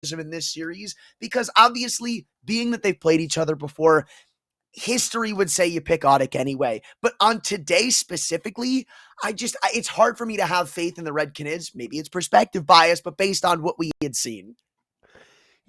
in this series, because obviously, being that they've played each other before, history would say you pick ODDIK anyway. But on today specifically, it's hard for me to have faith in the Red Canids. Maybe it's perspective bias, but based on what we had seen.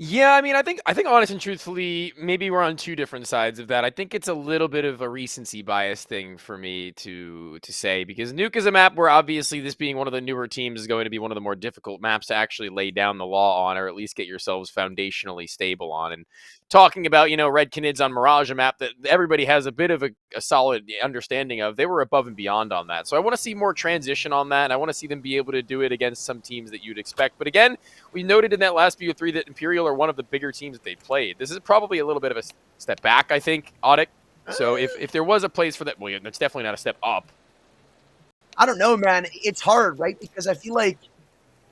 Yeah, I mean, I think honest and truthfully, maybe we're on two different sides of that. I think it's a little bit of a recency bias thing for me to say, because Nuke is a map where obviously this being one of the newer teams is going to be one of the more difficult maps to actually lay down the law on, or at least get yourselves foundationally stable on. And talking about, Red Canids on Mirage, a map that everybody has a bit of a solid understanding of, they were above and beyond on that. So I want to see more transition on that, and I want to see them be able to do it against some teams that you'd expect. But again, we noted in that last BO3 that Imperial are one of the bigger teams that they've played. This is probably a little bit of a step back, I think, ODDIK. So if there was a place for that, well, it's definitely not a step up. I don't know, man. It's hard, right? Because I feel like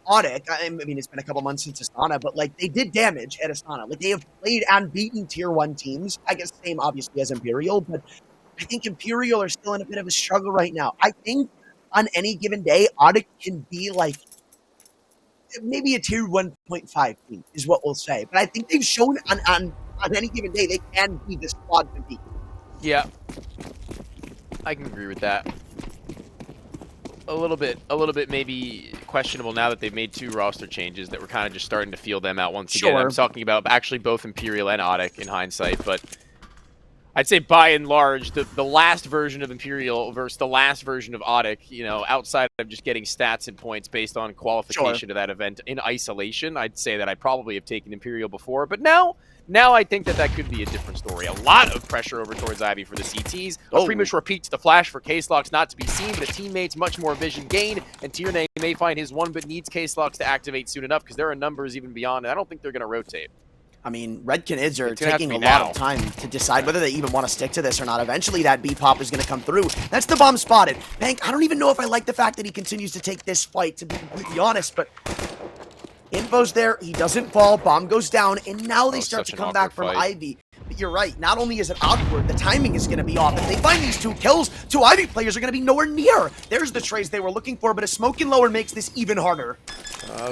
ODDIK, I mean, it's been a couple months since Astana, but like they did damage at Astana. Like they have played and beaten tier 1 teams. I guess same obviously as Imperial, but I think Imperial are still in a bit of a struggle right now. I think on any given day, ODDIK can be like maybe a tier 1.5 team is what we'll say. But I think they've shown on any given day they can be the squad to beat. Yeah, I can agree with that. A little bit maybe questionable now that they've made 2 roster changes that we're kind of just starting to feel them out once again. I'm talking about actually both Imperial and ODDIK in hindsight, but I'd say by and large, the last version of Imperial versus the last version of ODDIK, outside of just getting stats and points based on qualification to that event in isolation, I'd say that I probably have taken Imperial before. But now I think that could be a different story. A lot of pressure over towards Ivy for the CTs. A premature peek to the flash for Case-Locks not to be seen, but a teammate's much more vision gain, and Tierney may find his one, but needs Case-Locks to activate soon enough because there are numbers even beyond, and I don't think they're going to rotate. I mean, Red Canids are taking a lot of time to decide whether they even want to stick to this or not. Eventually, that B-pop is going to come through. That's the bomb spotted. Bank, I don't even know if I like the fact that he continues to take this fight, to be completely honest, but info's there. He doesn't fall. Bomb goes down, and now they start to come back from Ivy. But you're right. Not only is it awkward, the timing is going to be off. If they find these 2 kills, 2 Ivy players are going to be nowhere near. There's the trays they were looking for, but a smoking lower makes this even harder.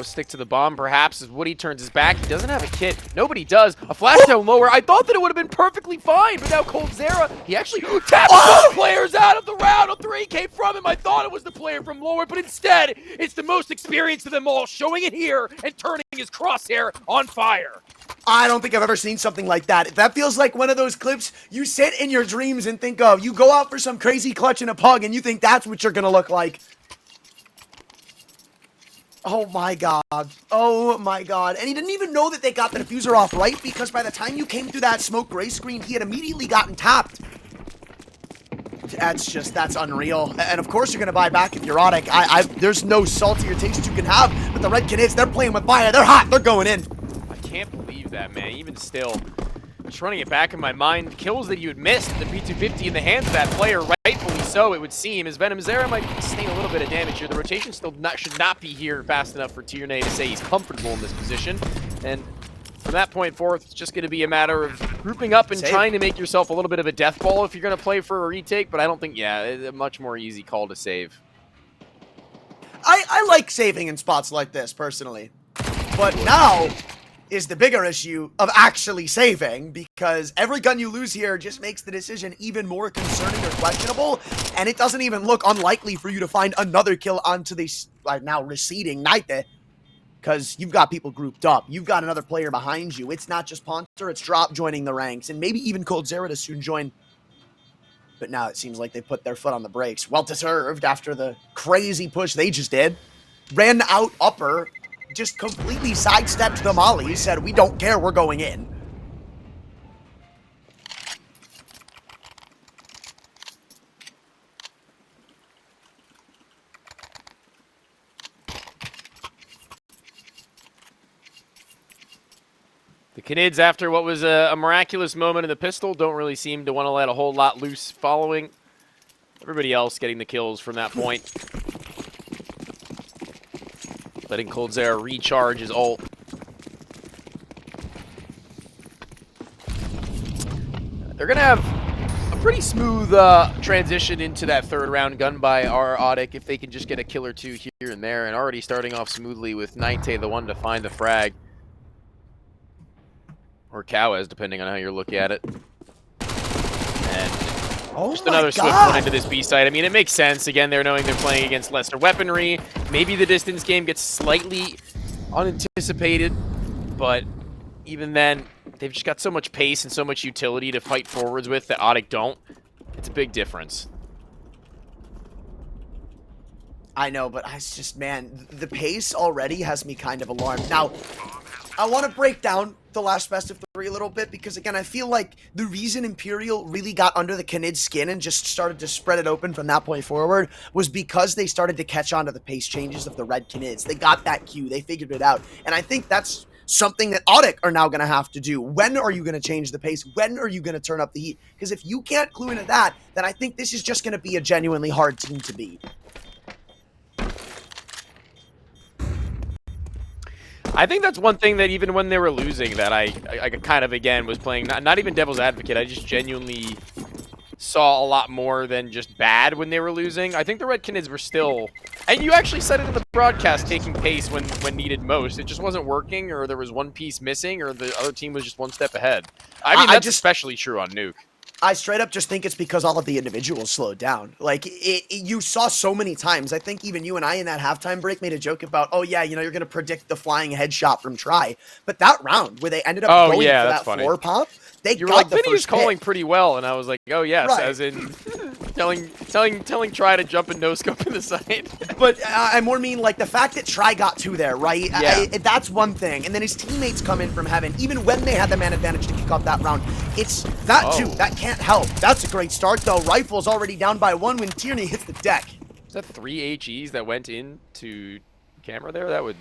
Stick to the bomb, perhaps, as Woody turns his back. He doesn't have a kit. Nobody does. A flash down lower. I thought that it would have been perfectly fine, but now coldzera, he actually tapped both players out of the round. A 3 came from him. I thought it was the player from lower, but instead, it's the most experienced of them all, showing it here and turning his crosshair on fire. I don't think I've ever seen something like that. That feels like one of those clips you sit in your dreams and think of. You go out for some crazy clutch in a pug, and you think that's what you're going to look like. Oh my god. Oh my god. And he didn't even know that they got the diffuser off, right? Because by the time you came through that smoke gray screen, he had immediately gotten tapped. That's unreal. And of course you're going to buy back if you're ODDIK. There's no saltier taste you can have. But the Red Canids, they're playing with fire. They're hot. They're going in. I can't believe that, man. Even still, just running it back in my mind, kills that you had missed at the P250 in the hands of that player, rightfully so, it would seem, as Venomzera might sustain a little bit of damage here. The rotation still should not be here fast enough for Tierney to say he's comfortable in this position. And from that point forth, it's just going to be a matter of grouping up and trying to make yourself a little bit of a death ball if you're going to play for a retake, but I don't think, it's a much more easy call to save. I like saving in spots like this, personally. But now is the bigger issue of actually saving, because every gun you lose here just makes the decision even more concerning or questionable, and it doesn't even look unlikely for you to find another kill onto the now receding Naite, because you've got people grouped up. You've got another player behind you. It's not just Ponter, it's Drop joining the ranks, and maybe even coldzera to soon join. But now it seems like they put their foot on the brakes. Well-deserved after the crazy push they just did. Ran out upper, just completely sidestepped the molly, said, we don't care, we're going in. The Canids, after what was a miraculous moment in the pistol, don't really seem to want to let a whole lot loose following. Everybody else getting the kills from that point. Letting coldzera recharge his ult. They're going to have a pretty smooth transition into that third round gun by our ODDIK if they can just get a kill or two here and there. And already starting off smoothly with Naite, the one to find the frag. or Cowes, depending on how you're looking at it. And just another swift one into this B site. I mean, it makes sense. Again, they're knowing they're playing against lesser weaponry. Maybe the distance game gets slightly unanticipated, but even then, they've just got so much pace and so much utility to fight forwards with that ODDIK don't. It's a big difference. I know, but it's just, man, the pace already has me kind of alarmed. Now, I want to break down the last best of 3 a little bit, because again, I feel like the reason Imperial really got under the Canids skin and just started to spread it open from that point forward was because they started to catch on to the pace changes of the red Canids. They got that cue, they figured it out, and I think that's something that ODDIK are now going to have to do. When are you going to change the pace? When are you going to turn up the heat? Because if you can't clue into that, then I think this is just going to be a genuinely hard team to beat. I think that's one thing that even when they were losing that I kind of, again, was playing, not even devil's advocate, I just genuinely saw a lot more than just bad when they were losing. I think the Red Canids were still, and you actually said it in the broadcast, taking pace when needed most. It just wasn't working, or there was one piece missing, or the other team was just one step ahead. I mean, that's especially true on Nuke. I straight up just think it's because all of the individuals slowed down. Like, you saw so many times. I think even you and I in that halftime break made a joke about, oh yeah, you know, you're going to predict the flying headshot from Try. But that round where they ended up going for that floor pop, they you got were like, the Vinny was first calling hit. pretty well, and I was like, oh yes, Right. as in telling Try to jump and no scope in the side. But I more mean like the fact that Try got 2 there, right? Yeah. That's one thing. And then his teammates come in from heaven, even when they had the man advantage to kick off that round. It's that too. That can't help. That's a great start though. Rifle's already down by 1 when Tierney hits the deck. Is that 3 HEs that went into camera there? That would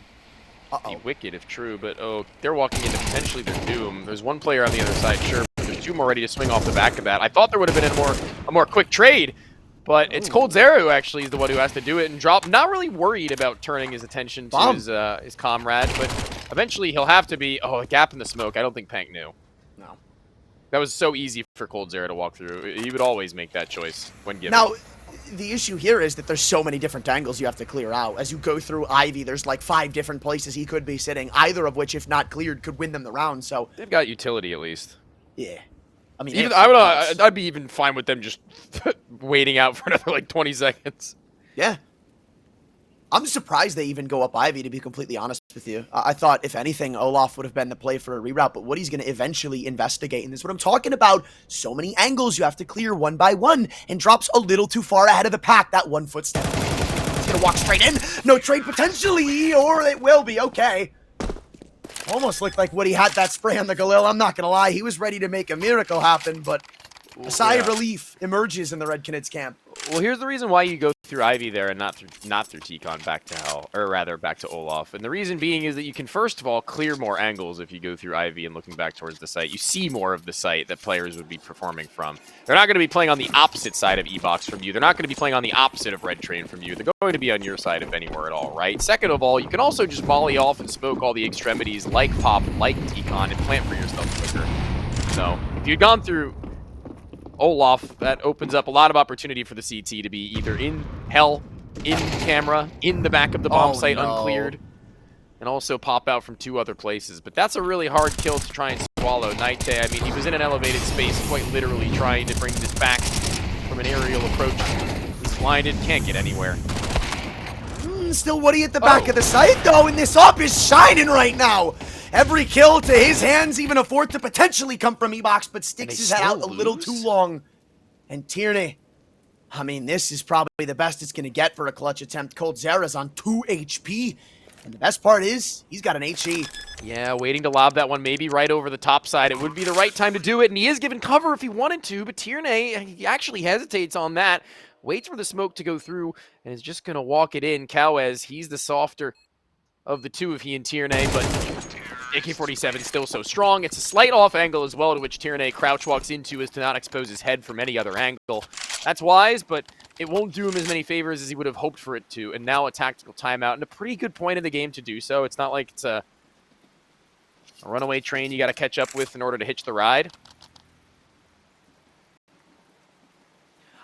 be wicked if true, but they're walking into potentially their doom. There's one player on the other side, sure, but there's 2 more ready to swing off the back of that. I thought there would have been a more quick trade, but it's coldzera who actually is the one who has to do it and drop. Not really worried about turning his attention to his comrade, but eventually he'll have to be. Oh, a gap in the smoke. I don't think Pank knew. No. That was so easy for coldzera to walk through. He would always make that choice when given. Now, the issue here is that there's so many different angles you have to clear out. As you go through Ivy, there's like 5 different places he could be sitting, either of which, if not cleared, could win them the round. So they've got utility at least. Yeah. I mean, I'd be even fine with them just waiting out for another like 20 seconds. Yeah. I'm surprised they even go up Ivy, to be completely honest with you. I thought, if anything, Olaf would have been the play for a reroute, but Woody's going to eventually investigate, and this is what I'm talking about. So many angles you have to clear one by one, and drops a little too far ahead of the pack, that 1 footstep. He's going to walk straight in. No trade potentially, or it will be. Okay. Almost looked like Woody had that spray on the Galil. I'm not going to lie. He was ready to make a miracle happen, but a sigh of relief emerges in the Red Canids camp. Well, here's the reason why you go through Ivy there and not through T-Con back to Hell, or rather back to Olaf. And the reason being is that you can first of all clear more angles if you go through Ivy and looking back towards the site. You see more of the site that players would be performing from. They're not going to be playing on the opposite side of E-Box from you. They're not going to be playing on the opposite of Red Train from you. They're going to be on your side if anywhere at all, right? Second of all, you can also just volley off and smoke all the extremities like Pop, like T-Con, and plant for yourself quicker. So if you'd gone through Olaf, that opens up a lot of opportunity for the CT to be either in Hell, in camera, in the back of the bomb site uncleared, and also pop out from 2 other places. But that's a really hard kill to try and swallow. Night, I mean, he was in an elevated space, quite literally trying to bring this back from an aerial approach. He's blinded, can't get anywhere. Still Woody at the back of the site, though, and this op is shining right now. Every kill to his hands, even a 4th to potentially come from E-Box, but sticks his head out a little too long. And Tierney, I mean, this is probably the best it's going to get for a clutch attempt. coldzera's on 2 HP, and the best part is, he's got an HE. Yeah, waiting to lob that one maybe right over the top side. It would be the right time to do it, and he is given cover if he wanted to, but Tierney, he actually hesitates on that. Waits for the smoke to go through, and is just going to walk it in. Cowes, he's the softer of the 2 of he and Tierney, but AK-47 still so strong. It's a slight off angle as well to which Tierney crouch walks into as to not expose his head from any other angle. That's wise, but it won't do him as many favors as he would have hoped for it to. And now a tactical timeout and a pretty good point in the game to do so. It's not like it's a runaway train you got to catch up with in order to hitch the ride.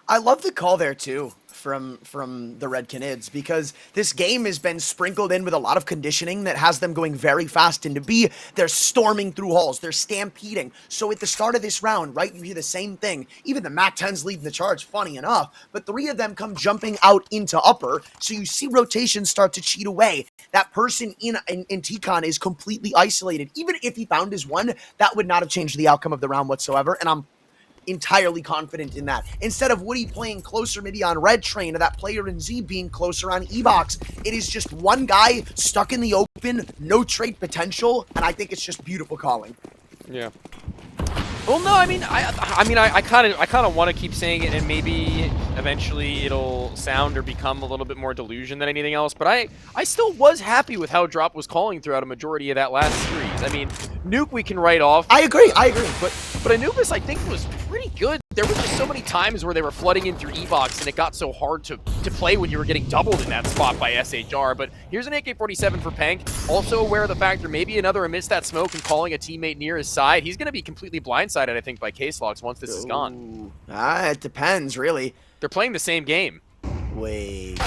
I love the call there, too, from the Red Canids, because this game has been sprinkled in with a lot of conditioning that has them going very fast into B. They're storming through halls. They're stampeding. So at the start of this round, right, you hear the same thing. Even the MAC-10's leading the charge, funny enough, but 3 of them come jumping out into upper, so you see rotations start to cheat away. That person in T-Con is completely isolated. Even if he found his one, that would not have changed the outcome of the round whatsoever, and I'm entirely confident in that. Instead of Woody playing closer maybe on Red Train, or that player in Z being closer on E-Box, it is just one guy stuck in the open, no trade potential, and I think it's just beautiful calling. Yeah. Well, no, I mean, I kind of want to keep saying it, and maybe eventually it'll sound or become a little bit more delusion than anything else. But I still was happy with how Drop was calling throughout a majority of that last series. I mean, Nuke we can write off. I agree. But Anubis, I think, was pretty good. There were just so many times where they were flooding in through E-Box, and it got so hard to play when you were getting doubled in that spot by SHR. But here's an AK-47 for Pank. Also aware of the fact there may be another amidst that smoke and calling a teammate near his side. He's going to be completely blindsided, I think, by Case-Lox once this is gone. It depends, really. They're playing the same game. Wait.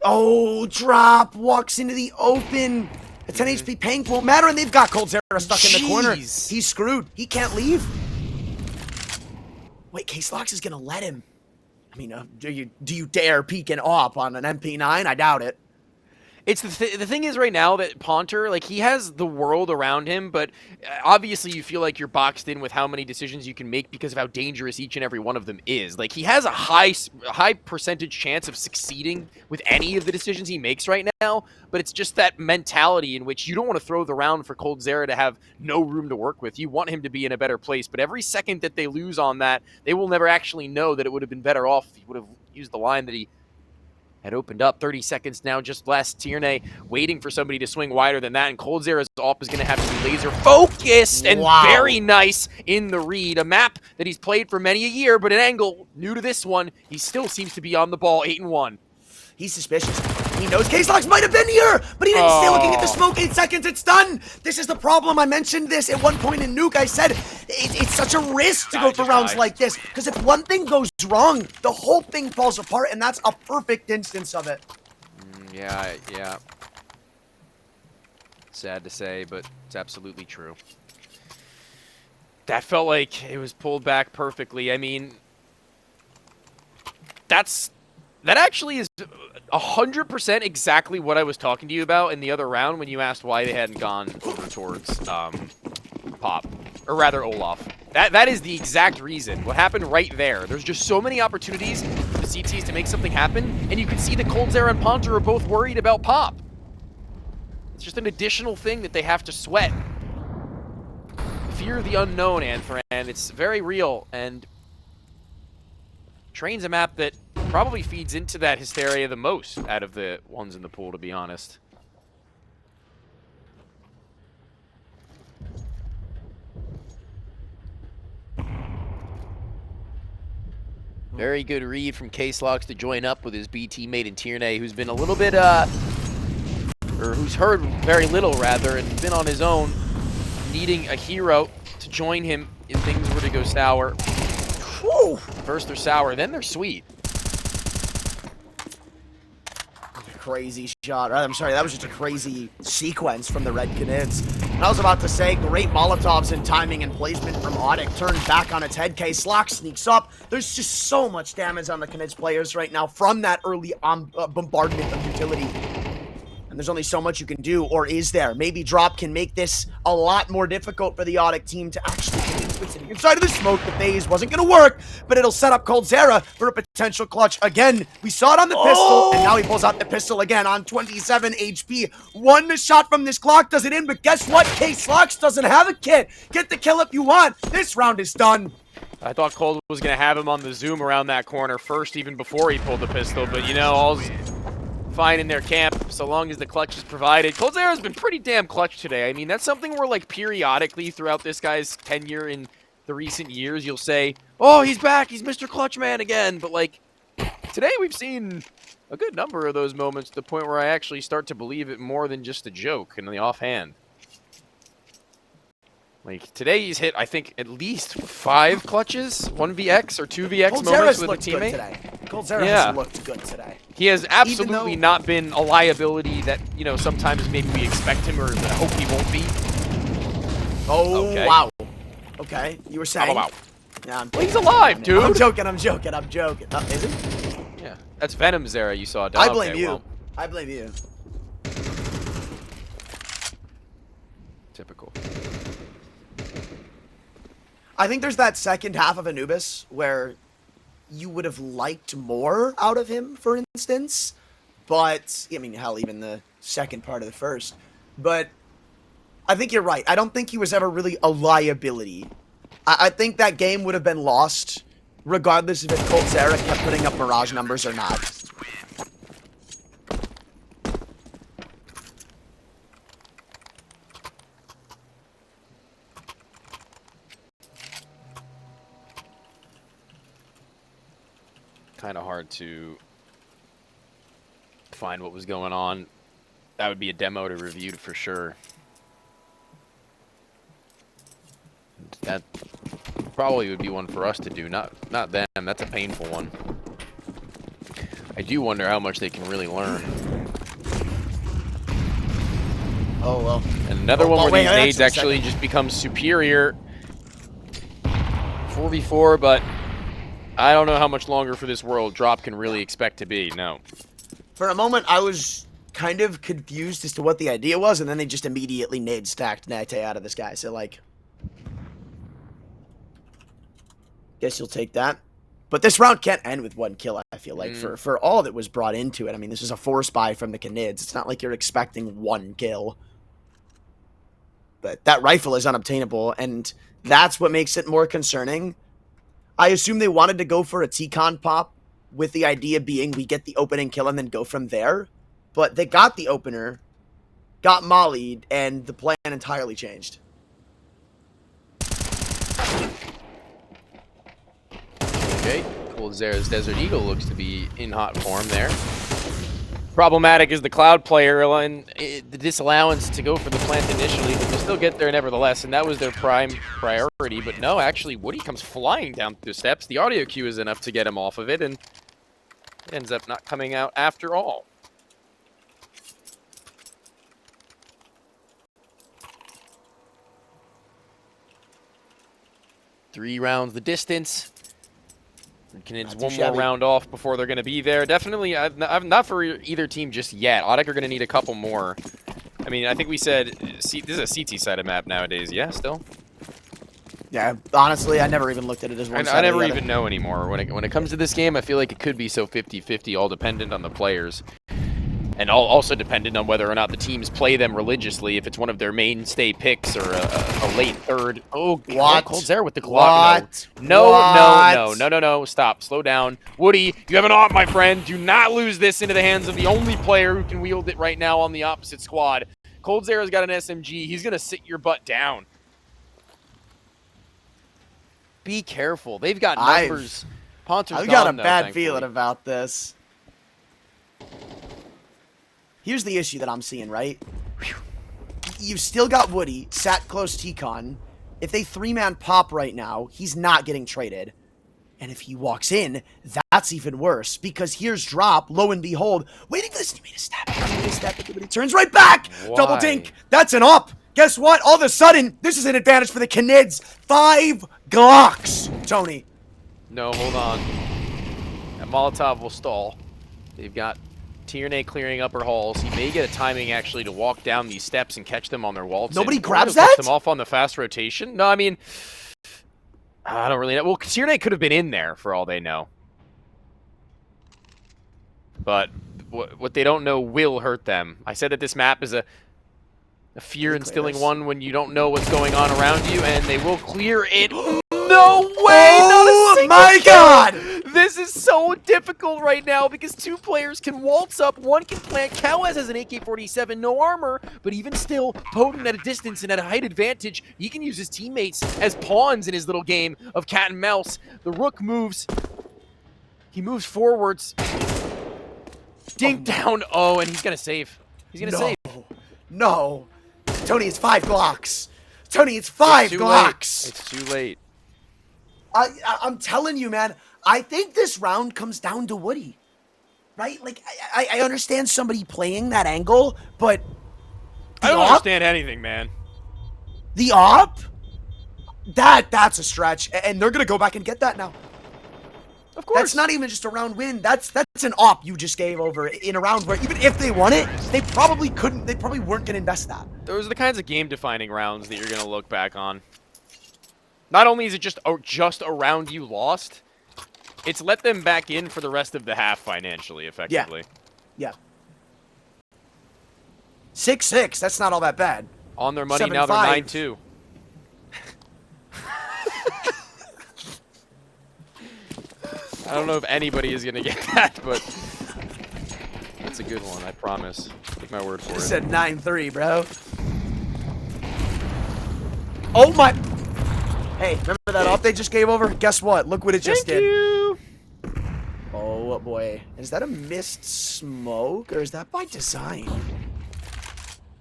Oh, Drop walks into the open. A 10 HP Pank won't matter, and they've got coldzera stuck in the corner. He's screwed. He can't leave. Wait, Case-Lox is gonna let him. I mean, do you dare peek an op on an MP9? I doubt it. It's the thing is right now that Ponter, like, he has the world around him, but obviously you feel like you're boxed in with how many decisions you can make because of how dangerous each and every one of them is. Like, he has a high percentage chance of succeeding with any of the decisions he makes right now, but it's just that mentality in which you don't want to throw the round for coldzera to have no room to work with. You want him to be in a better place, but every second that they lose on that, they will never actually know that it would have been better off if he would have used the line that he had opened up. 30 seconds now, just less. Tierney waiting for somebody to swing wider than that, and coldzera's op is going to have to be laser focused and very nice in the read. A map that he's played for many a year, but an angle new to this one. He still seems to be on the ball. 8-1. He's suspicious. He knows Case-Lox might have been here, but he didn't stay looking at the smoke. 8 seconds, it's done. This is the problem. I mentioned this at one point in Nuke. I said it's such a risk to go for rounds like this, because if one thing goes wrong, the whole thing falls apart, and that's a perfect instance of it. Yeah. Sad to say, but it's absolutely true. That felt like it was pulled back perfectly. I mean, that actually is 100% exactly what I was talking to you about in the other round when you asked why they hadn't gone over towards Pop, or rather Olaf. That is the exact reason. What happened right there. There's just so many opportunities for the CTs to make something happen, and you can see that coldzera and Ponter are both worried about Pop. It's just an additional thing that they have to sweat. Fear of the unknown, Anthran. It's very real, and Train's a map that probably feeds into that hysteria the most out of the ones in the pool, to be honest. Very good read from Case-Lox to join up with his B teammate in Tierney, who's been a little bit, or who's heard very little, rather, and been on his own, needing a hero to join him if things were to go sour. Whew. First they're sour, then they're sweet. Crazy shot. I'm sorry, that was just a crazy sequence from the Red Canids. And I was about to say, great Molotovs and timing and placement from ODDIK. Turned back on its head. Case-Lox sneaks up. There's just so much damage on the Canids players right now from that early bombardment of utility. And there's only so much you can do, or is there? Maybe Drop can make this a lot more difficult for the ODDIK team to actually get sitting inside of the smoke. The phase wasn't going to work, but it'll set up coldzera for a potential clutch again. We saw it on the pistol, and now he pulls out the pistol again on 27 HP. One shot from this Glock does it in, but guess what? Case-Lox doesn't have a kit. Get the kill if you want. This round is done. I thought Cold was going to have him on the zoom around that corner first, even before he pulled the pistol, but you know, all's fine in their camp so long as the clutch is provided. coldzera's been pretty damn clutch today. I mean, that's something where, like, periodically throughout this guy's tenure in the recent years, you'll say, oh, he's back, he's Mr. Clutch Man again. But, like, today we've seen a good number of those moments to the point where I actually start to believe it more than just a joke in the offhand. Like, today he's hit, I think, at least 5 clutches, 1vx or 2vx Cold moments Zara's with a looked good teammate. today. Cold Zara has looked good today. He has absolutely though, not been a liability that, you know, sometimes maybe we expect him or hope he won't be. Oh, okay. wow. Okay, you were saying? Wow. Yeah, Well, he's alive, dude. I'm joking. Is it? Yeah, that's Venom Zara you saw. I blame okay, you. Well. I blame you. Typical. I think there's that second half of Anubis where you would have liked more out of him, for instance. But, I mean, hell, even the second part of the first. But I think you're right. I don't think he was ever really a liability. I think that game would have been lost regardless if Colt Zara kept putting up Mirage numbers or not. Kind of hard to find what was going on. That would be a demo to review for sure. That probably would be one for us to do, not them. That's a painful one. I do wonder how much they can really learn. Oh, well. And another one where these nades actually just become superior. 4v4, but I don't know how much longer for this world Drop can really expect to be. No. For a moment, I was kind of confused as to what the idea was, and then they just immediately nade stacked Nate out of this guy. So, like, guess you'll take that. But this round can't end with one kill, I feel like, for all that was brought into it. I mean, this is a force buy from the Canids. It's not like you're expecting one kill. But that rifle is unobtainable, and that's what makes it more concerning. I assume they wanted to go for a T-Con pop, with the idea being we get the opening kill and then go from there. But they got the opener, got mollied, and the plan entirely changed. Okay, Cold Zara's Desert Eagle looks to be in hot form there. Problematic is the Cloud player and the disallowance to go for the plant initially, but they'll still get there nevertheless, and that was their prime priority. But no, actually, Woody comes flying down the steps. The audio cue is enough to get him off of it, and it ends up not coming out after all. Three rounds the distance. Canids one more round off before they're going to be there. Definitely, I'm not for either team just yet. ODDIK are going to need a couple more. I mean, I think we said this is a CT-sided map nowadays. Yeah, still. Yeah, honestly, I never even looked at it as one. I never even know anymore. When it comes to this game, I feel like it could be so 50-50, all dependent on the players. And also dependent on whether or not the teams play them religiously, if it's one of their mainstay picks or a late third. Oh, what? Cold Zara with the Glock. No. Stop. Slow down. Woody, you have an op, my friend. Do not lose this into the hands of the only player who can wield it right now on the opposite squad. Cold Zara's got an SMG. He's going to sit your butt down. Be careful. They've got numbers. I've got a bad feeling about this. Here's the issue that I'm seeing, right? You've still got Woody, sat close T-Con. If they three-man pop right now, he's not getting traded. And if he walks in, that's even worse. Because here's Drop, lo and behold, waiting for this teammate to step it, but he turns right back! Why? Double dink! That's an up! Guess what? All of a sudden, this is an advantage for the Canids. 5 Glocks, Tony. No, hold on. That Molotov will stall. They've got Tierney clearing upper halls. He may get a timing actually to walk down these steps and catch them on their waltz. Nobody grabs that? Them off on the fast rotation. No, I mean, I don't really know. Well, Tierney could have been in there for all they know. But what they don't know will hurt them. I said that this map is a fear-instilling one when you don't know what's going on around you, and they will clear it. No way! Oh, not a my God! This is so difficult right now because two players can waltz up, one can plant. Cowaz has an AK-47, no armor, but even still, potent at a distance and at a height advantage, he can use his teammates as pawns in his little game of cat and mouse. The Rook moves. He moves forwards. Dink down. Oh, and he's going to save. He's going to save. No. Tony, it's 5 Glocks. Tony, it's 5 Glocks. It's too late. I'm telling you, man. I think this round comes down to Woody. Right? Like, I understand somebody playing that angle, but... I don't understand anything, man. The op? That's a stretch. And they're going to go back and get that now. Of course. That's not even just a round win. That's an op you just gave over in a round where even if they won it, they probably couldn't. They probably weren't going to invest that. Those are the kinds of game-defining rounds that you're going to look back on. Not only is it just a round you lost, it's let them back in for the rest of the half financially, effectively. Yeah. 6-6. That's not all that bad. On their money 7-5. now, they're 9-2. I don't know if anybody is going to get that, but it's a good one, I promise. Take my word for it. You said 9-3, bro. Oh my... Hey, remember that op they just gave over? Guess what? Look what it just did. You. Oh, boy. Is that a missed smoke, or is that by design?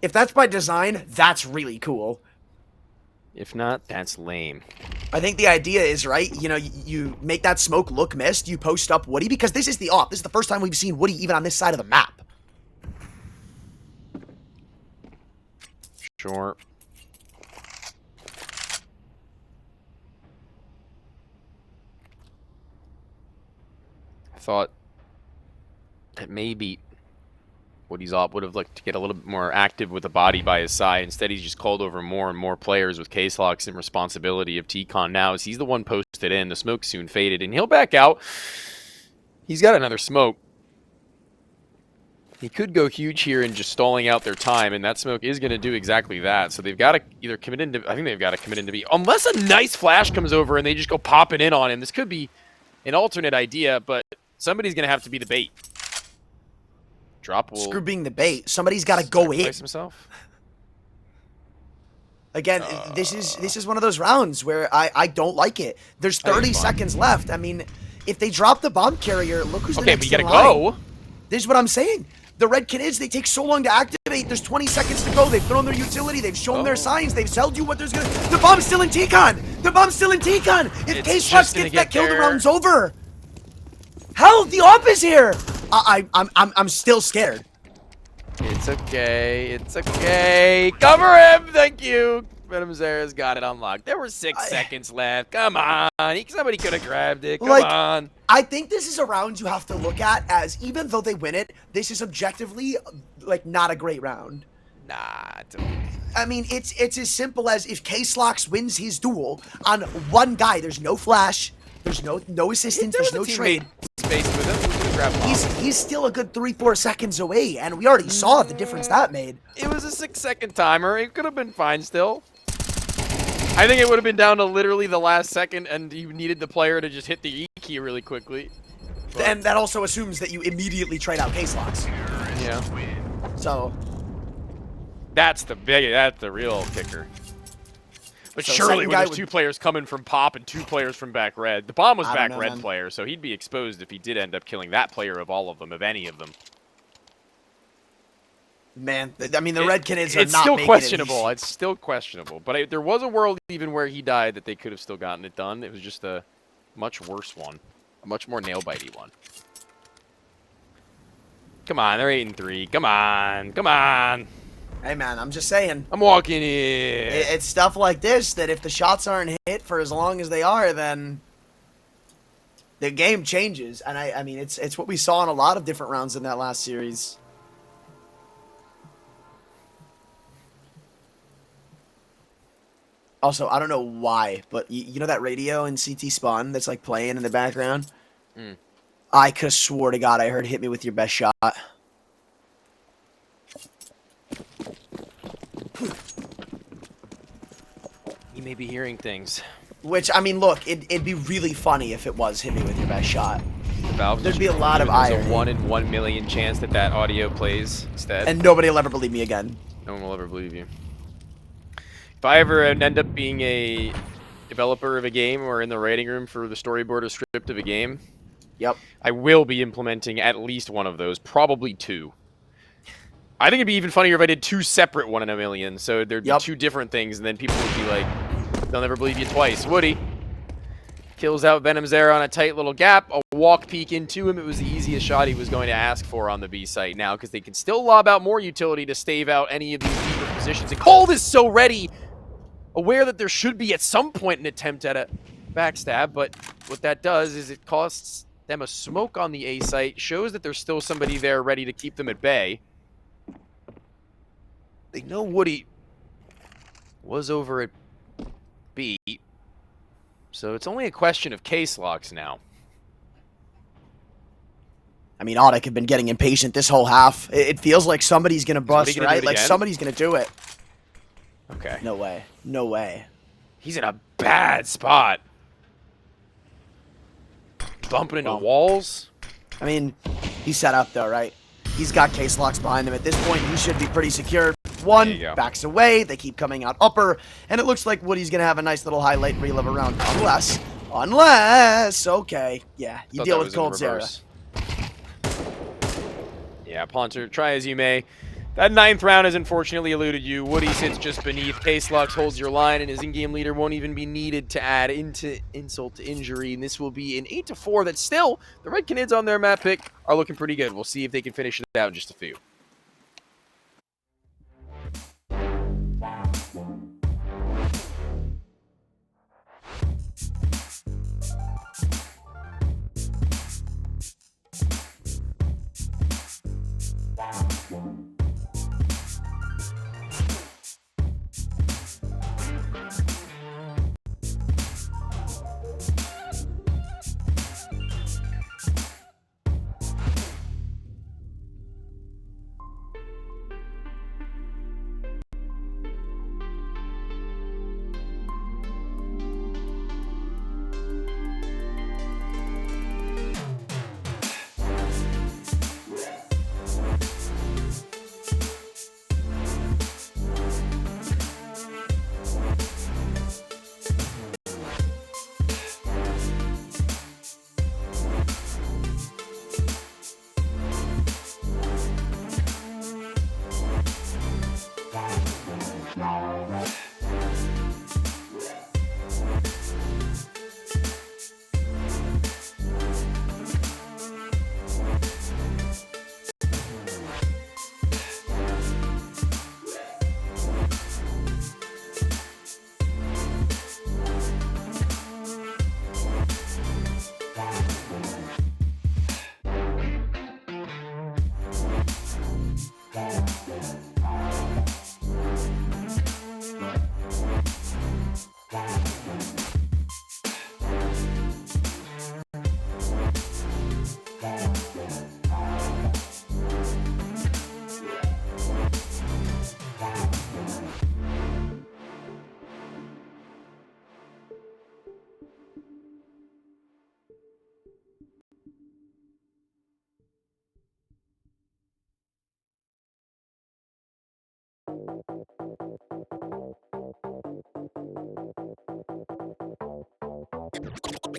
If that's by design, that's really cool. If not, that's lame. I think the idea is, right, you know, you make that smoke look missed, you post up Woody, because this is the op. This is the first time we've seen Woody even on this side of the map. Sure. I thought that maybe Woody's op would have looked to get a little bit more active with the body by his side. Instead, he's just called over more and more players with case locks and responsibility of T-Con now as he's the one posted in. The smoke soon faded, and he'll back out. He's got another smoke. He could go huge here in just stalling out their time, and that smoke is going to do exactly that. So they've got to either commit into... I think they've got to commit into B. Unless a nice flash comes over and they just go popping in on him. This could be an alternate idea, but somebody's going to have to be the bait. Drop will... Screw being the bait. Somebody's got to go in. Himself. Again, this is one of those rounds where I don't like it. There's 30 seconds left. I mean, if they drop the bomb carrier, look who's the next in line. Okay, but you gotta go. This is what I'm saying. The red Canids, they take so long to activate. There's 20 seconds to go. They've thrown their utility. They've shown their signs. They've told you what there's gonna... The bomb's still in T-Con! The bomb's still in T-Con! If K-Fox gets that kill, the round's over. Hell, the op is here! I'm still scared. It's okay. It's okay. Cover him! Thank you! Venom Zera's got it unlocked. There were 6 seconds left. Come on. Somebody could have grabbed it. Come on. I think this is a round you have to look at as, even though they win it, this is objectively, like, not a great round. Nah. I mean, it's as simple as if K-Slox wins his duel on one guy. There's no flash. There's no assistance. There's no trade. Space with him. He's still a good 3-4 seconds away, and we already saw the difference that made. It was a 6-second timer. It could have been fine still. I think it would have been down to literally the last second, and you needed the player to just hit the E key really quickly. But and that also assumes that you immediately trade out K-Slox. Yeah. So that's the real kicker. But so surely when there's 2 players coming from Pop and 2 players from back red. The bomb was back red player, so he'd be exposed if he did end up killing that player of all of them, of any of them. Man, I mean, the red Canids are it's not still making questionable. It's still questionable. But there was a world even where he died that they could have still gotten it done. It was just a much worse one. A much more nail-bitey one. Come on, they're 8-3. Come on. Come on. Hey, man, I'm just saying. I'm walking in. It's stuff like this that if the shots aren't hit for as long as they are, then the game changes. And I mean, it's what we saw in a lot of different rounds in that last series. Also, I don't know why, but you know that radio in CT Spawn that's like playing in the background? Mm. I could have swore to God I heard "Hit Me With Your Best Shot." You may be hearing things. Which, I mean, look, it'd be really funny if it was "Hit Me With Your Best Shot." There'd be a lot of irony. There's a 1 in 1 million chance that that audio plays instead. And nobody will ever believe me again. No one will ever believe you. If I ever end up being a developer of a game or in the writing room for the storyboard or script of a game, yep, I will be implementing at least one of those, probably 2. I think it'd be even funnier if I did 2 separate 1 in a million. So there'd be Yep. 2 different things, and then people would be like, they'll never believe you twice. Woody kills out Venom's there on a tight little gap. A walk peek into him. It was the easiest shot he was going to ask for on the B site now, because they can still lob out more utility to stave out any of these deeper positions. And Cold is so ready, aware that there should be at some point an attempt at a backstab, but what that does is it costs them a smoke on the A site, shows that there's still somebody there ready to keep them at bay. They know Woody was over at B, so it's only a question of case locks now. I mean, ODDIK have been getting impatient this whole half. It feels like somebody's going to bust, right? Like, again? somebody's going to do it. Okay. No way. No way. He's in a bad spot. Bumping into walls. I mean, he's set up, though, right? He's got case locks behind him. At this point, he should be pretty secure. One, backs away. They keep coming out upper. And it looks like Woody's going to have a nice little highlight relive around. Unless, okay. Yeah, you deal with Cold Zera. Yeah, Ponter, try as you may. That 9th round has unfortunately eluded you. Woody sits just beneath. Case locks holds your line, and his in-game leader won't even be needed to add into insult to injury. And this will be an 8-4 that still, the Red Canids on their map pick are looking pretty good. We'll see if they can finish it out in just a few.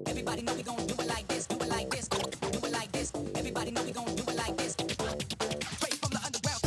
Everybody know we gon' do it like this, do it like this, do it like this. Everybody know we gon' do it like this. Straight from the underground.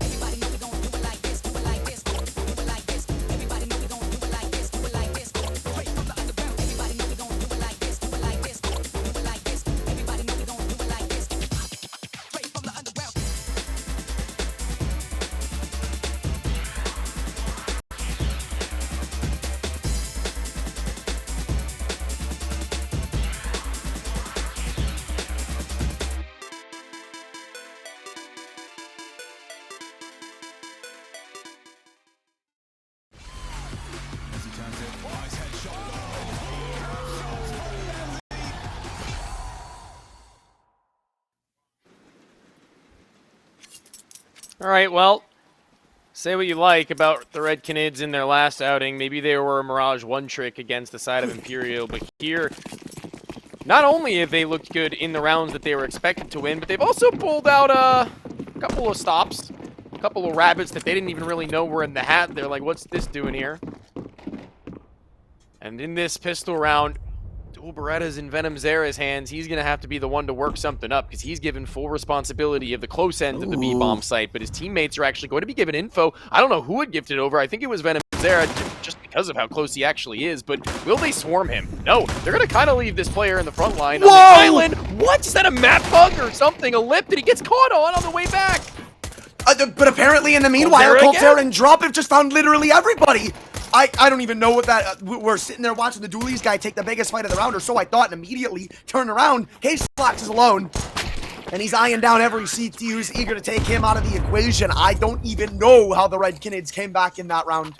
Everybody know we gon' do it like this, do it like this, do it like this. Everybody know we gon' do it like this, do it like this. Straight from the underground. Everybody know we gon' do it like this, do it like this, do it like this. Everybody know we gon' do it like this. Straight from the underground. All right, well, say what you like about the Red Canids in their last outing. Maybe they were a Mirage 1 trick against the side of Imperial, but here, not only have they looked good in the rounds that they were expected to win, but they've also pulled out a couple of stops. A couple of rabbits that they didn't even really know were in the hat. They're like, what's this doing here? And in this pistol round, Dual Beretta's in Venom Zera's hands. He's going to have to be the one to work something up because he's given full responsibility of the close end of the B-bomb site, but his teammates are actually going to be given info. I don't know who would gift it over. I think it was Venom Zera just because of how close he actually is, but will they swarm him? No, they're going to kind of leave this player in the front line on the island. What? Is that a map bug or something? A lip that he gets caught on the way back? But apparently in the meanwhile, Coldzera and Drop have just found literally everybody. I don't even know what that, we're sitting there watching the dualies guy take the biggest fight of the round, or so I thought, and immediately turn around, K-Slox is alone, and he's eyeing down every CTU's eager to take him out of the equation. I don't even know how the Red Canids came back in that round.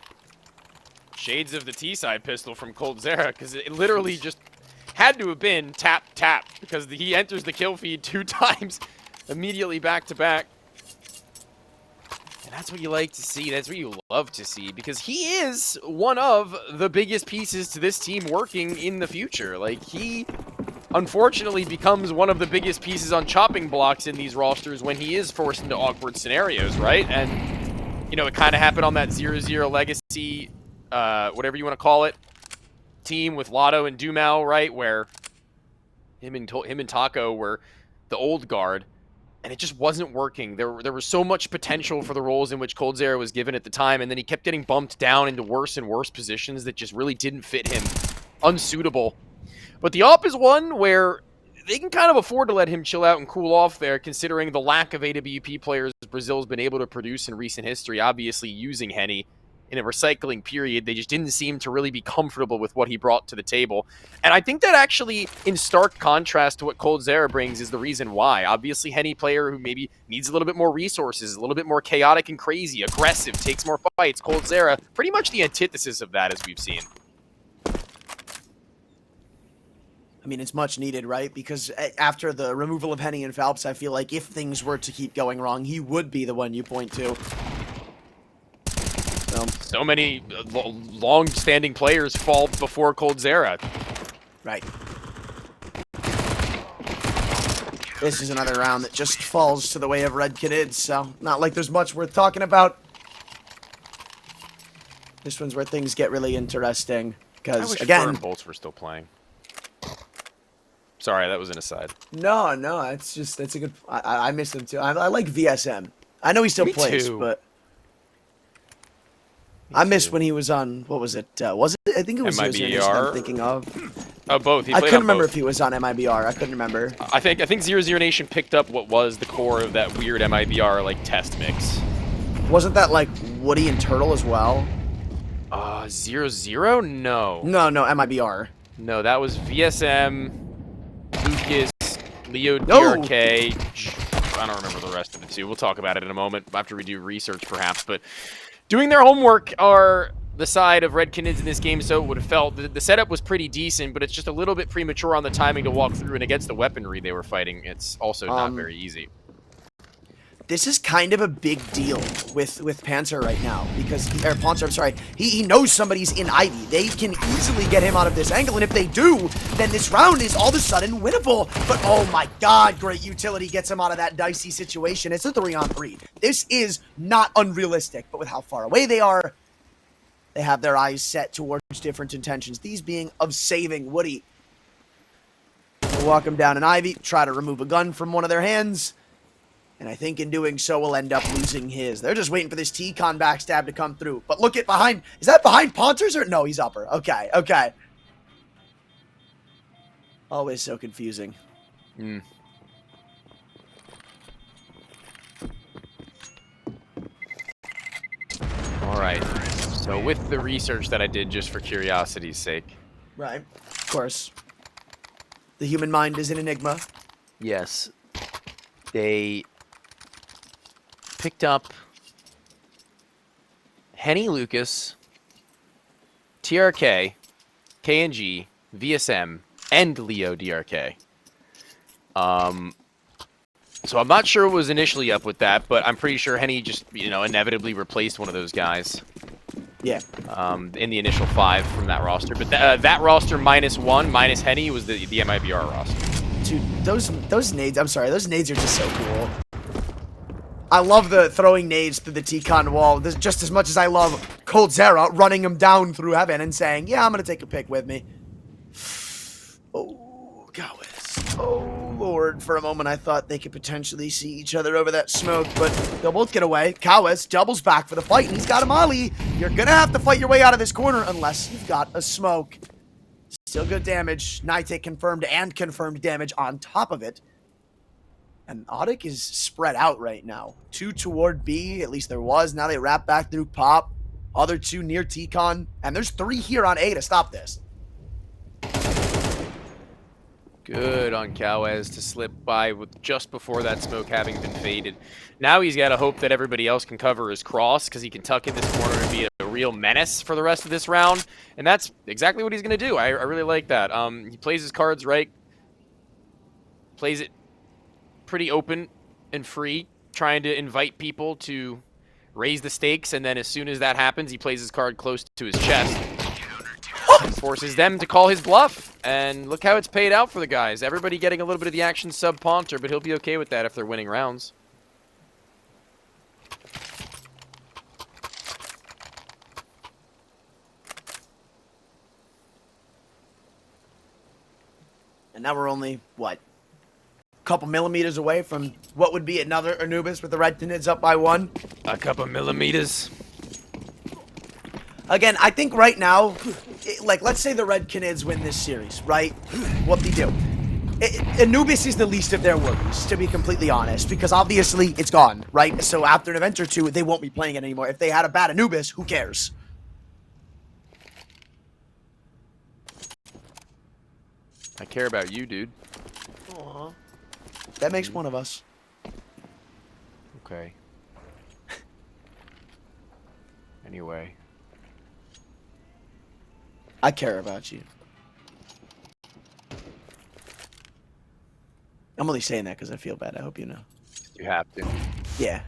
Shades of the T-side pistol from Coldzera, because it literally just had to have been tap, tap, because he enters the kill feed 2 times, immediately back to back. And that's what you like to see. That's what you love to see, because he is one of the biggest pieces to this team working in the future. Like, he unfortunately becomes one of the biggest pieces on chopping blocks in these rosters when he is forced into awkward scenarios, right? And, you know, it kind of happened on that 0-0 legacy, whatever you want to call it, team with Lotto and Dumao, right? Where him and Taco were the old guard. And it just wasn't working. There was so much potential for the roles in which Coldzera was given at the time, and then he kept getting bumped down into worse and worse positions that just really didn't fit him. Unsuitable. But the op is one where they can kind of afford to let him chill out and cool off there, considering the lack of AWP players Brazil's been able to produce in recent history, obviously using Henny in a recycling period. They just didn't seem to really be comfortable with what he brought to the table. And I think that actually, in stark contrast to what Coldzera brings, is the reason why. Obviously, Henny player who maybe needs a little bit more resources, a little bit more chaotic and crazy, aggressive, takes more fights. Coldzera, pretty much the antithesis of that, as we've seen. I mean, it's much needed, right? Because after the removal of Henny and Phelps, I feel like if things were to keep going wrong, he would be the one you point to. So many long-standing players fall before Coldzera. Right. This is another round that just falls to the way of Red Canids, so not like there's much worth talking about. This one's where things get really interesting, because, again... Bolts were still playing. Sorry, that was an aside. No, it's just, it's a good... I miss him, too. I like VSM. I know he still plays, too. but... I missed when he was on, what was it? Was it? I think it was MIBR? I'm thinking of. Oh, both. I couldn't remember if he was on MIBR. I couldn't remember. I think 0-0 Nation picked up what was the core of that weird MIBR like test mix. Wasn't that like Woody and Turtle as well? 0-0? No. No, MIBR. No, that was VSM, Lucas, Leo DRK. I don't remember the rest of the two. We'll talk about it in a moment after we do research, perhaps. But doing their homework are the side of Red Canids in this game, so it would have felt. The setup was pretty decent, but it's just a little bit premature on the timing to walk through, and against the weaponry they were fighting, it's also not very easy. This is kind of a big deal with Panzer right now, because, or Panzer, I'm sorry, he knows somebody's in Ivy. They can easily get him out of this angle, and if they do, then this round is all of a sudden winnable. But oh my god, great utility gets him out of that dicey situation. It's a 3-on-3. This is not unrealistic, but with how far away they are, they have their eyes set towards different intentions, these being of saving Woody. We'll walk him down in Ivy, try to remove a gun from one of their hands. And I think in doing so, we'll end up losing his. They're just waiting for this T-Con backstab to come through. But look at behind. Is that behind Ponzers or? No, he's upper. Okay. Always so confusing. All right. So with the research that I did just for curiosity's sake. Right. Of course. The human mind is an enigma. Yes. They picked up Henny Lucas, TRK, KNG, VSM, and Leo DRK. So I'm not sure what was initially up with that, but I'm pretty sure Henny just, inevitably replaced one of those guys. Yeah. In the initial 5 from that roster. But that roster -1, minus Henny, was the MIBR roster. Dude, those nades, I'm sorry, those nades are just so cool. I love the throwing nades through the T-Con wall just as much as I love Coldzera running him down through heaven and saying, yeah, I'm going to take a pick with me. Oh, Gowes. Oh, Lord. For a moment, I thought they could potentially see each other over that smoke, but they'll both get away. Gowes doubles back for the fight, and he's got a molly. You're going to have to fight your way out of this corner unless you've got a smoke. Still good damage. Night confirmed and confirmed damage on top of it. And ODDIK is spread out right now. 2 toward B, at least there was. Now they wrap back through Pop. Other 2 near T-Con. And there's 3 here on A to stop this. Good on Cowes to slip by with just before that smoke having been faded. Now he's got to hope that everybody else can cover his cross because he can tuck in this corner and be a real menace for the rest of this round. And that's exactly what he's going to do. I really like that. He plays his cards right. Plays it pretty open and free, trying to invite people to raise the stakes, and then as soon as that happens, he plays his card close to his chest and forces them to call his bluff. And look how it's paid out for the guys. Everybody getting a little bit of the action sub-Ponter, but he'll be okay with that if they're winning rounds. And now we're only, what? Couple millimeters away from what would be another Anubis with the red Canids up by 1. A couple millimeters. Again, I think right now, like, let's say the red Canids win this series, right? What they do? Anubis is the least of their worries, to be completely honest, because obviously it's gone, right? So after an event or 2, they won't be playing it anymore. If they had a bad Anubis, who cares? I care about you, dude. Aww. That makes one of us. Okay. Anyway. I care about you. I'm only saying that because I feel bad. I hope you know. You have to. Yeah.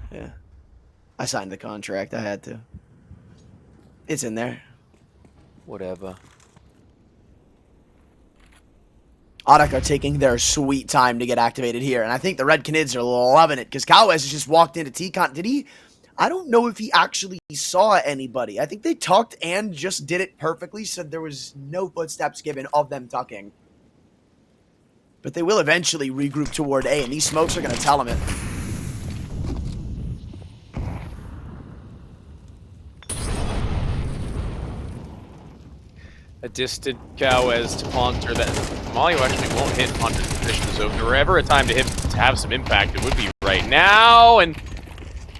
I signed the contract. I had to. It's in there. Whatever. ODDIK are taking their sweet time to get activated here, and I think the red Canids are loving it, because Cowes has just walked into T-Con. Did he? I don't know if he actually saw anybody. I think they tucked and just did it perfectly, so there was no footsteps given of them tucking. But they will eventually regroup toward A, and these smokes are going to tell them it. A distant Cowes to Ponter that Molly actually won't hit Ponter's position. So if there were ever a time to have some impact, it would be right now. And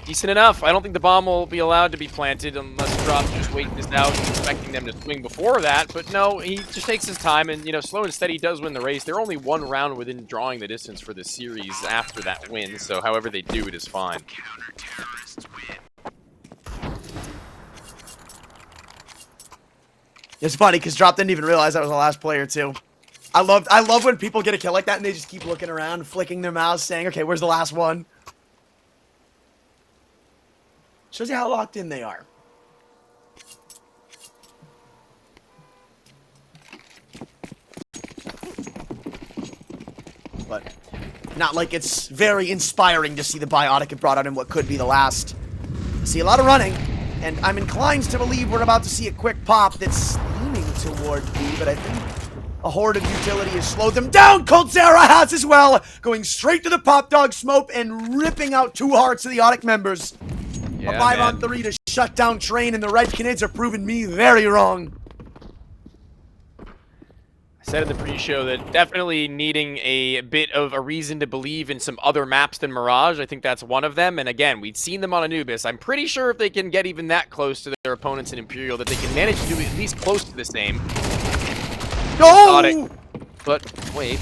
decent enough. I don't think the bomb will be allowed to be planted unless Drop just wait this out, expecting them to swing before that. But no, he just takes his time, and you know, slow and steady does win the race. They're only 1 round within drawing the distance for the series after that win. So however they do it is fine. It's funny because Drop didn't even realize I was the last player too. I love when people get a kill like that and they just keep looking around, flicking their mouths, saying, "Okay, where's the last one?" Shows you how locked in they are. But not like it's very inspiring to see the biotic get brought out in what could be the last. I see a lot of running. And I'm inclined to believe we're about to see a quick pop that's leaning toward B, but I think a horde of utility has slowed them down. Coldzera has as well, going straight to the pop dog smoke and ripping out 2 hearts of the ODDIK members. Yeah, a 5-on-3 to shut down Train, and the red Canids are proving me very wrong. I said in the pre-show that definitely needing a bit of a reason to believe in some other maps than Mirage. I think that's one of them. And again, we'd seen them on Anubis. I'm pretty sure if they can get even that close to their opponents in Imperial, that they can manage to do at least close to the same. No! But wait,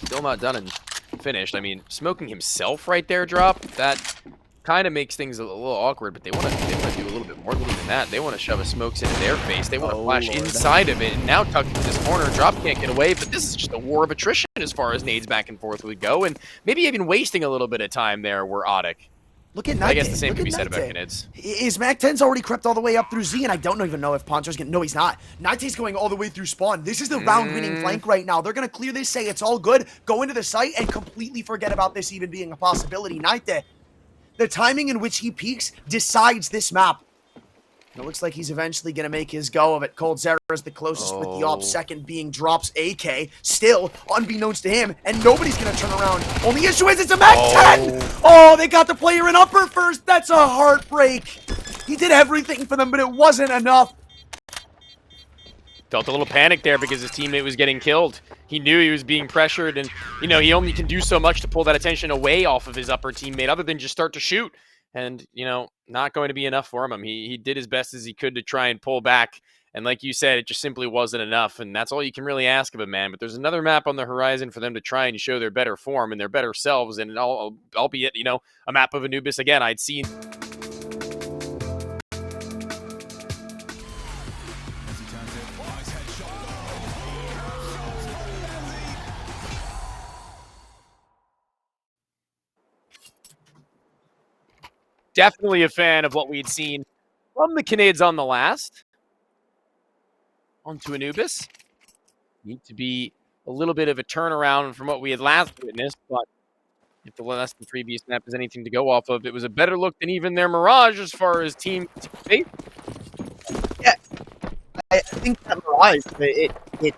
still not done and finished. I mean, smoking himself right there, Drop, that kind of makes things a little awkward, but they want to do a little bit more than that. They want to shove a smokes into their face. They want to flash inside of it, and now tucked into this corner. Drop can't get away, but this is just a war of attrition as far as nades back and forth would go, and maybe even wasting a little bit of time there were ODDIK. Look at Night. I guess the same can be said about Canids. His Mac 10's already crept all the way up through Z, and I don't even know if Poncho's going to... No, he's not. Night's going all the way through spawn. This is the round-winning flank right now. They're going to clear this, say it's all good, go into the site, and completely forget about this even being a possibility. Night, The timing in which he peaks decides this map. It looks like he's eventually going to make his go of it. coldzera is the closest with the op, second being drops AK. Still, unbeknownst to him, and nobody's going to turn around. Only issue is it's a Mac 10! Oh, they got the player in upper first. That's a heartbreak. He did everything for them, but it wasn't enough. Felt a little panic there because his teammate was getting killed. He knew he was being pressured, and, you know, he only can do so much to pull that attention away off of his upper teammate other than just start to shoot. And, you know, not going to be enough for him. He did his best as he could to try and pull back. And like you said, it just simply wasn't enough. And that's all you can really ask of a man. But there's another map on the horizon for them to try and show their better form and their better selves. And albeit, you know, a map of Anubis again, I'd seen. Definitely a fan of what we'd seen from the Canids on the last. On to Anubis. Need to be a little bit of a turnaround from what we had last witnessed, but if the less than previous map is anything to go off of, it was a better look than even their Mirage as far as team faith. Yeah, I think that Mirage, it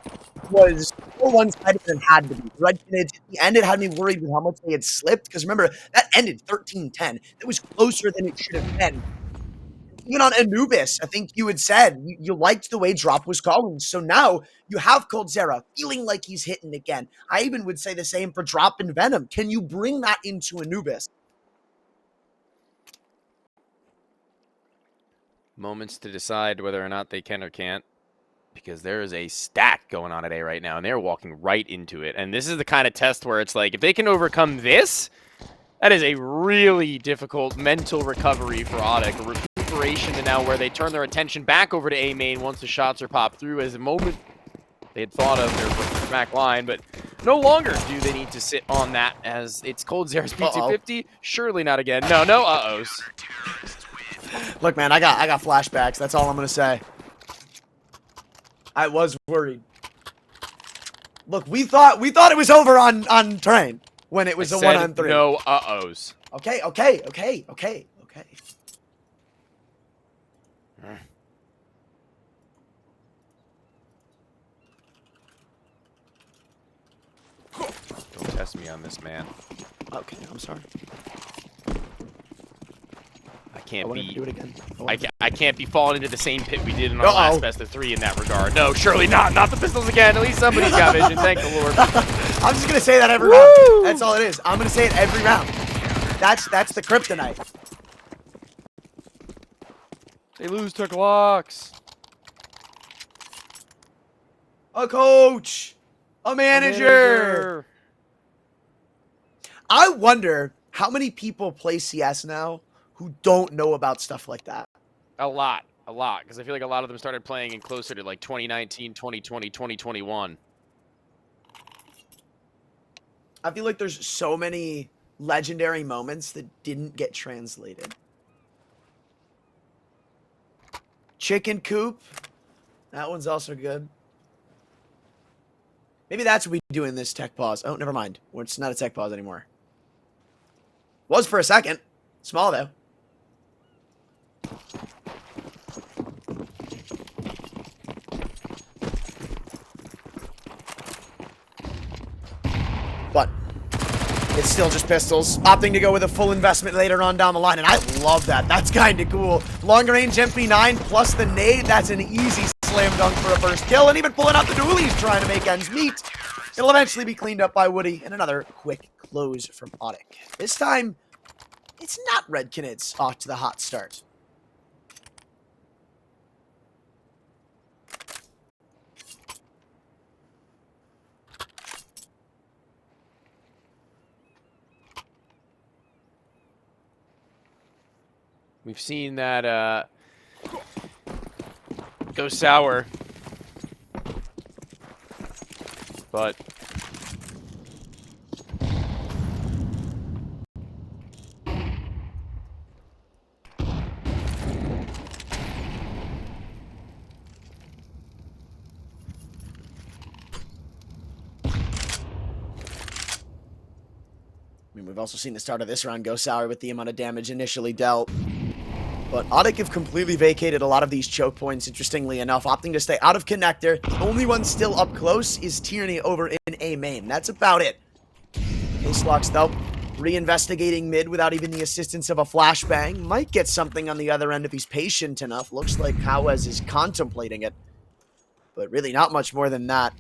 was more one-sided than it had to be. Red Canids, at the end, it had me worried with how much they had slipped, because remember, that ended 13-10. It was closer than it should have been. Even on Anubis, I think you had said you liked the way Drop was calling. So now you have coldzera feeling like he's hitting again. I even would say the same for Drop and Venom. Can you bring that into Anubis? Moments to decide whether or not they can or can't, because there is a stack going on today right now, and they're walking right into it. And this is the kind of test where it's like, if they can overcome this, that is a really difficult mental recovery for ODDIK. A recuperation to now where they turn their attention back over to A main once the shots are popped through, as a moment they had thought of their back line, but no longer do they need to sit on that, as it's coldzera's P250. Surely not again. No, uh-ohs. Look, man, I got flashbacks. That's all I'm gonna say. I was worried. Look, we thought it was over on Terrain when it was a 1-on-3. No uh-ohs. Okay. Don't test me on this, man. Okay, I'm sorry. I can't be. Do it again. I can't be falling into the same pit we did in our last best of 3 in that regard. No, surely not. Not the pistols again. At least somebody's got vision. Thank the Lord. I'm just gonna say that every round. That's all it is. I'm gonna say it every round. That's the kryptonite. They lose to Glocks. A coach. A manager. I wonder how many people play CS now who don't know about stuff like that. A lot. Because I feel like a lot of them started playing in closer to like 2019, 2020, 2021. I feel like there's so many legendary moments that didn't get translated. Chicken coop. That one's also good. Maybe that's what we do in this tech pause. Oh, never mind. It's not a tech pause anymore. Was for a second. Small, though. But it's still just pistols. Opting to go with a full investment later on down the line, and I love that. That's kind of cool. Longer range MP9 plus the nade. That's an easy slam dunk for a first kill, and even pulling out the dualies trying to make ends meet. It'll eventually be cleaned up by Woody, and another quick close from ODDIK. This time, it's not Red Canids off to the hot start. We've seen that go sour. But we've also seen the start of this round go sour with the amount of damage initially dealt. But ODDIK have completely vacated a lot of these choke points, interestingly enough, opting to stay out of connector. The only one still up close is Tierney over in A main. That's about it. Acelux, though, reinvestigating mid without even the assistance of a flashbang. Might get something on the other end if he's patient enough. Looks like Kawez is contemplating it. But really not much more than that.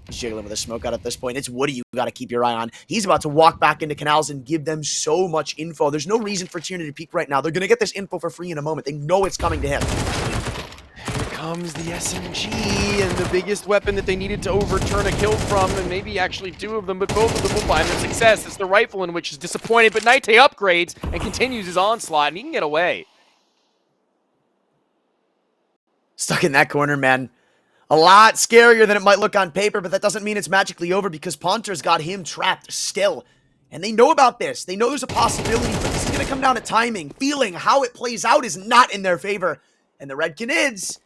He's jiggling with a smoke out at this point. It's Woody you got to keep your eye on. He's about to walk back into Canals and give them so much info. There's no reason for Tierney to peek right now. They're going to get this info for free in a moment. They know it's coming to him. Here comes the SMG, and the biggest weapon that they needed to overturn a kill from, and maybe actually two of them, but both of them will find their success. It's the rifle in which is disappointed, but Nite upgrades and continues his onslaught, and he can get away. Stuck in that corner, man. A lot scarier than it might look on paper, but that doesn't mean it's magically over because Ponter's got him trapped still. And they know about this. They know there's a possibility, but this is going to come down to timing. Feeling how it plays out is not in their favor. And the Red Canids,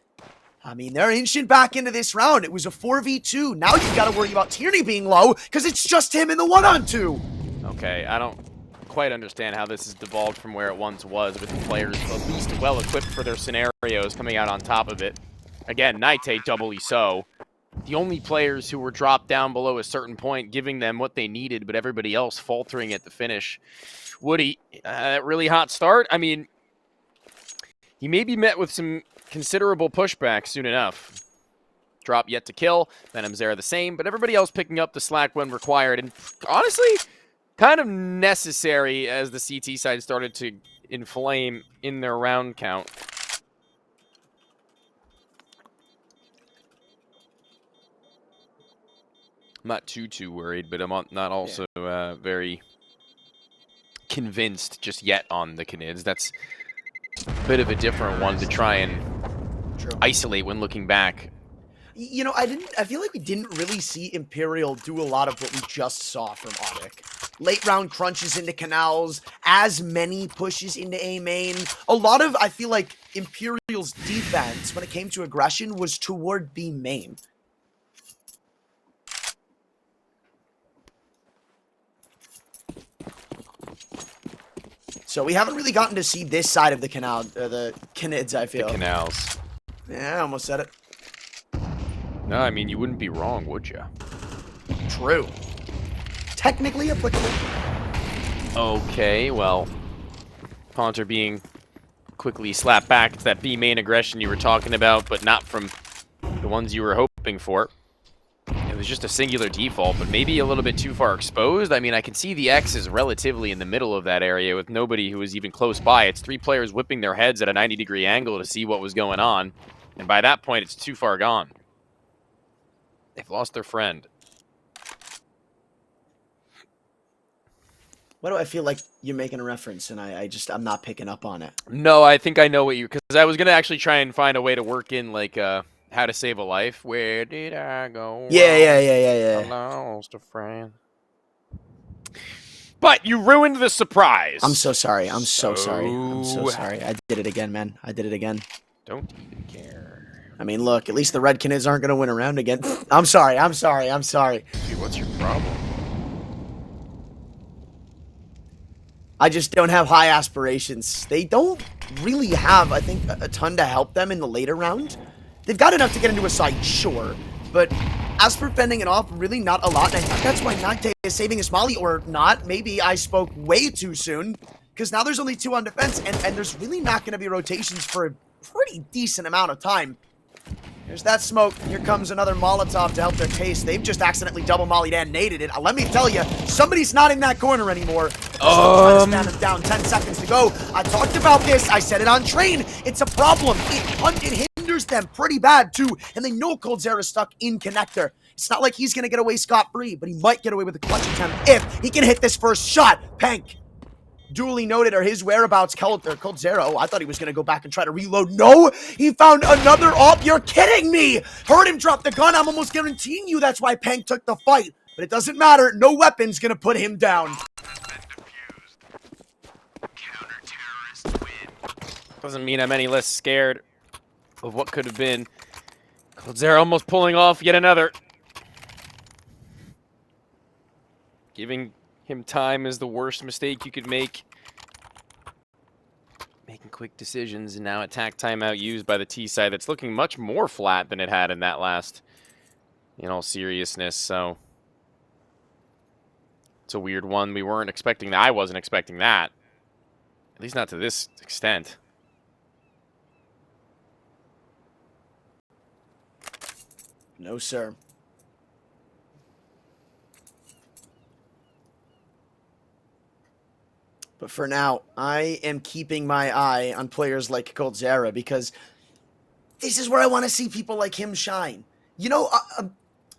I mean, they're inching back into this round. It was a 4v2. Now you've got to worry about Tierney being low because it's just him in the 1-on-2. Okay, I don't quite understand how this has devolved from where it once was with the players at least well-equipped for their scenarios coming out on top of it. Again, Nite doubly so. The only players who were dropped down below a certain point, giving them what they needed, but everybody else faltering at the finish. Woody, really hot start. I mean, he may be met with some considerable pushback soon enough. Drop yet to kill. Venom's there the same, but everybody else picking up the slack when required. And honestly, kind of necessary as the CT side started to inflame in their round count. I'm not too worried, but I'm not also very convinced just yet on the Canids. That's a bit of a different one to try and isolate when looking back. You know, I feel like we didn't really see Imperial do a lot of what we just saw from ODDIK. Late round crunches into Canals, as many pushes into A main. A lot of, I feel like, Imperial's defense when it came to aggression was toward B main. So we haven't really gotten to see this side of the the Canids, I feel. The Canals. Yeah, I almost said it. No, I mean, you wouldn't be wrong, would you? True. Technically applicable. Okay, well, Ponter being quickly slapped back to that B main aggression you were talking about, but not from the ones you were hoping for. It was just a singular default, but maybe a little bit too far exposed. I mean, I can see the X is relatively in the middle of that area with nobody who was even close by. It's three players whipping their heads at a 90-degree angle to see what was going on. And by that point, it's too far gone. They've lost their friend. Why do I feel like you're making a reference and I'm not picking up on it? No, I think I know what you... Because I was going to actually try and find a way to work in, like, How to Save a Life. Where did I go? Yeah. I lost a friend. But you ruined the surprise. I'm so sorry. I'm so sorry. I did it again, man. I did it again. Don't even care. I mean, look, at least the Red Canids aren't going to win a round again. I'm sorry. Dude, what's your problem? I just don't have high aspirations. They don't really have, I think, a ton to help them in the later round. They've got enough to get into a side, sure. But as for fending it off, really not a lot. And I think that's why Nante is saving his molly, or not. Maybe I spoke way too soon. Because now there's only 2 on defense, and there's really not going to be rotations for a pretty decent amount of time. There's that smoke. Here comes another Molotov to help their case. They've just accidentally double mollied and naded it. Let me tell you, somebody's not in that corner anymore. Trying to stand them down. 10 seconds to go. I talked about this. I said it on train. It's a problem. It hinders them pretty bad, too. And they know Coldzera's stuck in connector. It's not like he's going to get away scot-free, but he might get away with a clutch attempt if he can hit this first shot. Pank. Duly noted are his whereabouts. Coldzera. Oh, I thought he was going to go back and try to reload. No, he found another op. You're kidding me. Heard him drop the gun. I'm almost guaranteeing you that's why Pank took the fight. But it doesn't matter. No weapon's going to put him down. Doesn't mean I'm any less scared of what could have been. Coldzera almost pulling off yet another. Giving him time is the worst mistake you could make. Making quick decisions, and now attack timeout used by the T side. That's looking much more flat than it had in that last, in all seriousness. So it's a weird one. We weren't expecting that. I wasn't expecting that. At least not to this extent. No, sir. But for now, I am keeping my eye on players like Coldzera because this is where I want to see people like him shine. You know,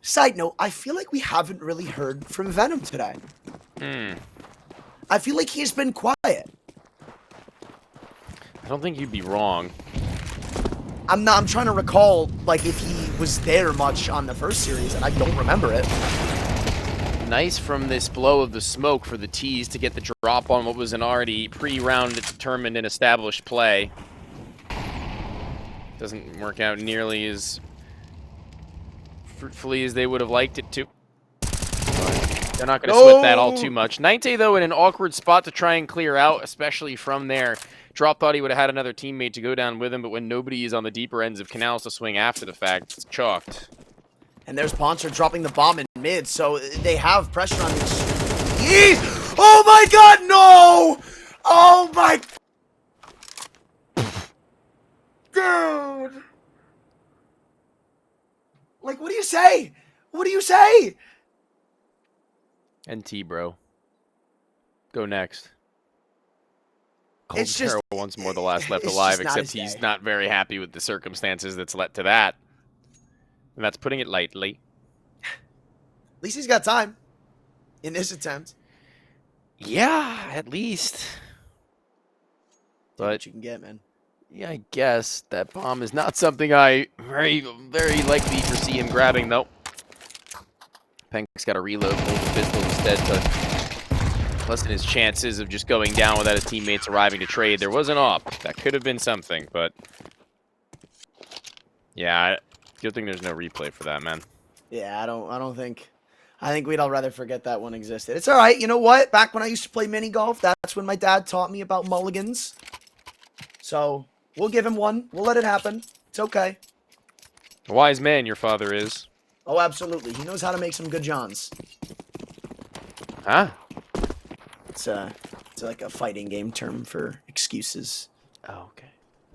side note, I feel like we haven't really heard from Venom today. I feel like he's been quiet. I don't think you'd be wrong. I'm trying to recall, like, if he was there much on the first series, and I don't remember it. Nice from this blow of the smoke for the T's to get the drop on what was an already pre-round determined and established play. Doesn't work out nearly as fruitfully as they would have liked it to. They're not going to sweat that all too much. Nighte, though, in an awkward spot to try and clear out, especially from there. Drop thought he would have had another teammate to go down with him, but when nobody is on the deeper ends of canals to swing after the fact, it's chalked. And there's Poncer dropping the bomb in mid, so they have pressure on these. Oh my god, no! Oh my... Dude! Like, what do you say? What do you say? NT, bro. Go next. It's just... once more the last left alive, except he's not very happy with the circumstances that's led to that. And that's putting it lightly. At least he's got time in this attempt. Yeah, at least. But what you can get, man. Yeah, I guess that bomb is not something I very likely foresee him grabbing, though. Penk's got to reload, hold the pistol instead to lessen his chances of just going down without his teammates arriving to trade. There was an op. That could have been something, but yeah, good thing there's no replay for that, man. Yeah, I think we'd all rather forget that one existed. It's all right. You know what? Back when I used to play mini golf, that's when my dad taught me about mulligans. So we'll give him one. We'll let it happen. It's okay. A wise man your father is. Oh, absolutely. He knows how to make some good johns. Huh? It's like a fighting game term for excuses. Oh, okay.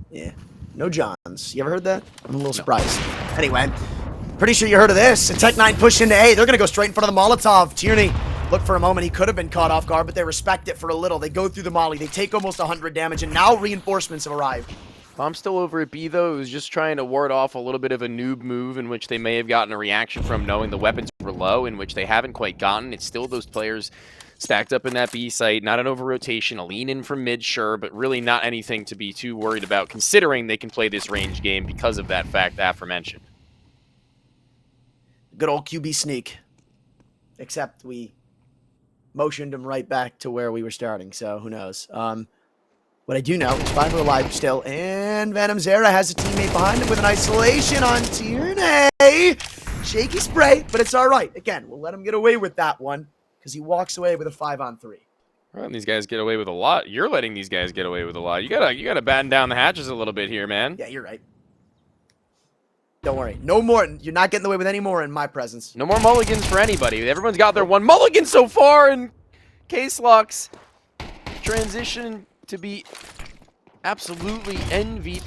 Yeah. No johns. You ever heard that? I'm a little surprised. Anyway, pretty sure you heard of this. And Tech9 push into A. They're going to go straight in front of the Molotov. Tierney, look for a moment. He could have been caught off guard, but they respect it for a little. They go through the molly. They take almost 100 damage, and now reinforcements have arrived. I'm still over at B, though. It was just trying to ward off a little bit of a noob move in which they may have gotten a reaction from knowing the weapons were low, in which they haven't quite gotten. It's still those players stacked up in that B site, not an over-rotation, a lean in from mid, sure, but really not anything to be too worried about, considering they can play this range game because of that fact aforementioned. Good old QB sneak. Except we motioned him right back to where we were starting, so who knows. What I do know is 5 are alive still, and Venom Zera has a teammate behind him with an isolation on Tierney. Shaky spray, but it's all right. Again, we'll let him get away with that one because he walks away with a 5-on-3. Well, these guys get away with a lot. You're letting these guys get away with a lot. You gotta batten down the hatches a little bit here, man. Yeah, you're right. Don't worry. No more. You're not getting away with any more in my presence. No more mulligans for anybody. Everyone's got their one mulligan so far, and Case Locks transition to be absolutely envied.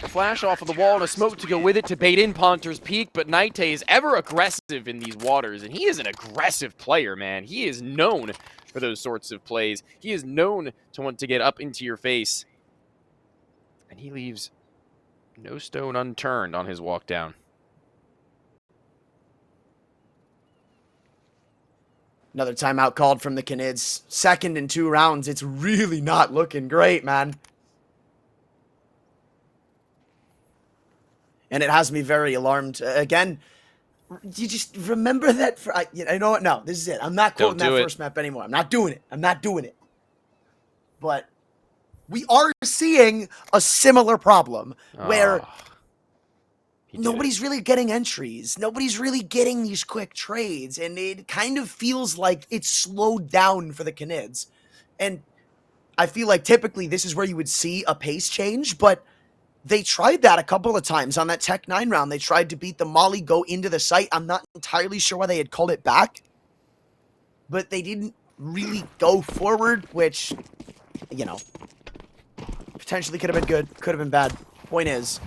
A flash off of the wall and a smoke to go with it to bait in Ponter's Peak, but Nighte is ever aggressive in these waters, and he is an aggressive player, man. He is known for those sorts of plays. He is known to want to get up into your face, and he leaves no stone unturned on his walk down. Another timeout called from the Canids. 2nd in 2 rounds. It's really not looking great, man. And it has me very alarmed. Again, you just remember that. You know what? No, this is it. I'm not quoting that first map anymore. I'm not doing it. I'm not doing it. But we are seeing a similar problem where nobody's really getting entries. Nobody's really getting these quick trades. And it kind of feels like it's slowed down for the Canids. And I feel like typically this is where you would see a pace change, but they tried that a couple of times on that Tech 9 round. They tried to beat the Molly, go into the site. I'm not entirely sure why they had called it back, but they didn't really go forward, which, you know, potentially could have been good, could have been bad. Point is,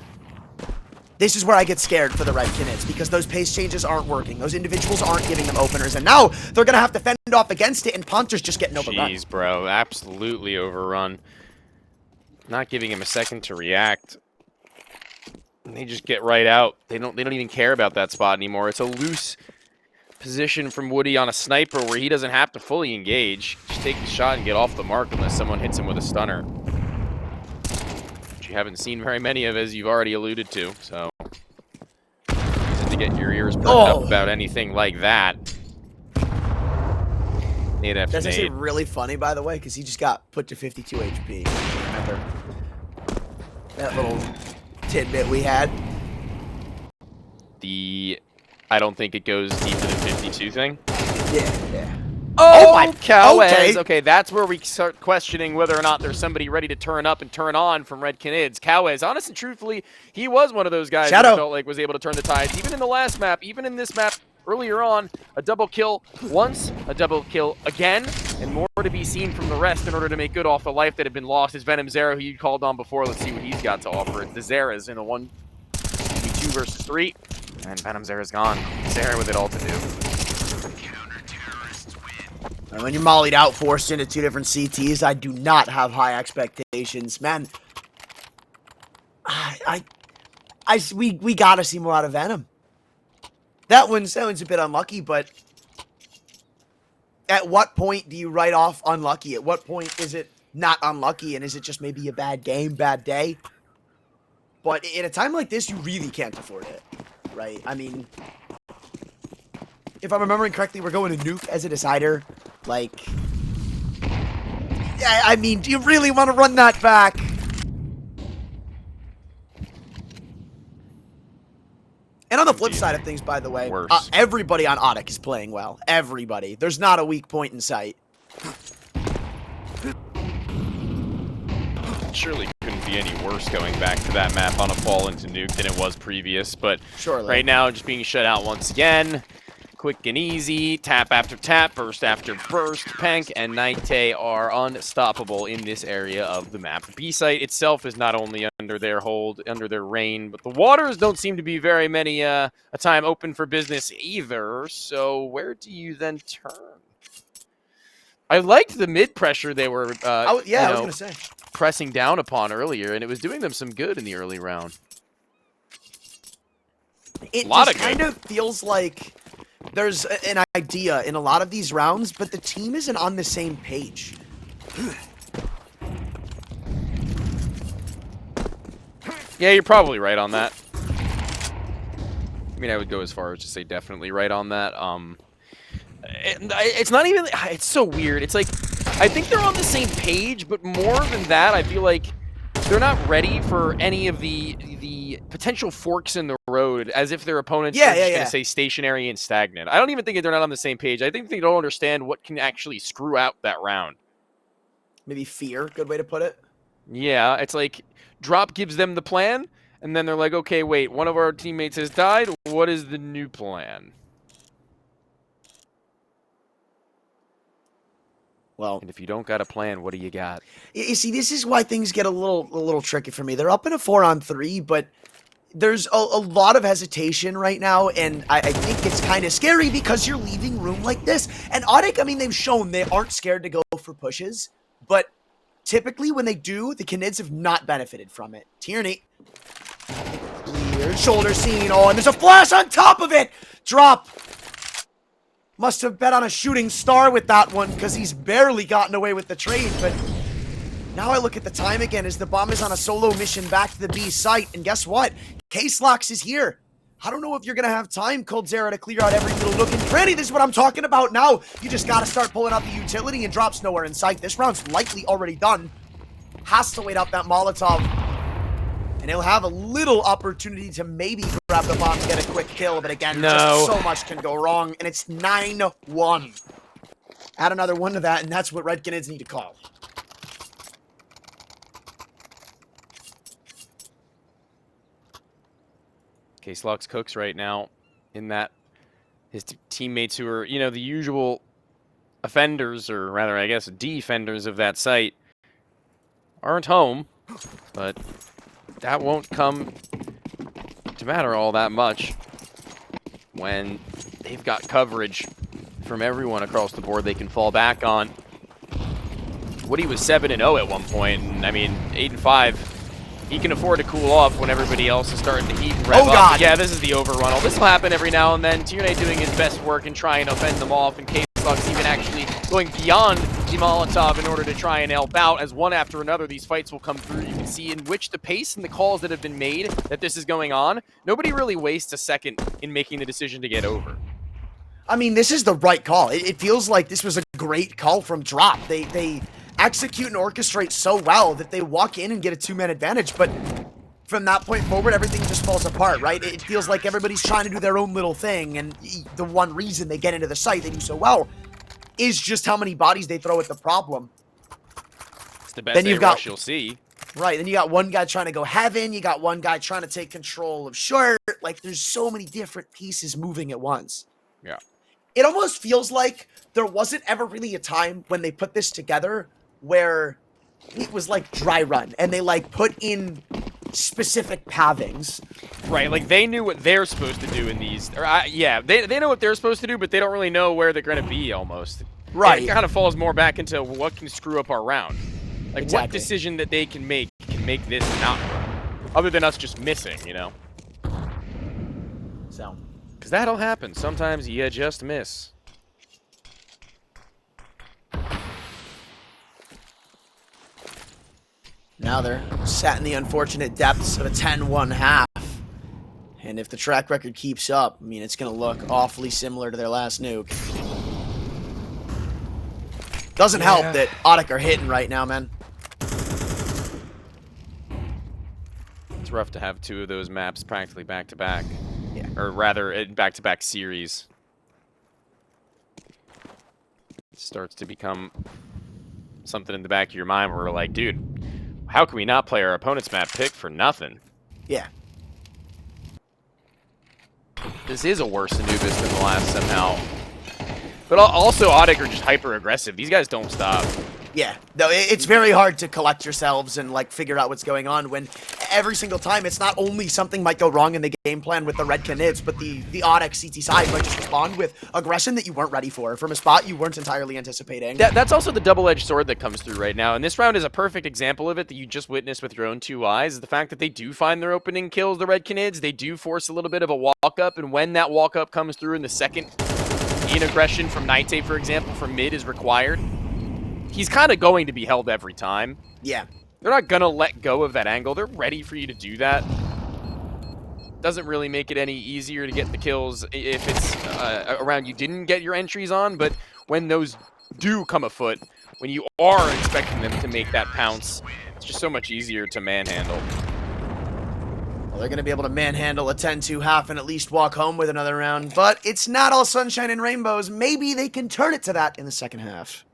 this is where I get scared for the Red Canids, because those pace changes aren't working. Those individuals aren't giving them openers, and now they're going to have to fend off against it, and Ponter's just getting overrun. Jeez, bro. Absolutely overrun. Not giving him a second to react. And they just get right out. They don't even care about that spot anymore. It's a loose position from Woody on a sniper where he doesn't have to fully engage. Just take the shot and get off the mark unless someone hits him with a stunner. Which you haven't seen very many of, as you've already alluded to, so easy to get your ears perked up about anything like that. Nade after That's actually nade. really funny, by the way, because he just got put to 52 HP. Remember that little tidbit we had? I don't think it goes deeper than 52 thing. Yeah. Oh my cow! Okay, that's where we start questioning whether or not there's somebody ready to turn up and turn on from Red Canids. Cowes, honest and truthfully, he was one of those guys that felt like was able to turn the tides. Even in the last map, even in this map earlier on, a double kill once, a double kill again, and more to be seen from the rest in order to make good off the life that had been lost. Is Venom Zera, who you called on before. Let's see what he's got to offer. It's the Zeras in a 2 versus 3. And Venom Zera's gone. Zera with it all to do. And when you're mollied out, forced into 2 different CTs, I do not have high expectations, man. We gotta see more out of Venom. That one's a bit unlucky, but at what point do you write off unlucky? At what point is it not unlucky, and is it just maybe a bad game, bad day? But in a time like this, you really can't afford it, right? I mean, if I'm remembering correctly, we're going to nuke as a decider. Like, I mean, do you really want to run that back? And on the flip side of things, by the way, everybody on ODDIK is playing well. Everybody. There's not a weak point in sight. Surely couldn't be any worse going back to that map on a fall into nuke than it was previous, but right now just being shut out once again. Quick and easy, tap after tap, burst after burst. Pank and Nite are unstoppable in this area of the map. The B site itself is not only under their hold, under their reign, but the waters don't seem to be very many a time open for business either. So where do you then turn? I liked the mid pressure they were I was gonna say, pressing down upon earlier, and it was doing them some good in the early round. It just kind of feels like there's an idea in a lot of these rounds, but the team isn't on the same page. Yeah, you're probably right on that. I mean, I would go as far as to say definitely right on that. It's not even... It's so weird. It's like, I think they're on the same page, but more than that, I feel like they're not ready for any of the potential forks in the road, as if their opponents are just going to stay stationary and stagnant. I don't even think they're not on the same page. I think they don't understand what can actually screw out that round. Maybe fear, good way to put it. Yeah, it's like Drop gives them the plan, and then they're like, okay, wait, one of our teammates has died. What is the new plan? Well, and if you don't got a plan, what do you got? You see, this is why things get a little tricky for me. They're up in a 4-on-3, but there's a lot of hesitation right now, and I think it's kind of scary because you're leaving room like this. And ODDIK, I mean, they've shown they aren't scared to go for pushes, but typically when they do, the Canids have not benefited from it. Tierney. Weird shoulder scene. Oh, and there's a flash on top of it! Drop. Must have bet on a shooting star with that one, because he's barely gotten away with the trade, but now I look at the time again as the bomb is on a solo mission back to the B site, and guess what? Case Locks is here. I don't know if you're going to have time, Cold Zera, to clear out every little nook and cranny. This is what I'm talking about now. You just got to start pulling out the utility, and Drop's nowhere in sight. This round's likely already done. Has to wait out that Molotov. And he'll have a little opportunity to maybe grab the bomb and get a quick kill, but again, No. just so much can go wrong, and it's 9-1. Add another one to that, and that's what Red Canids need to call. Case Lux cooks right now in that his teammates who are, you know, the usual offenders, or rather, I guess, defenders of that site, aren't home, but that won't come to matter all that much when they've got coverage from everyone across the board they can fall back on. Woody was 7-0 at one point, and I mean, 8-5. He can afford to cool off when everybody else is starting to heat and rev up. God. Yeah, this is the overrun. This will happen every now and then. Tierney doing his best work and trying to fend them off, and Case Lux even actually going beyond the Molotov in order to try and help out, as one after another these fights will come through. You can see in which the pace and the calls that have been made that this is going on. Nobody really wastes a second in making the decision to get over. I mean, this is the right call. It feels like this was a great call from Drop. They execute and orchestrate so well that they walk in and get a 2-man advantage, but from that point forward, everything just falls apart, right? It feels like everybody's trying to do their own little thing, and the one reason they get into the site they do so well is just how many bodies they throw at the problem. It's the best rush you'll see. Right, then you got one guy trying to go heaven, you got one guy trying to take control of short. Like, there's so many different pieces moving at once. Yeah. It almost feels like there wasn't ever really a time when they put this together where it was like dry run and they like put in specific pathings. Right, like they knew what they're supposed to do in these. Or, yeah, they know what they're supposed to do, but they don't really know where they're going to be almost. Right. And it kind of falls more back into what can screw up our round. Like Exactly. what decision that they can make this not work. Other than us just missing, you know? So. Because that'll happen. Sometimes you just miss. Now they're sat in the unfortunate depths of a 10-1 half. And if the track record keeps up, I mean, it's going to look awfully similar to their last nuke. Doesn't help that ODDIK are hitting right now, man. It's rough to have two of those maps practically back-to-back. Yeah. Or rather, in back-to-back series. It starts to become something in the back of your mind where we're like, dude, how can we not play our opponent's map pick for nothing? Yeah. This is a worse Anubis than the last somehow. But also, ODDIK are just hyper-aggressive. These guys don't stop. Yeah. No, it's very hard to collect yourselves and, like, figure out what's going on when every single time it's not only something might go wrong in the game plan with the Red Canids, but the ODDIK CT side might just respond with aggression that you weren't ready for from a spot you weren't entirely anticipating. That's also the double-edged sword that comes through right now. And this round is a perfect example of it that you just witnessed with your own two eyes. Is the fact that they do find their opening kills, the Red Canids. They do force a little bit of a walk-up. And when that walk-up comes through in the second in aggression from Nite, for example, from mid is required, he's kind of going to be held every time. Yeah. They're not going to let go of that angle. They're ready for you to do that. Doesn't really make it any easier to get the kills if it's around you didn't get your entries on, but when those do come afoot, when you are expecting them to make that pounce, it's just so much easier to manhandle. Well, they're going to be able to manhandle a 10-2 half and at least walk home with another round, but it's not all sunshine and rainbows. Maybe they can turn it to that in the second half.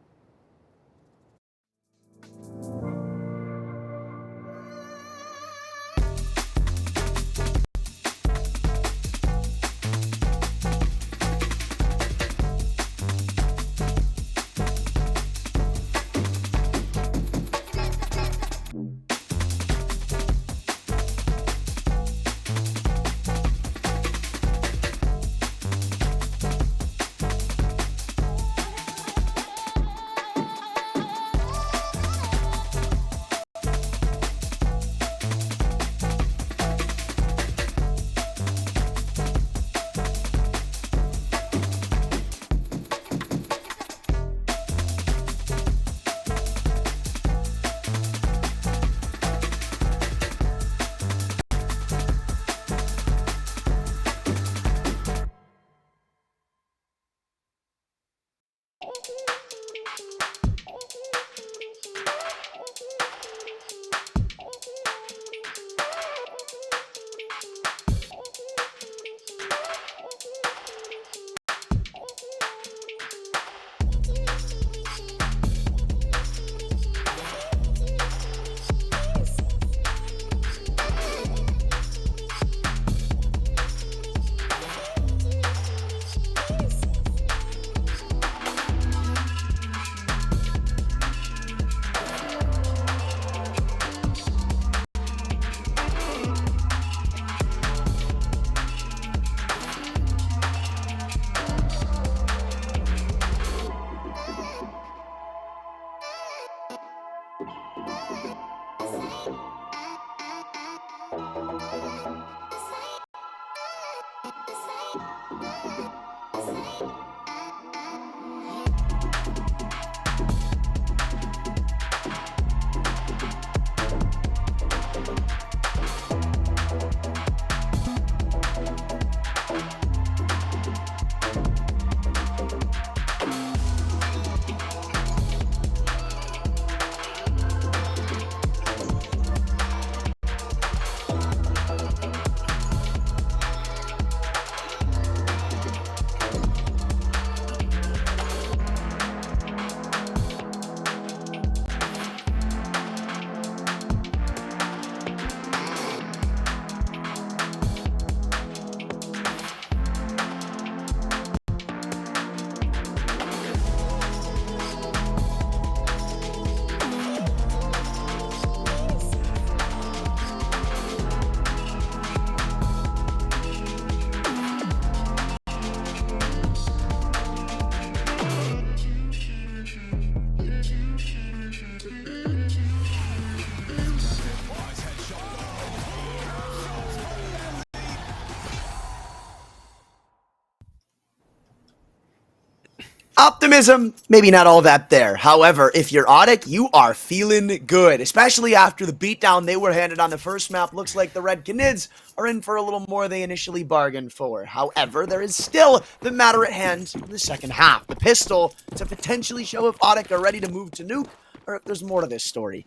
Optimism, maybe not all that there. However, if you're ODDIK, you are feeling good, especially after the beatdown they were handed on the first map. Looks like the Red Canids are in for a little more they initially bargained for. However, there is still the matter at hand in the second half. The pistol to potentially show if ODDIK are ready to move to nuke, or if there's more to this story.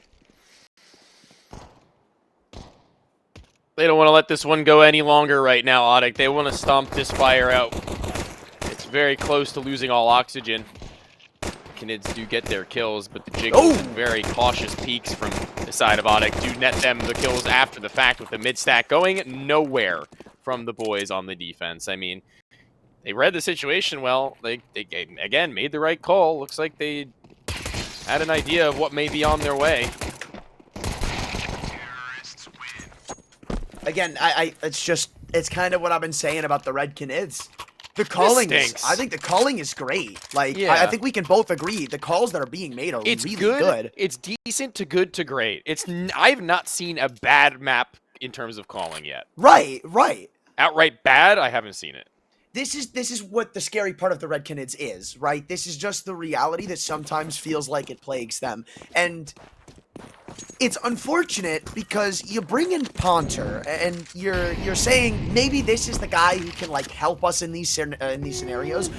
They don't want to let this one go any longer right now, ODDIK. They want to stomp this fire out. It's very close to losing all oxygen. Canids do get their kills, but the jiggles and very cautious peeks from the side of ODDIK do net them the kills after the fact, with the mid-stack going nowhere from the boys on the defense. I mean, they read the situation well. They again, made the right call. Looks like they had an idea of what may be on their way. Again, it's kind of what I've been saying about the Red Canids. The calling I think the calling is great. Like, yeah. I think we can both agree the calls that are being made are really good. It's decent to good to great. I've not seen a bad map in terms of calling yet. Right. Outright bad, I haven't seen it. This is what the scary part of the Red Canids is, right? This is just the reality that sometimes feels like it plagues them. And it's unfortunate because you bring in Ponter and you're saying maybe this is the guy who can like help us in these scenarios.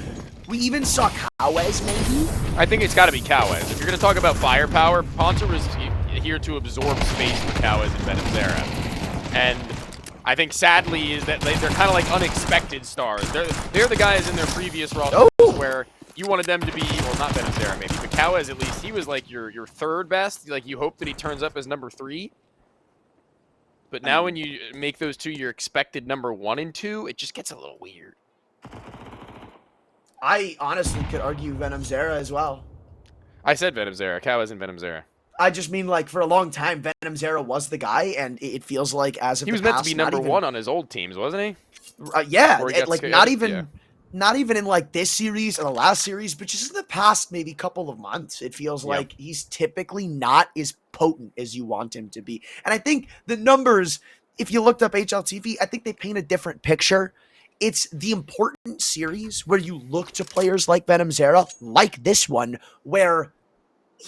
We even saw Kawes maybe. I think it's got to be Kawes. If you're going to talk about firepower, Ponter was here to absorb space for Kawes and Venomzera. And I think sadly is that they're kind of like unexpected stars. They're the guys in their previous rosters where you wanted them to be, well, not Venomzera maybe, but Kawes at least, he was like your third best. Like, you hope that he turns up as number 3. But now when you make those two your expected number 1 and 2, it just gets a little weird. I honestly could argue Venomzera as well. I said Venomzera, Kawes and Venomzera. I just mean, like, for a long time, Venomzera was the guy, and it feels like as of he was meant to be number 1 on his old teams, wasn't he? Yeah, like not even in like this series or the last series, but just in the past maybe couple of months, it feels like he's typically not as potent as you want him to be. And I think the numbers, if you looked up HLTV, I think they paint a different picture. It's the important series where you look to players like Venomzera, like this one, where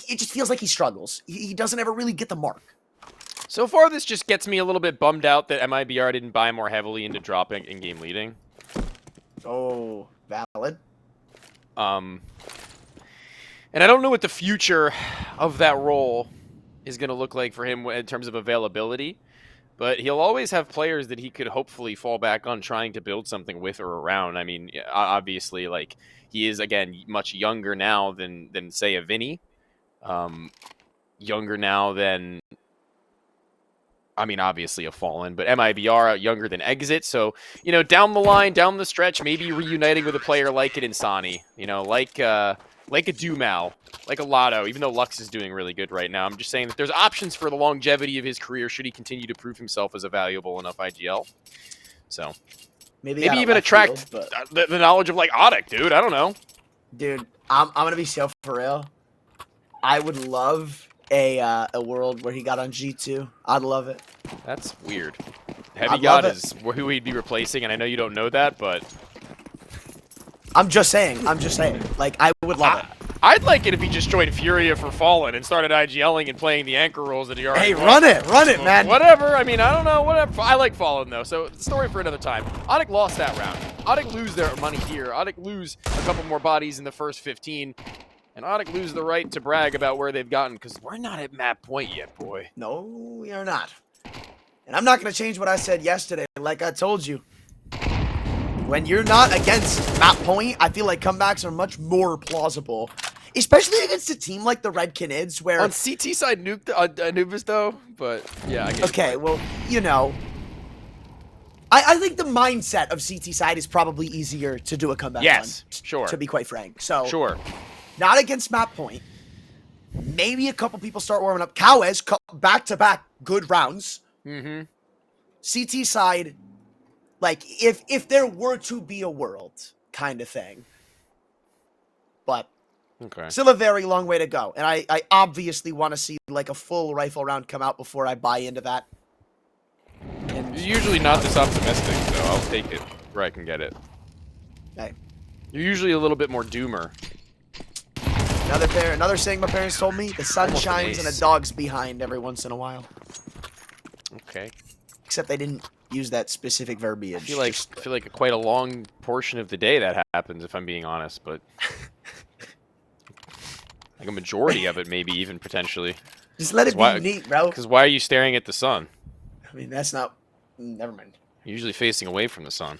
it just feels like he struggles. He doesn't ever really get the mark. So far, this just gets me a little bit bummed out that MIBR didn't buy more heavily into dropping in-game leading. Oh, valid. And I don't know what the future of that role is going to look like for him in terms of availability, but he'll always have players that he could hopefully fall back on trying to build something with or around. I mean, obviously, like, he is, again, much younger now than say, a Vinny. Younger now than, I mean, obviously a Fallen, but MIBR younger than Exit. So, you know, down the line, down the stretch, maybe reuniting with a player like an Insani, you know, like a Dumao, like a Lotto, even though Lux is doing really good right now. I'm just saying that there's options for the longevity of his career should he continue to prove himself as a valuable enough IGL. So, maybe even attract field, the knowledge of, like, ODDIK, dude. I don't know. Dude, I'm going to be so for real. I would love a world where he got on G2. I'd love it. That's weird. Heavy God is who we'd be replacing, and I know you don't know that, but... I'm just saying. Like, I would love it. I'd like it if he just joined Furia for Fallen and started IGLing and playing the anchor roles that he already run it, man. Whatever, I mean, I don't know, whatever. I like Fallen, though, so story for another time. ODDIK lost that round. ODDIK lose their money here. ODDIK lose a couple more bodies in the first 15. And ODDIK lose the right to brag about where they've gotten, because we're not at map point yet, boy. No, we are not. And I'm not going to change what I said yesterday. Like I told you, when you're not against map point, I feel like comebacks are much more plausible. Especially against a team like the Red Canids, where... On CT side, Anubis, though, but yeah, I guess. Okay, well, you know... I think the mindset of CT side is probably easier to do a comeback on, sure. to be quite frank. So, sure. Not against map point. Maybe a couple people start warming up. Cowes, back-to-back good rounds. Mm-hmm. CT side, like, if there were to be a world kind of thing. But... Okay. Still a very long way to go. And I obviously want to see, like, a full rifle round come out before I buy into that. And You're usually not this optimistic, so I'll take it where I can get it. hey, You're usually a little bit more doomer. another saying my parents told me, the sun Almost an shines and a ace. dog's behind every once in a while. Okay. Except they didn't use that specific verbiage. I feel like quite a long portion of the day that happens, if I'm being honest, but... Like a majority of it, maybe even potentially. Just let it be neat, bro. Because why are you staring at the sun? I mean, that's not... Never mind. You're usually facing away from the sun.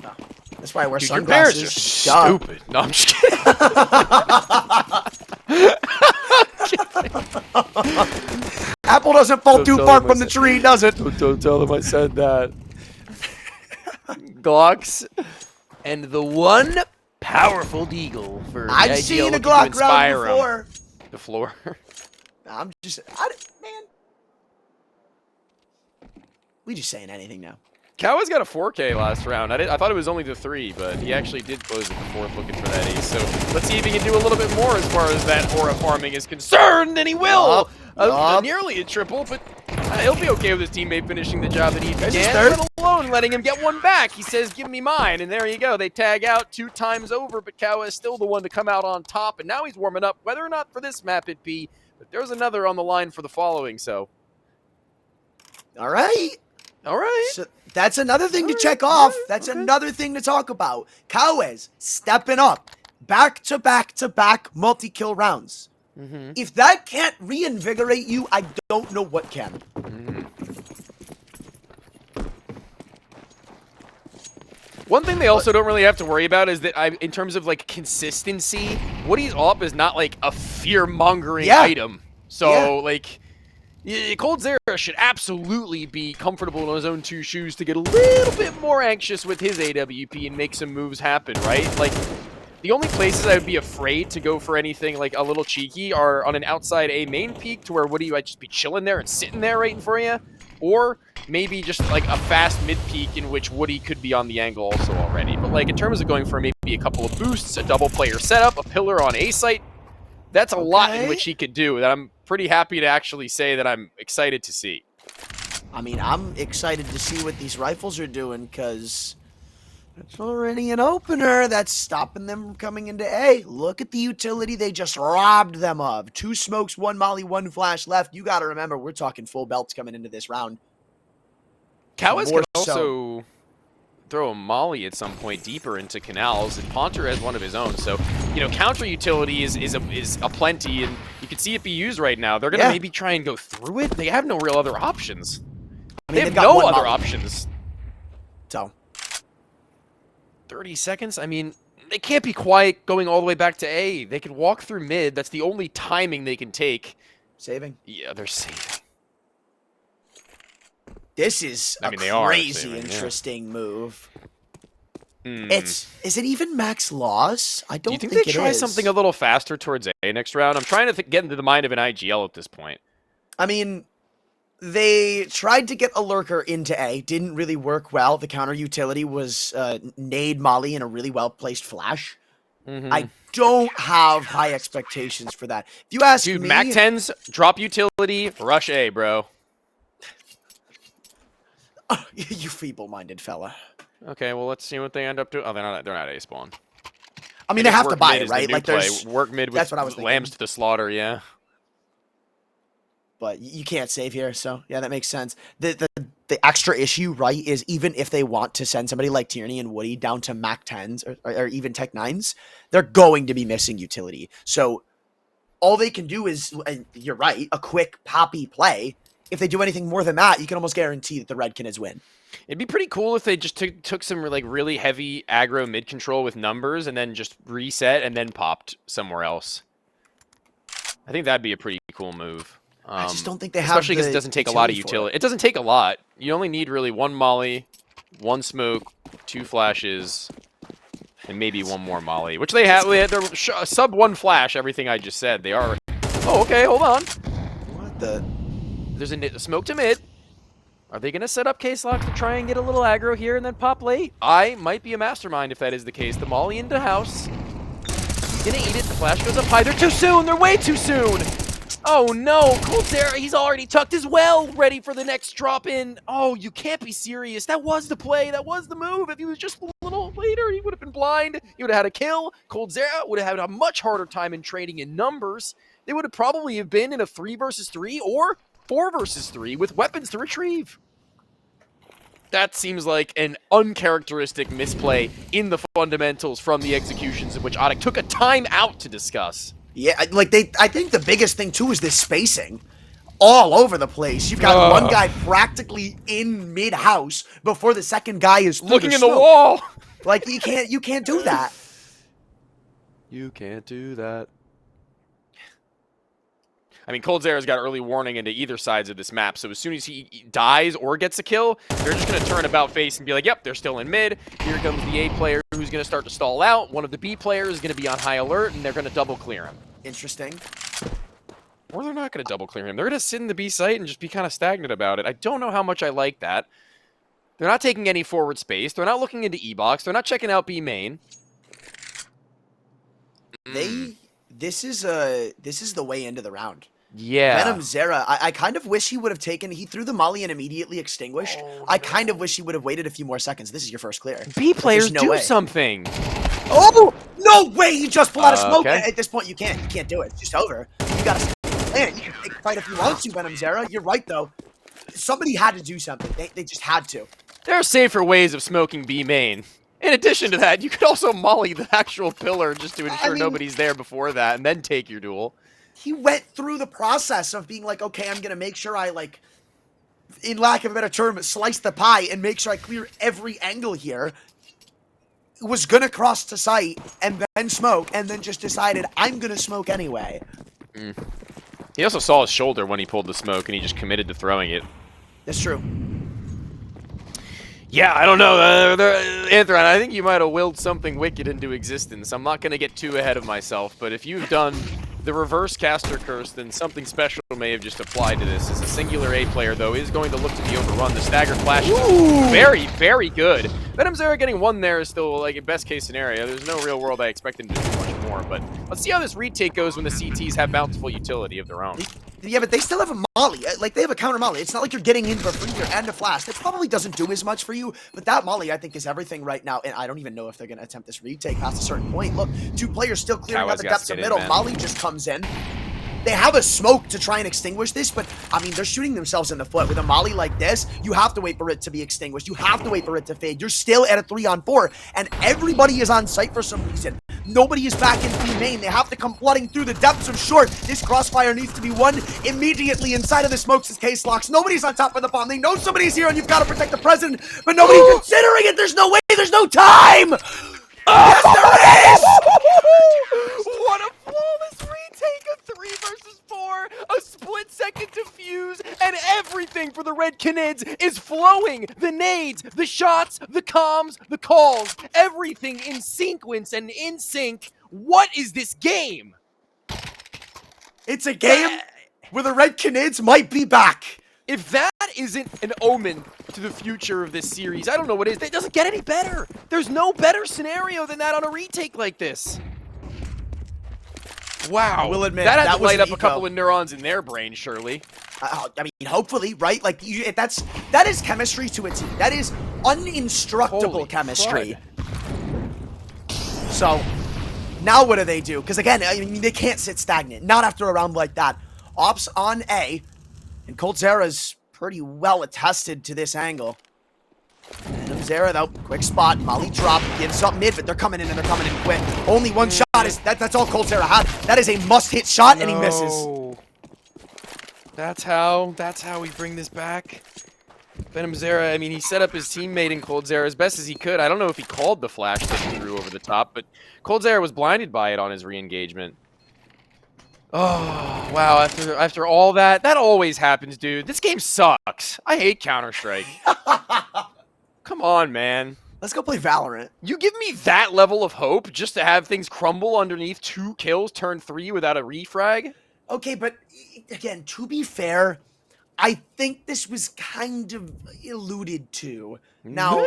No. That's why I wear Dude, your sunglasses. parents are stupid. No, I'm just kidding. Apple doesn't fall too far from the tree, does it? Don't tell them I said that. Glocks and the one powerful deagle for I've seen a Glock round before. The floor. I'm just... man. We just saying anything now. Cowa's got a 4K last round. I thought it was only the 3, but he actually did close at the 4th looking for that ace. So let's see if he can do a little bit more as far as that aura farming is concerned, and he will! Nearly a triple, but he'll be okay with his teammate finishing the job that he began, let alone letting him get one back. He says, give me mine, and there you go. They tag out 2 times over, but Kawa is still the one to come out on top, and now he's warming up, whether or not for this map it be, but there's another on the line for the following, so. All right. All right. So that's another thing to check off. That's another thing to talk about. Cowes stepping up. Back-to-back-to-back multi-kill rounds. If that can't reinvigorate you, I don't know what can. One thing they also don't really have to worry about is that in terms of like consistency, Woody's AWP is not like a fear-mongering item. So like, Coldzera should absolutely be comfortable in his own 2 shoes to get a little bit more anxious with his AWP and make some moves happen, right? Like, the only places I would be afraid to go for anything like a little cheeky are on an outside A main peak to where Woody might just be chilling there and sitting there waiting for you, or maybe just like a fast mid peak in which Woody could be on the angle also already. But like in terms of going for maybe a couple of boosts, a double player setup, a pillar on A site, that's a lot in which he could do that I'm pretty happy to actually say that I'm excited to see. I mean, I'm excited to see what these rifles are doing because it's already an opener that's stopping them from coming into A. Look at the utility they just robbed them of. 2 smokes, 1 molly, 1 flash left. You got to remember, we're talking full belts coming into this round. Cowes can also throw a molly at some point deeper into canals, and Ponter has one of his own. So, you know, counter utility is a plenty, and you can see it be used right now. They're gonna maybe try and go through it. They have no real other options. I mean, they have no other options. So, 30 seconds. I mean, they can't be quiet going all the way back to A. They can walk through mid. That's the only timing they can take. Saving. Yeah, they're saving. This is a crazy interesting move. Is it even max loss? I don't think it is. Do you think they try something a little faster towards A next round? I'm trying to get into the mind of an IGL at this point. I mean, they tried to get a lurker into A. Didn't really work well. The counter utility was nade molly and a really well-placed flash. I don't have high expectations for that. If you ask Dude, me, Mac 10s, drop utility, rush A, bro. you feeble-minded fella. Okay, well, let's see what they end up doing. Oh, they're not A spawn. I mean, they have to work buy mid it, is the right? new Like, play. there's Work mid with that's what I was lambs thinking. to the slaughter, yeah. But you can't save here, so yeah, that makes sense. The extra issue, right, is even if they want to send somebody like Tierney and Woody down to Mac 10s or even Tech 9s, they're going to be missing utility. So all they can do is, and you're right, a quick poppy play. If they do anything more than that, you can almost guarantee that the Red Canids win. It'd be pretty cool if they just took some like really heavy aggro mid control with numbers and then just reset and then popped somewhere else. I think that'd be a pretty cool move. I just don't think they have, especially because it doesn't take a lot of utility. It doesn't take a lot. You only need really one molly, one smoke, 2 flashes, and maybe one more molly, which they have. They're sub 1 flash. Everything I just said, they are. Oh, okay. Hold on. What the? There's a smoke to mid. Are they gonna set up case lock to try and get a little aggro here and then pop late? I might be a mastermind if that is the case. The molly into house. He's gonna eat it. The flash goes up high. They're too soon. They're way too soon. Oh no, Coldzera, he's already tucked as well, ready for the next drop in. Oh, you can't be serious. That was the play, that was the move. If he was just a little later, he would have been blind. He would have had a kill. Coldzera would have had a much harder time in trading in numbers. They would have probably have been in a 3 versus 3 or 4 versus 3 with weapons to retrieve. That seems like an uncharacteristic misplay in the fundamentals from the executions in which ODDIK took a time out to discuss. Yeah, like I think the biggest thing too is this spacing all over the place. You've got one guy practically in mid-house before the second guy is looking in the the wall. Like you can't do that. You can't do that. I mean, Coldzera's got early warning into either sides of this map, so as soon as he dies or gets a kill, they're just going to turn about face and be like, yep, they're still in mid. Here comes the A player who's going to start to stall out. One of the B players is going to be on high alert, and they're going to double clear him. Interesting. Or they're not going to double clear him. They're going to sit in the B site and just be kind of stagnant about it. I don't know how much I like that. They're not taking any forward space. They're not looking into E-box. They're not checking out B main. This is the way into the round. Yeah. Venom Zera, I kind of wish he would have taken, he threw the molly and immediately extinguished. Oh, I kind of wish he would have waited a few more seconds. This is your first clear. B players no do way. something. Oh, no way, he just pulled out a smoke. Okay. At this point, you can't do it. It's just over. You gotta man, you can take a fight if you want to, Venom Zera. You're right, though. Somebody had to do something. They just had to. There are safer ways of smoking B main. In addition to that, you could also molly the actual pillar just to ensure nobody's there before that, and then take your duel. He went through the process of being like, okay, I'm going to make sure I, like, in lack of a better term, slice the pie and make sure I clear every angle here. Was going to cross to sight and then smoke, and then just decided, I'm going to smoke anyway. He also saw his shoulder when he pulled the smoke, and he just committed to throwing it. That's true. Yeah, I don't know. Anthron, I think you might have willed something wicked into existence. I'm not going to get too ahead of myself, but if you've done the reverse caster curse, then something special may have just applied to this. As a singular A player, though, is going to look to be overrun. The staggered flash is very, very good. Venom Zera getting one there is still, like, a best-case scenario. There's no real world I expect him to do much more, but let's see how this retake goes when the CTs have bountiful utility of their own. Yeah, but they still have a molly. Like, they have a counter molly. It's not like you're getting in for free here and a flash. That probably doesn't do as much for you, but that molly, I think, is everything right now, and I don't even know if they're going to attempt this retake past a certain point. Look, 2 players still clearing out the depths of middle. Molly just comes in. They have a smoke to try and extinguish this, but, I mean, they're shooting themselves in the foot. With a molly like this, you have to wait for it to be extinguished. You have to wait for it to fade. You're still at a 3-on-4, and everybody is on site for some reason. Nobody is back in B main. They have to come flooding through the depths of short. This crossfire needs to be won immediately inside of the smokes as case locks. Nobody's on top of the bomb. They know somebody's here and you've got to protect the president, but nobody's considering it. There's no way. There's no time. Yes, there is. What a flawless retake of 3 versus 4. A split-second defuse, and everything for the Red Canids is flowing. The nades, the shots, the comms, the calls, everything in sequence and in sync. What is this game? It's a game where the Red Canids might be back. If that isn't an omen to the future of this series, I don't know what is. It doesn't get any better. There's no better scenario than that on a retake like this. Wow. I will admit, that had that to was light an up a eco. couple of neurons in their brain, surely. I mean, hopefully, right? Like, that is chemistry to a T. That is uninstructable Holy chemistry. crud. So, now what do they do? Because again, I mean, they can't sit stagnant. Not after a round like that. Ops on A, and Coldzera's pretty well attested to this angle. And Zera, though, quick spot. Molly drop, gives up mid, but they're coming in and they're coming in quick. Only one shot is that's all Coldzera had. That is a must-hit shot, and he misses. That's how we bring this back. Venom Zera, I mean, he set up his teammate in Coldzera as best as he could. I don't know if he called the flash that he threw over the top, but Coldzera was blinded by it on his re-engagement. Oh, wow, after all that always happens, dude. This game sucks. I hate Counter-Strike. Come on, man. Let's go play Valorant. You give me that level of hope just to have things crumble underneath 2 kills, turn 3 without a refrag? Okay, but again, to be fair, I think this was kind of alluded to. Now,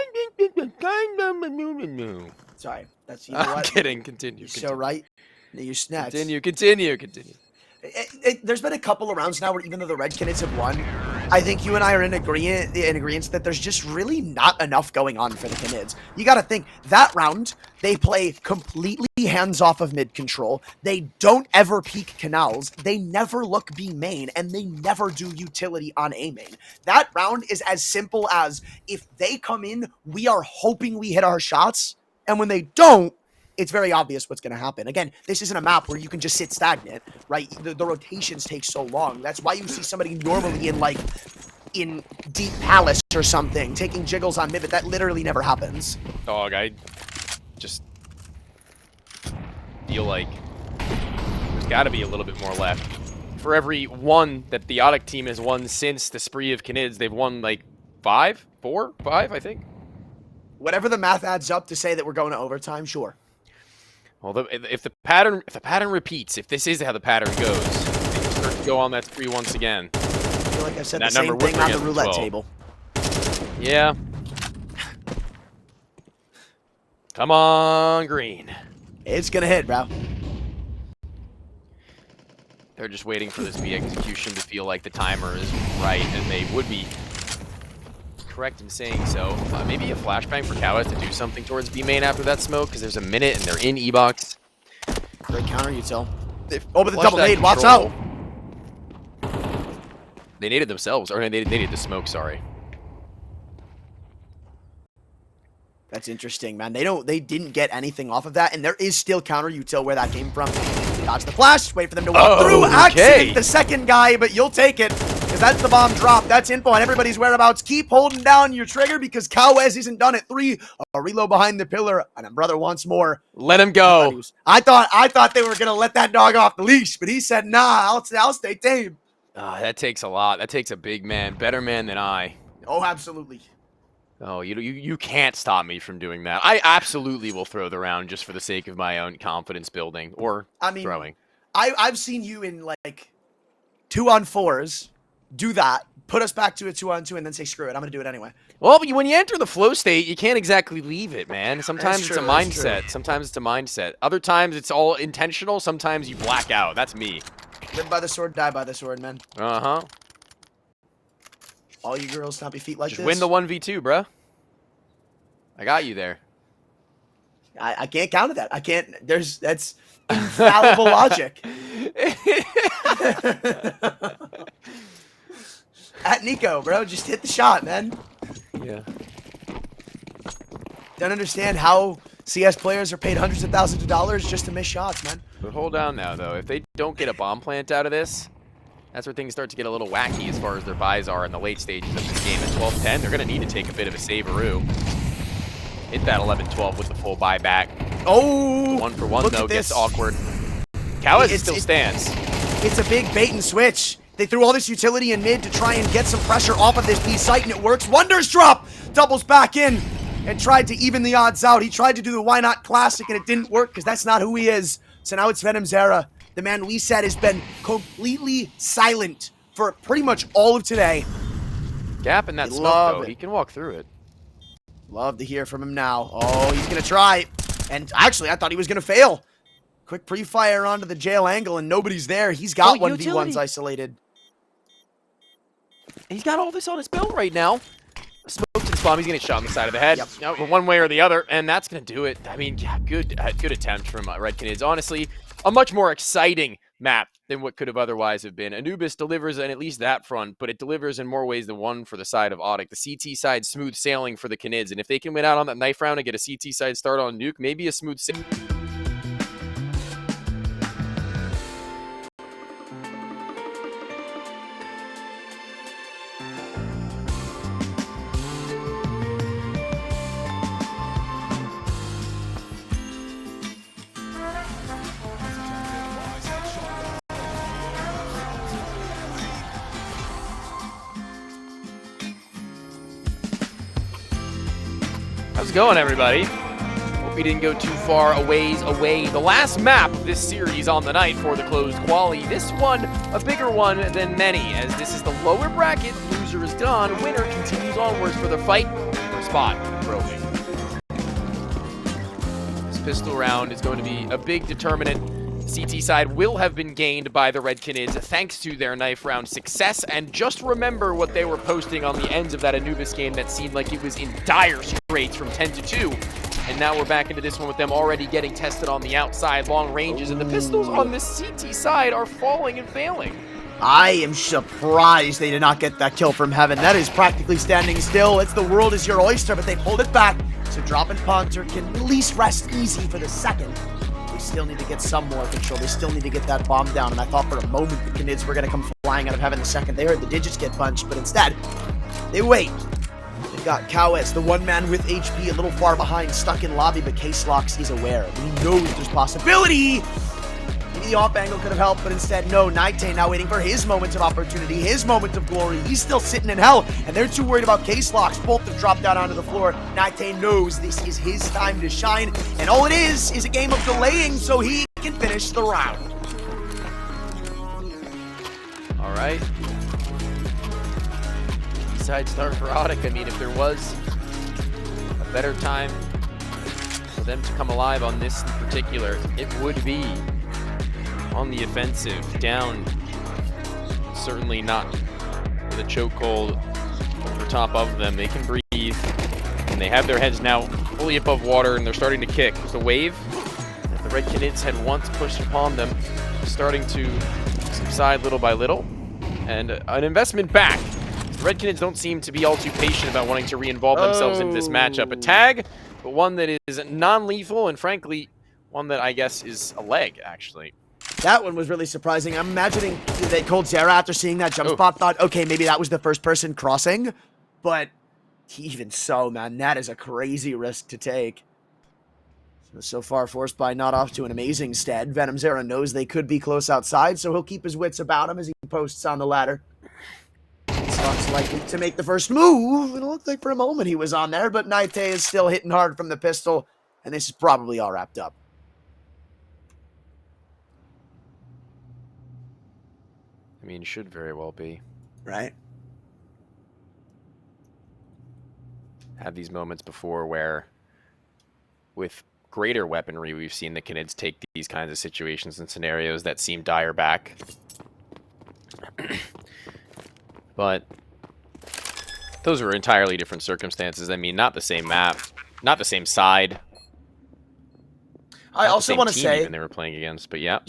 sorry, that's, you know I'm what? kidding. Continue. You're so right. You snapped. Continue. There's been a couple of rounds now where even though the Red Canids have won, I think you and I are in agreement that there's just really not enough going on for the Canids. You got to think, that round, they play completely hands off of mid control. They don't ever peek canals. They never look B main, and they never do utility on A main. That round is as simple as, if they come in, we are hoping we hit our shots, and when they don't, it's very obvious what's going to happen. Again, this isn't a map where you can just sit stagnant, right? The rotations take so long. That's why you see somebody normally in Deep Palace or something taking jiggles on mid, but that literally never happens. Dog, I just feel like there's got to be a little bit more left. For every one that the ODDIK team has won since the spree of Canids, they've won like 5, I think. Whatever the math adds up to say that we're going to overtime, sure. Well, if the pattern repeats, if this is how the pattern goes, they can start to go on that spree once again. I feel like I've said That the same number would thing on bring the it to roulette 12. table. Yeah. Come on, green. It's going to hit, bro. They're just waiting for this B execution to feel like the timer is right, and they would be correct in saying so. Maybe a flashbang for Canids to do something towards B main after that smoke, because there's a minute and they're in E-box. Great counter util. Oh, but the Flushed double that nade. Watch control. out. They naded themselves, or they naded the smoke, sorry. That's interesting, man. They didn't get anything off of that, and there is still counter util where that came from. Dodge the flash, wait for them to walk through, accident the second guy, but you'll take it, because that's the bomb drop. That's info on everybody's whereabouts. Keep holding down your trigger, because Cowes isn't done at 3. A reload behind the pillar, and a brother wants more. Let him go. I thought they were gonna let that dog off the leash, but he said, nah, I'll stay tame. That takes a lot. That takes a big man, better man than I. Oh, absolutely. Oh, you can't stop me from doing that. I absolutely will throw the round just for the sake of my own confidence building, or throwing. I've seen you in like 2-on-4s do that, put us back to a 2-on-2, and then say screw it, I'm gonna do it anyway. Well, but when you enter the flow state, you can't exactly leave it, man. Sometimes That's it's a true, that's mindset. Sometimes it's a mindset. Other times it's all intentional. Sometimes you black out. That's me. Live by the sword, die by the sword, man. Uh-huh. All you girls not be feet like Just this. win the 1v2, bruh. I got you there. I can't counter that. I can't. That's infallible logic. At Nico, bro, just hit the shot, man. Yeah. Don't understand how CS players are paid hundreds of thousands of dollars just to miss shots, man. But hold down now, though. If they don't get a bomb plant out of this, that's where things start to get a little wacky as far as their buys are in the late stages of this game. At 12-10, they're going to need to take a bit of a saveroo. Hit that 11-12 with the full buyback. Oh! 1 for 1, look though, at gets this. awkward. Cowes still stands. It's a big bait and switch. They threw all this utility in mid to try and get some pressure off of this B site, and it works. Wonders drop! Doubles back in and tried to even the odds out. He tried to do the why not classic, and it didn't work because that's not who he is. So now it's Venom Zera. The man we said has been completely silent for pretty much all of today. Gap in that smoke, though. He can walk through it. Love to hear from him now. Oh, he's going to try. And actually, I thought he was going to fail. Quick pre-fire onto the jail angle, and nobody's there. He's got 1v1s utility. isolated. He's got all this on his belt right now. Smokes and bomb. He's gonna get shot on the side of the head. Yep. You know, one way or the other, and that's gonna do it. I mean, yeah, good attempt from Red Canids. Honestly, a much more exciting map than what could have otherwise have been. Anubis delivers on at least that front, but it delivers in more ways than one for the side of ODDIK. The CT side smooth sailing for the Canids, and if they can win out on that knife round and get a CT side start on Nuke, maybe a smooth sailing. How's it going, everybody? Hope we didn't go too far away. The last map of this series on the night for the closed quali. This one, a bigger one than many, as this is the lower bracket. Loser is gone. Winner continues onwards for the fight for a spot in the Pro League. This pistol round is going to be a big determinant. CT side will have been gained by the Red Canids thanks to their knife round success. And just remember what they were posting on the ends of that Anubis game that seemed like it was in dire straits from 10-2. And now we're back into this one with them already getting tested on the outside, long ranges. And the pistols on this CT side are falling and failing. I am surprised they did not get that kill from Heaven. That is practically standing still. It's the world is your oyster, but they pulled it back. So Drop and Ponter can at least rest easy for the second. They still need to get some more control. They still need to get that bomb down. And I thought for a moment the Canids were going to come flying out of Heaven the second they heard the digits get punched, but instead, they wait. They've got Cowes, the one man with HP, a little far behind, stuck in lobby, but K-Slox is aware. He knows there's possibility. Maybe the off angle could have helped, but instead, no. Nightane now waiting for his moment of opportunity, his moment of glory. He's still sitting in hell, and they're too worried about K-Slox. Both have dropped down onto the floor. Nightane knows this is his time to shine, and all it is a game of delaying so he can finish the round. All right. Side start for ODDIK. I mean, if there was a better time for them to come alive on this in particular, it would be on the offensive, down, certainly not with a chokehold over top of them. They can breathe, and they have their heads now fully above water, and they're starting to kick. There's a wave that the Red Canids had once pushed upon them, starting to subside little by little, and an investment back. The Red Canids don't seem to be all too patient about wanting to re-involve themselves into this matchup. A tag, but one that is non-lethal, and frankly, one that I guess is a leg, actually. That one was really surprising. I'm imagining that Coldzera, after seeing that jump spot, thought, okay, maybe that was the first person crossing. But even so, man, that is a crazy risk to take. So far, forced by not off to an amazing stead. Venom Zera knows they could be close outside, so he'll keep his wits about him as he posts on the ladder. Slox likely to make the first move. It looked like for a moment he was on there, but Naite is still hitting hard from the pistol, and this is probably all wrapped up. I mean, should very well be. Right? Had these moments before where, with greater weaponry, we've seen the Canids take these kinds of situations and scenarios that seem dire back. But those were entirely different circumstances. I mean, not the same map, not the same side. I also want to say even they were playing against, but yeah.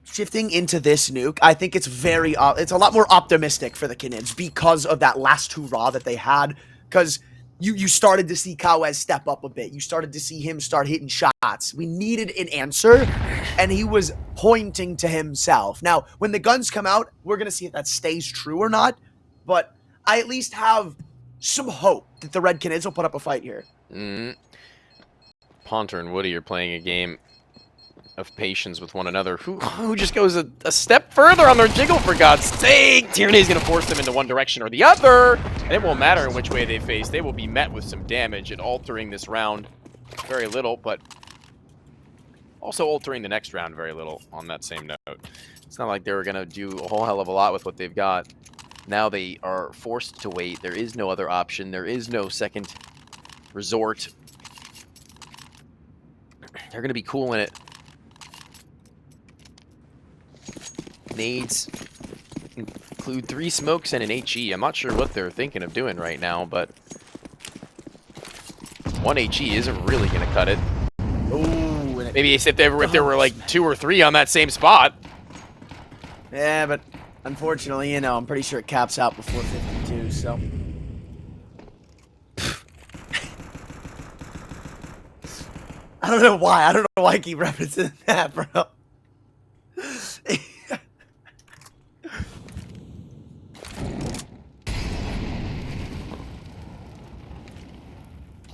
Shifting into this nuke, I think it's it's a lot more optimistic for the Canids because of that last hurrah that they had. Because you started to see Cowes step up a bit. You started to see him start hitting shots. We needed an answer, and he was pointing to himself. Now, when the guns come out, we're going to see if that stays true or not. But I at least have some hope that the Red Canids will put up a fight here. Ponter and Woody are playing a game of patience with one another. Who just goes a step further on their jiggle, for God's sake? Tyranny's going to force them into one direction or the other, and it won't matter in which way they face. They will be met with some damage and altering this round very little, but also altering the next round very little on that same note. It's not like they were going to do a whole hell of a lot with what they've got. Now they are forced to wait. There is no other option. There is no second resort. They're going to be cool in it. nades include 3 smokes and an HE. I'm not sure what they're thinking of doing right now, but 1 HE isn't really going to cut it. Ooh, Maybe if there were like 2 or 3 on that same spot. yeah, but unfortunately, you know, I'm pretty sure it caps out before 52, so. I don't know why. I don't know why I keep referencing that, bro.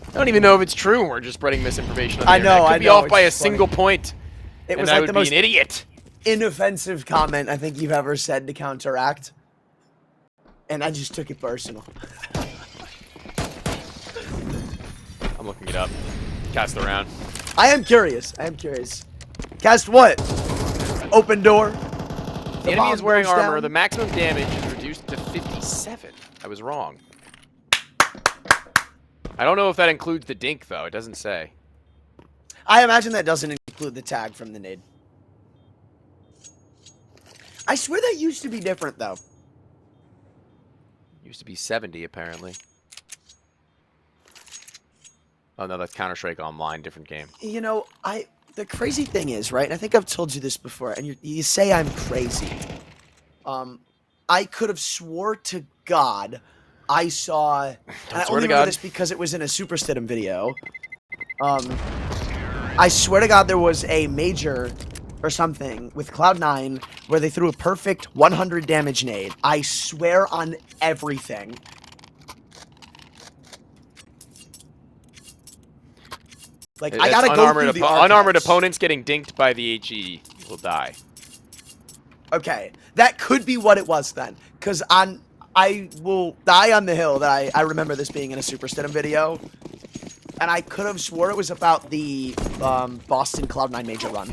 I don't even know if it's true. We're just spreading misinformation on the I internet. know, Could I be know, off it's by a just funny. single point. It And was I like would the be most an idiot. inoffensive comment I think you've ever said to counteract. And I just took it personal. I'm looking it up. Cast around. I am curious. I am curious. Cast what? Open door. The enemy is wearing armor. The maximum damage is reduced to 57. I was wrong. I don't know if that includes the dink, though. It doesn't say. I imagine that doesn't include the tag from the nade. I swear that used to be different, though. Used to be 70, apparently. Oh, no, that's Counter-Strike Online. Different game. You know, the crazy thing is, right? And I think I've told you this before, and you say I'm crazy. I could have swore to God I saw, and I only remember this because it was in a Super Stidham video. I swear to God there was a major or something with Cloud9 where they threw a perfect 100 damage nade. I swear on everything. Like, I gotta go through the archives. Unarmored opponents getting dinked by the HE will die. Okay, that could be what it was then, because I will die on the hill that I remember this being in a Super Stidham video, and I could have swore it was about the Boston Cloud9 major run.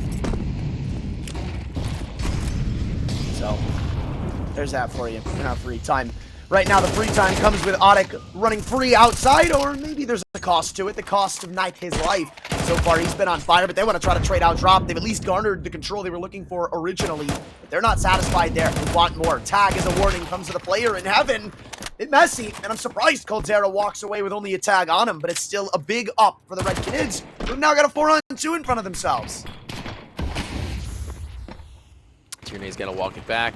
So, there's that for you. You're not free time. Right now, the free time comes with ODDIK running free outside, or maybe there's a cost to it, the cost of Knife his life. So far, he's been on fire, but they want to try to trade out drop. They've at least garnered the control they were looking for originally, but they're not satisfied there. They want more. Tag as a warning comes to the player in heaven. It's messy, and I'm surprised Caldera walks away with only a tag on him, but it's still a big up for the Red Canids, who've now got a 4-on-2 in front of themselves. Tierney's got to walk it back.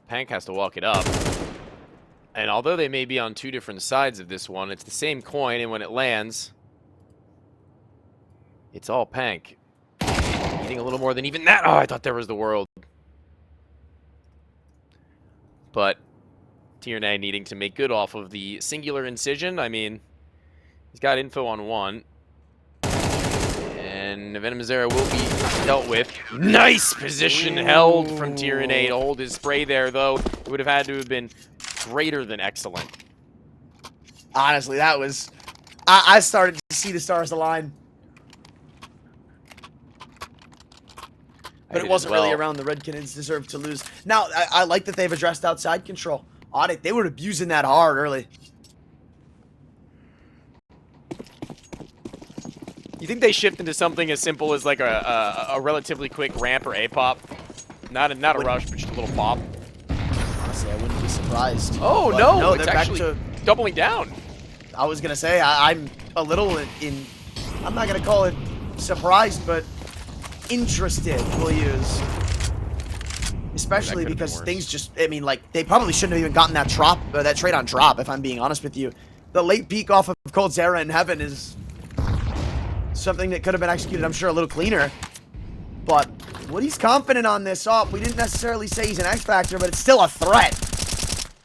Pank has to walk it up. And although they may be on 2 different sides of this one, it's the same coin, and when it lands, it's all Pank. Eating a little more than even that. Oh, I thought there was the world. But Tierney needing to make good off of the singular incision. I mean, he's got info on 1. And Venomzera will be dealt with. Nice position held from Tierney to hold his spray there, though. It would have had to have been greater than excellent. Honestly, that was... I started to see the stars align. But it wasn't really around the Red Canids deserve to lose. Now, I like that they've addressed outside control. ODDIK, they were abusing that hard early. You think they shift into something as simple as like a relatively quick ramp or A-pop? Not a rush, but just a little pop. Honestly, I wouldn't be surprised. Oh, but no, they're it's actually doubling down. I was going to say, I'm a little I'm not going to call it surprised, but interested, we'll use. Especially because things just, I mean, like, they probably shouldn't have even gotten that that trade on drop, if I'm being honest with you. The late peek off of Coldzera in heaven is something that could have been executed, I'm sure, a little cleaner. But Woody's confident on this off. We didn't necessarily say he's an X Factor, but it's still a threat.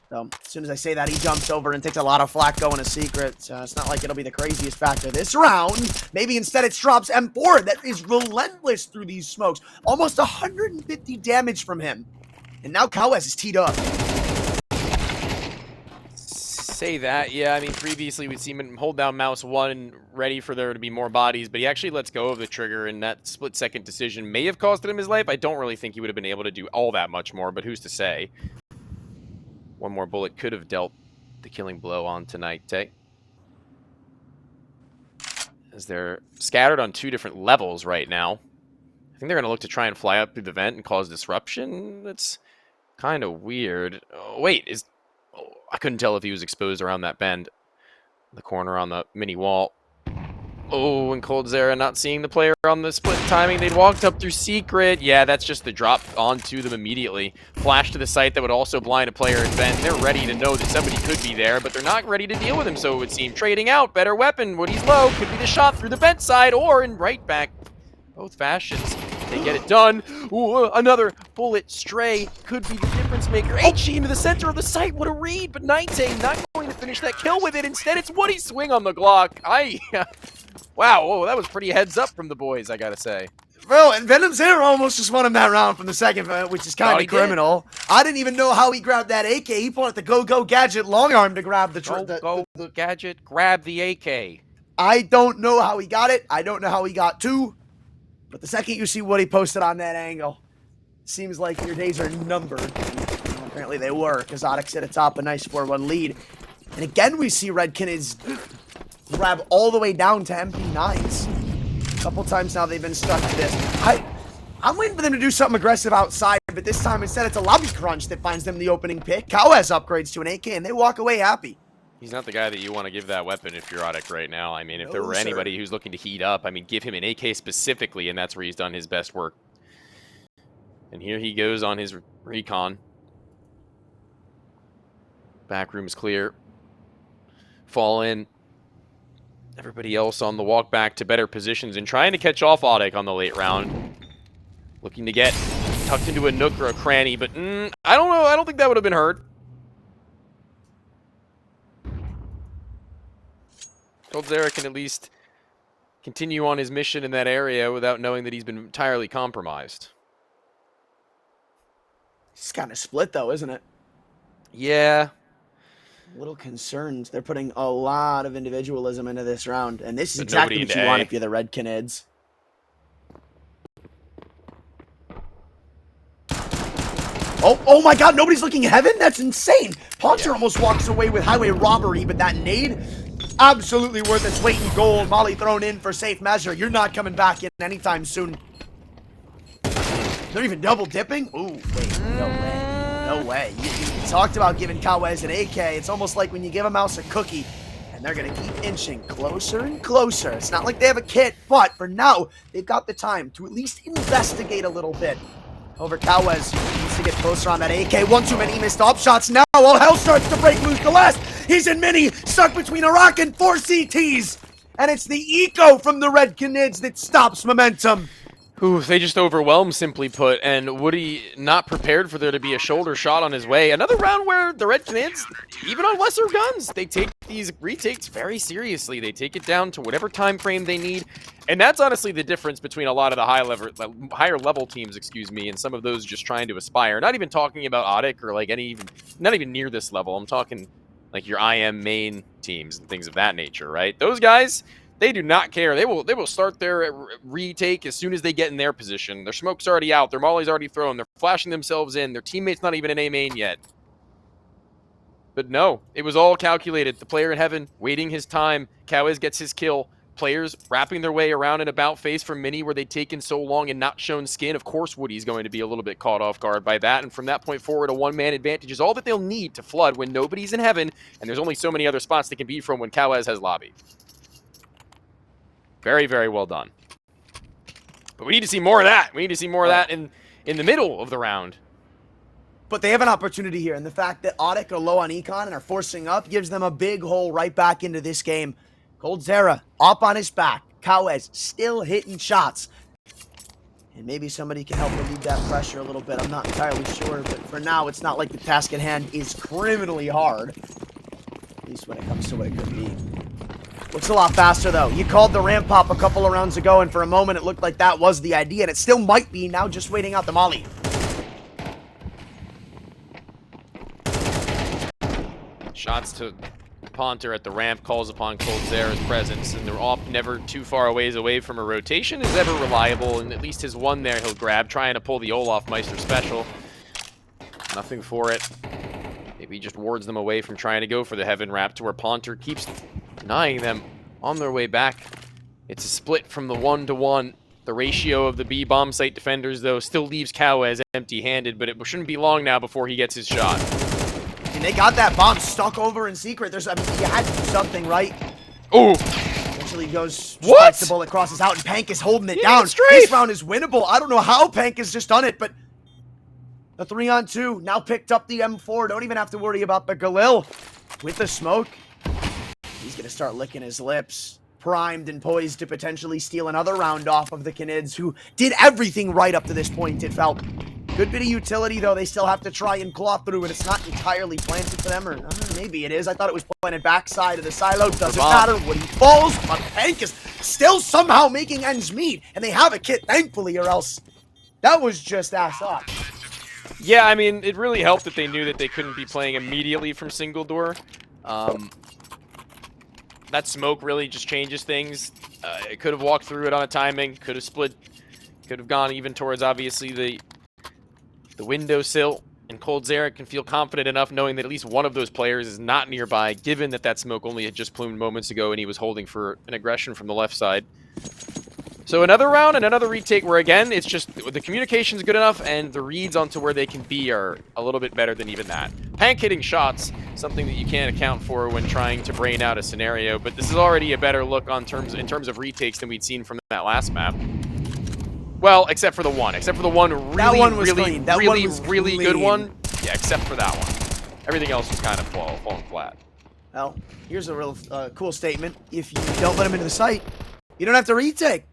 So, as soon as I say that, he jumps over and takes a lot of flack going a secret. It's not like it'll be the craziest factor this round. Maybe instead it's drops M4 that is relentless through these smokes. Almost 150 damage from him. And now Kawes is teed up. Say that, yeah. I mean, previously we'd seen him hold down mouse 1, ready for there to be more bodies, but he actually lets go of the trigger, and that split-second decision may have costed him his life. I don't really think he would have been able to do all that much more, but who's to say? One more bullet could have dealt the killing blow on tonight, as they're scattered on 2 different levels right now. think they're going to look to try and fly up through the vent and cause disruption. That's kind of weird. Oh, wait, I couldn't tell if he was exposed around that bend. The corner on the mini wall. Oh, and coldzera not seeing the player on the split timing. They'd walked up through secret. Yeah, that's just the drop onto them immediately. Flash to the site that would also blind a player in vent. They're ready to know that somebody could be there, but they're not ready to deal with him, so it would seem. Trading out, better weapon. Woody's low, could be the shot through the vent side or in right back. Both fashions. They get it done. Ooh, another bullet stray could be the difference maker. HE into the center of the site. What a read, but Nighting not going to finish that kill with it. Instead, it's Woody's swing on the Glock. Wow, whoa, that was pretty heads up from the boys, I gotta say. Bro, and Venomzera almost just won him that round from the second, which is kind of criminal. I didn't even know how he grabbed that AK. He pulled out the go gadget long arm to grab the gadget, grab the AK. I don't know how he got it. I don't know how he got two. But the second you see what he posted on that angle, seems like your days are numbered. Well, apparently they were, because ODDIK sit atop a nice 4-1 lead. And again, we see Red Canids grab all the way down to MP9s. A couple times now they've been stuck to this. I'm waiting for them to do something aggressive outside, but this time instead it's a lobby crunch that finds them the opening pick. Cowes upgrades to an AK, and they walk away happy. He's not the guy that you want to give that weapon if you're ODDIK right now. I mean, if there were anybody who's looking to heat up, I mean, give him an AK specifically, and that's where he's done his best work. And here he goes on his recon. Back room is clear. Fall in. Everybody else on the walk back to better positions and trying to catch off ODDIK on the late round. Looking to get tucked into a nook or a cranny, but I don't know. I don't think that would have been heard. coldzera can at least continue on his mission in that area without knowing that he's been entirely compromised. It's kind of split, though, isn't it? Yeah. A little concerned. They're putting a lot of individualism into this round, and this is exactly what you want if you're the Red Canids. Oh my god, nobody's looking heaven? That's insane! Poncher almost walks away with highway robbery, but that nade, absolutely worth its weight in gold. Molly thrown in for safe measure. You're not coming back in anytime soon. They're even double dipping? Ooh, wait, no way. No way. You talked about giving Cowes an AK. It's almost like when you give a mouse a cookie, and they're going to keep inching closer and closer. It's not like they have a kit, but for now, they've got the time to at least investigate a little bit. Over Cowes, needs to get closer on that AK. One too many missed op shots. Now all hell starts to break loose. The last, he's in mini, stuck between a rock and 4 CTs. And it's the eco from the Red Canids that stops momentum. Ooh, they just overwhelmed, simply put, and Woody not prepared for there to be a shoulder shot on his way. Another round where the Red Canids, even on lesser guns, they take these retakes very seriously. They take it down to whatever time frame they need, and that's honestly the difference between a lot of the higher level teams, and some of those just trying to aspire. Not even talking about ODDIK or like not even near this level. I'm talking like your IM main teams and things of that nature, right? Those guys, they do not care. They will start their retake as soon as they get in their position. Their smoke's already out. Their molly's already thrown. They're flashing themselves in. Their teammate's not even in A main yet. But no, it was all calculated. The player in heaven waiting his time. Cowes gets his kill. Players wrapping their way around and about face from mini where they'd taken so long and not shown skin. Of course, Woody's going to be a little bit caught off guard by that. And from that point forward, a one-man advantage is all that they'll need to flood when nobody's in heaven. And there's only so many other spots they can be from when Cowes has lobby. Very, very well done. But we need to see more of that. We need to see more of that in the middle of the round. But they have an opportunity here, and the fact that ODDIK are low on econ and are forcing up gives them a big hole right back into this game. coldzera up on his back. Cowes still hitting shots. And maybe somebody can help relieve that pressure a little bit. I'm not entirely sure, but for now, it's not like the task at hand is criminally hard. At least when it comes to what it could be. Looks a lot faster, though. You called the ramp pop a couple of rounds ago, and for a moment, it looked like that was the idea, and it still might be now, just waiting out the molly. Shots to Ponter at the ramp calls upon coldzera's presence, and they're off never too far away from a rotation is ever reliable, and at least his one there he'll grab, trying to pull the Olaf Meister special. Nothing for it. Maybe he just wards them away from trying to go for the heaven wrap to where Ponter keeps denying them on their way back. It's a split from the 1-to-1. The ratio of the B bomb site defenders, though, still leaves Cowes empty-handed, but it shouldn't be long now before he gets his shot. And they got that bomb stuck over in secret. I mean, you had to do something, right? Oh! Eventually goes, What? strikes the bullet, crosses out, and Pank is holding it He down. did strafe. This round is winnable. I don't know how Pank has just done it, but the 3-on-2 now picked up the M4. Don't even have to worry about the Galil. With the smoke, he's going to start licking his lips. Primed and poised to potentially steal another round off of the Canids, who did everything right up to this point, it felt. Good bit of utility, though. They still have to try and claw through, and it's not entirely planted for them, or maybe it is. I thought it was planted backside of the silo. Doesn't matter. When he falls, but Pank is still somehow making ends meet, and they have a kit, thankfully, or else that was just ass up. Yeah, I mean, it really helped that they knew that they couldn't be playing immediately from single door. That smoke really just changes things. It could have walked through it on a timing, could have split, could have gone even towards, obviously, the windowsill. And coldzera can feel confident enough knowing that at least one of those players is not nearby, given that that smoke only had just plumed moments ago and he was holding for an aggression from the left side. So another round and another retake where, again, it's just the communication's good enough and the reads onto where they can be are a little bit better than even that. Pank hitting shots, something that you can't account for when trying to brain out a scenario, but this is already a better look in terms of retakes than we'd seen from that last map. Well, except for the one really good one. Yeah, except for that one. Everything else was kind of falling flat. Well, here's a real cool statement. If you don't let him into the site, you don't have to retake.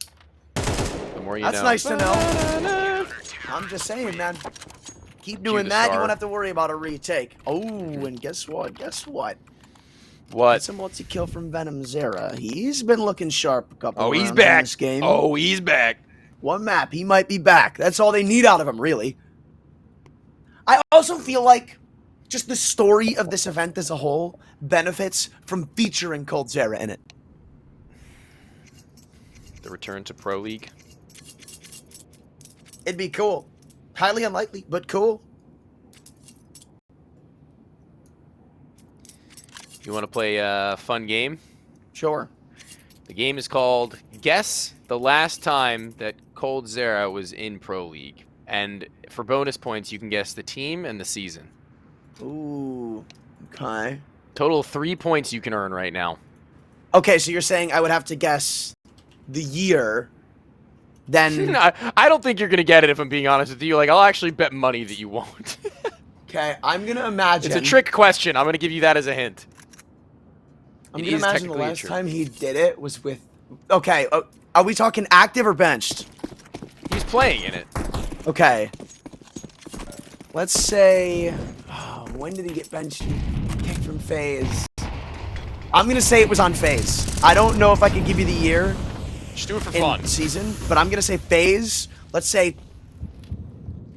The more you know. That's nice to know. I'm just saying, man. Keep doing that. You won't have to worry about a retake. Oh, and guess what? What? That's a multi-kill from Venomzera. He's been looking sharp a couple rounds he's back. in this game. Oh, he's back. One map, he might be back. That's all they need out of him, really. I also feel like just the story of this event as a whole benefits from featuring coldzera in it. The return to Pro League. It'd be cool. Highly unlikely, but cool. You want to play a fun game? Sure. The game is called Guess the Last Time That coldzera was in Pro League. And for bonus points, you can guess the team and the season. Ooh, okay. Total 3 points you can earn right now. Okay, so you're saying I would have to guess the year, then... I don't think you're going to get it if I'm being honest with you. Like, I'll actually bet money that you won't. Okay, I'm going to imagine... It's a trick question. I'm going to give you that as a hint. I'm going to imagine the last time he did it was with... Okay, are we talking active or benched? He's playing in it. Okay. Let's say... when did he get benched? Kicked from FaZe. I'm going to say it was on FaZe. I don't know if I can give you the year. Just do it for fun. Season, but I'm going to say FaZe. Let's say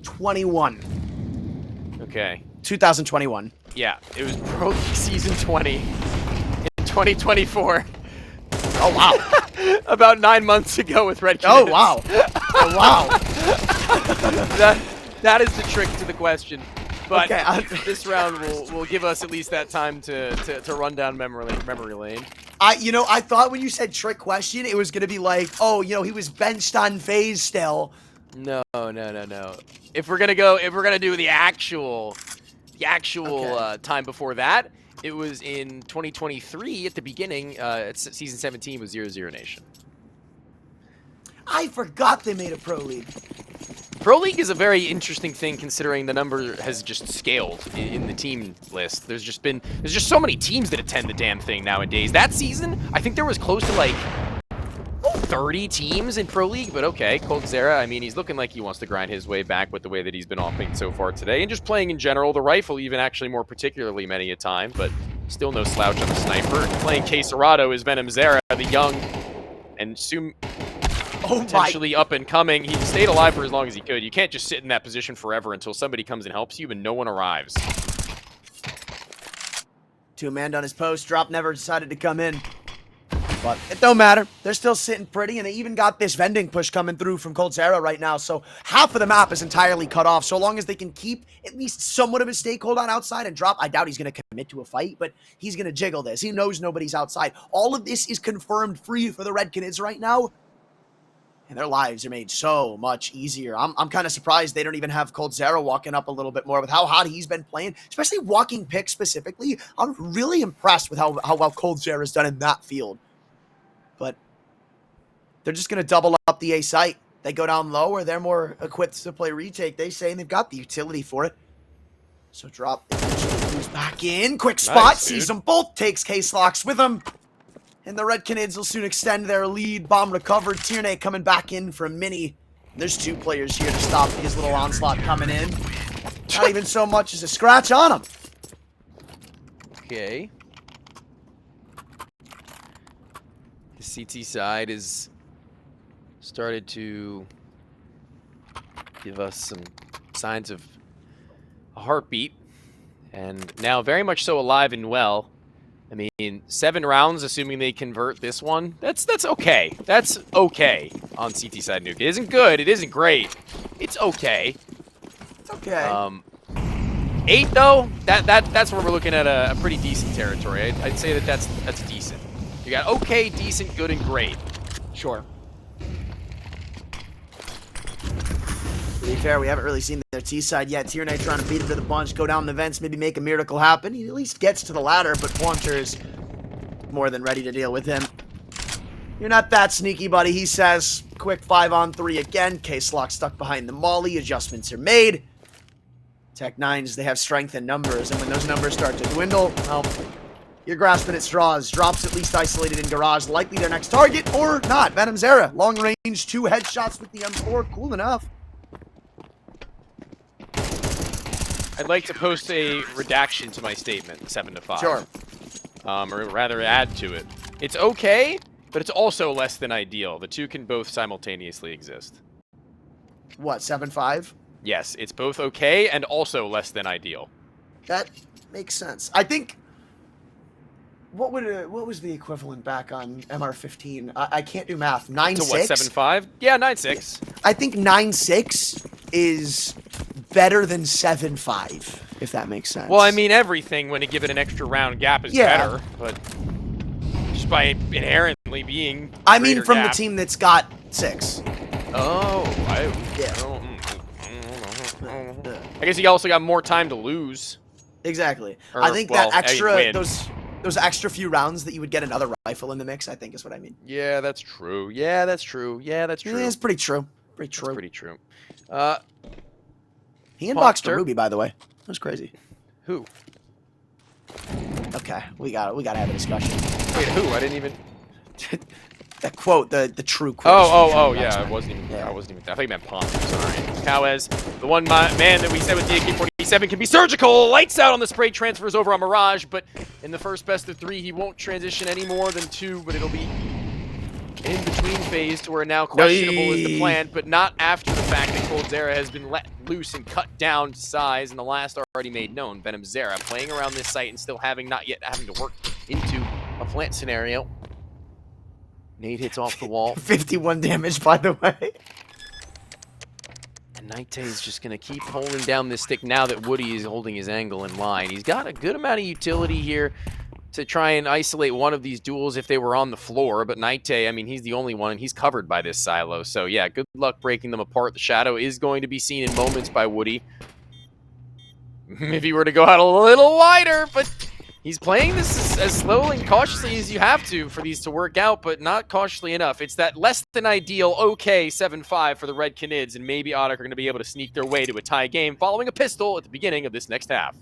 21. Okay. 2021. Yeah, it was Pro League Season 20 in 2024. Oh, wow. About 9 months ago with Red Canids. Oh, wow. Oh, wow. that is the trick to the question. But okay, this round will give us at least that time to run down memory lane. I thought when you said trick question, it was going to be like, oh, he was benched on FaZe still. No. If we're gonna do the actual time before that, it was in 2023 at the beginning. Season 17 was 0-0 Nation. I forgot they made a Pro League. Pro League is a very interesting thing considering the number has just scaled in the team list. There's just so many teams that attend the damn thing nowadays. That season, I think there was close to like 30 teams in Pro League, but okay, coldzera, I mean, he's looking like he wants to grind his way back with the way that he's been offing so far today, and just playing in general, the rifle even actually more particularly many a time, but still no slouch on the sniper. Playing Quesarado is Venomzera, the young and soon potentially up and coming. He stayed alive for as long as he could. You can't just sit in that position forever until somebody comes and helps you, and no one arrives. Two-man on his post. Drop never decided to come in. But it don't matter. They're still sitting pretty, and they even got this vending push coming through from coldzera right now. So half of the map is entirely cut off. So long as they can keep at least somewhat of a stakehold on outside and drop, I doubt he's going to commit to a fight, but he's going to jiggle this. He knows nobody's outside. All of this is confirmed free for the Red Canids right now. And their lives are made so much easier. I'm kind of surprised they don't even have coldzera walking up a little bit more with how hot he's been playing, especially walking pick specifically. I'm really impressed with how well coldzera's done in that field. But they're just going to double up the A site. They go down low, or they're more equipped to play retake, they say, and they've got the utility for it. So drop eventually moves back in. Quick spot, Nice, sees them both, takes K-Slox with him. And the Red Canids will soon extend their lead. Bomb recovered. Tierney coming back in for a mini. There's 2 players here to stop his little onslaught coming in. Not even so much as a scratch on him. Okay. The CT side is started to give us some signs of a heartbeat, and now very much so alive and well. I mean, 7 rounds, assuming they convert this one. That's okay. That's okay on CT side nuke. It isn't good. It isn't great. It's okay. It's okay. 8 though. That's where we're looking at a pretty decent territory. I'd say that's decent. You got okay, decent, good, and great. Sure. To be fair, we haven't really seen their T side yet. Tierney trying to beat him to the bunch, go down the vents, maybe make a miracle happen. He at least gets to the ladder, but Pointer is more than ready to deal with him. You're not that sneaky, buddy, he says. Quick 5-on-3 again. K-Slock stuck behind the molly. Adjustments are made. Tech 9s, they have strength in numbers, and when those numbers start to dwindle, well, you're grasping at straws. Drops at least isolated in garage, likely their next target, or not. Venom's Era, long range, 2 headshots with the M4, cool enough. I'd like to post a redaction to my statement, 7 to 5. Sure. Or rather add to it. It's okay, but it's also less than ideal. The 2 can both simultaneously exist. What, 7-5? Yes, it's both okay and also less than ideal. That makes sense. I think... What was the equivalent back on MR15? I can't do math. 9-6? To what, 7-5? Yeah, 9-6. I think 9-6 is better than 7-5, if that makes sense. Well, I mean, everything when you give it an extra round gap is better, but just by inherently being I mean, from gap. the team that's got 6. Oh, Yeah. I guess you also got more time to lose. Exactly. Or, I think well, that extra, win. those extra few rounds that you would get another rifle in the mix, I think is what I mean. Yeah, that's true. Yeah, that's true. Yeah, that's true. Yeah, it's pretty true. Pretty true. That's pretty true. He inboxed a Pointer. Ruby, by the way. That was crazy. Who? Okay, we gotta have a discussion. Wait, who? I didn't even... That quote, the true quote. Oh, yeah, I wasn't even... I thought you meant Pond. Sorry. Cowes, the one man that we said with the AK-47 can be surgical. Lights out on the spray, transfers over on Mirage, but in the first best of 3, he won't transition any more than 2, but it'll be in between phase to where now questionable is the plan, but not after the fact that coldzera has been let loose and cut down to size, and the last already made known. Venomzera playing around this site and still not yet having to work into a plant scenario. Nade hits off the wall. 51 damage, by the way. And Nite is just going to keep holding down this stick now that Woody is holding his angle in line. He's got a good amount of utility here to try and isolate one of these duels if they were on the floor. But Nite, I mean, he's the only one, and he's covered by this silo. So, yeah, good luck breaking them apart. The shadow is going to be seen in moments by Woody. If he were to go out a little wider, but... He's playing this as slowly and cautiously as you have to for these to work out, but not cautiously enough. It's that less than ideal, okay, 7-5 for the Red Canids, and maybe ODDIK are going to be able to sneak their way to a tie game following a pistol at the beginning of this next half.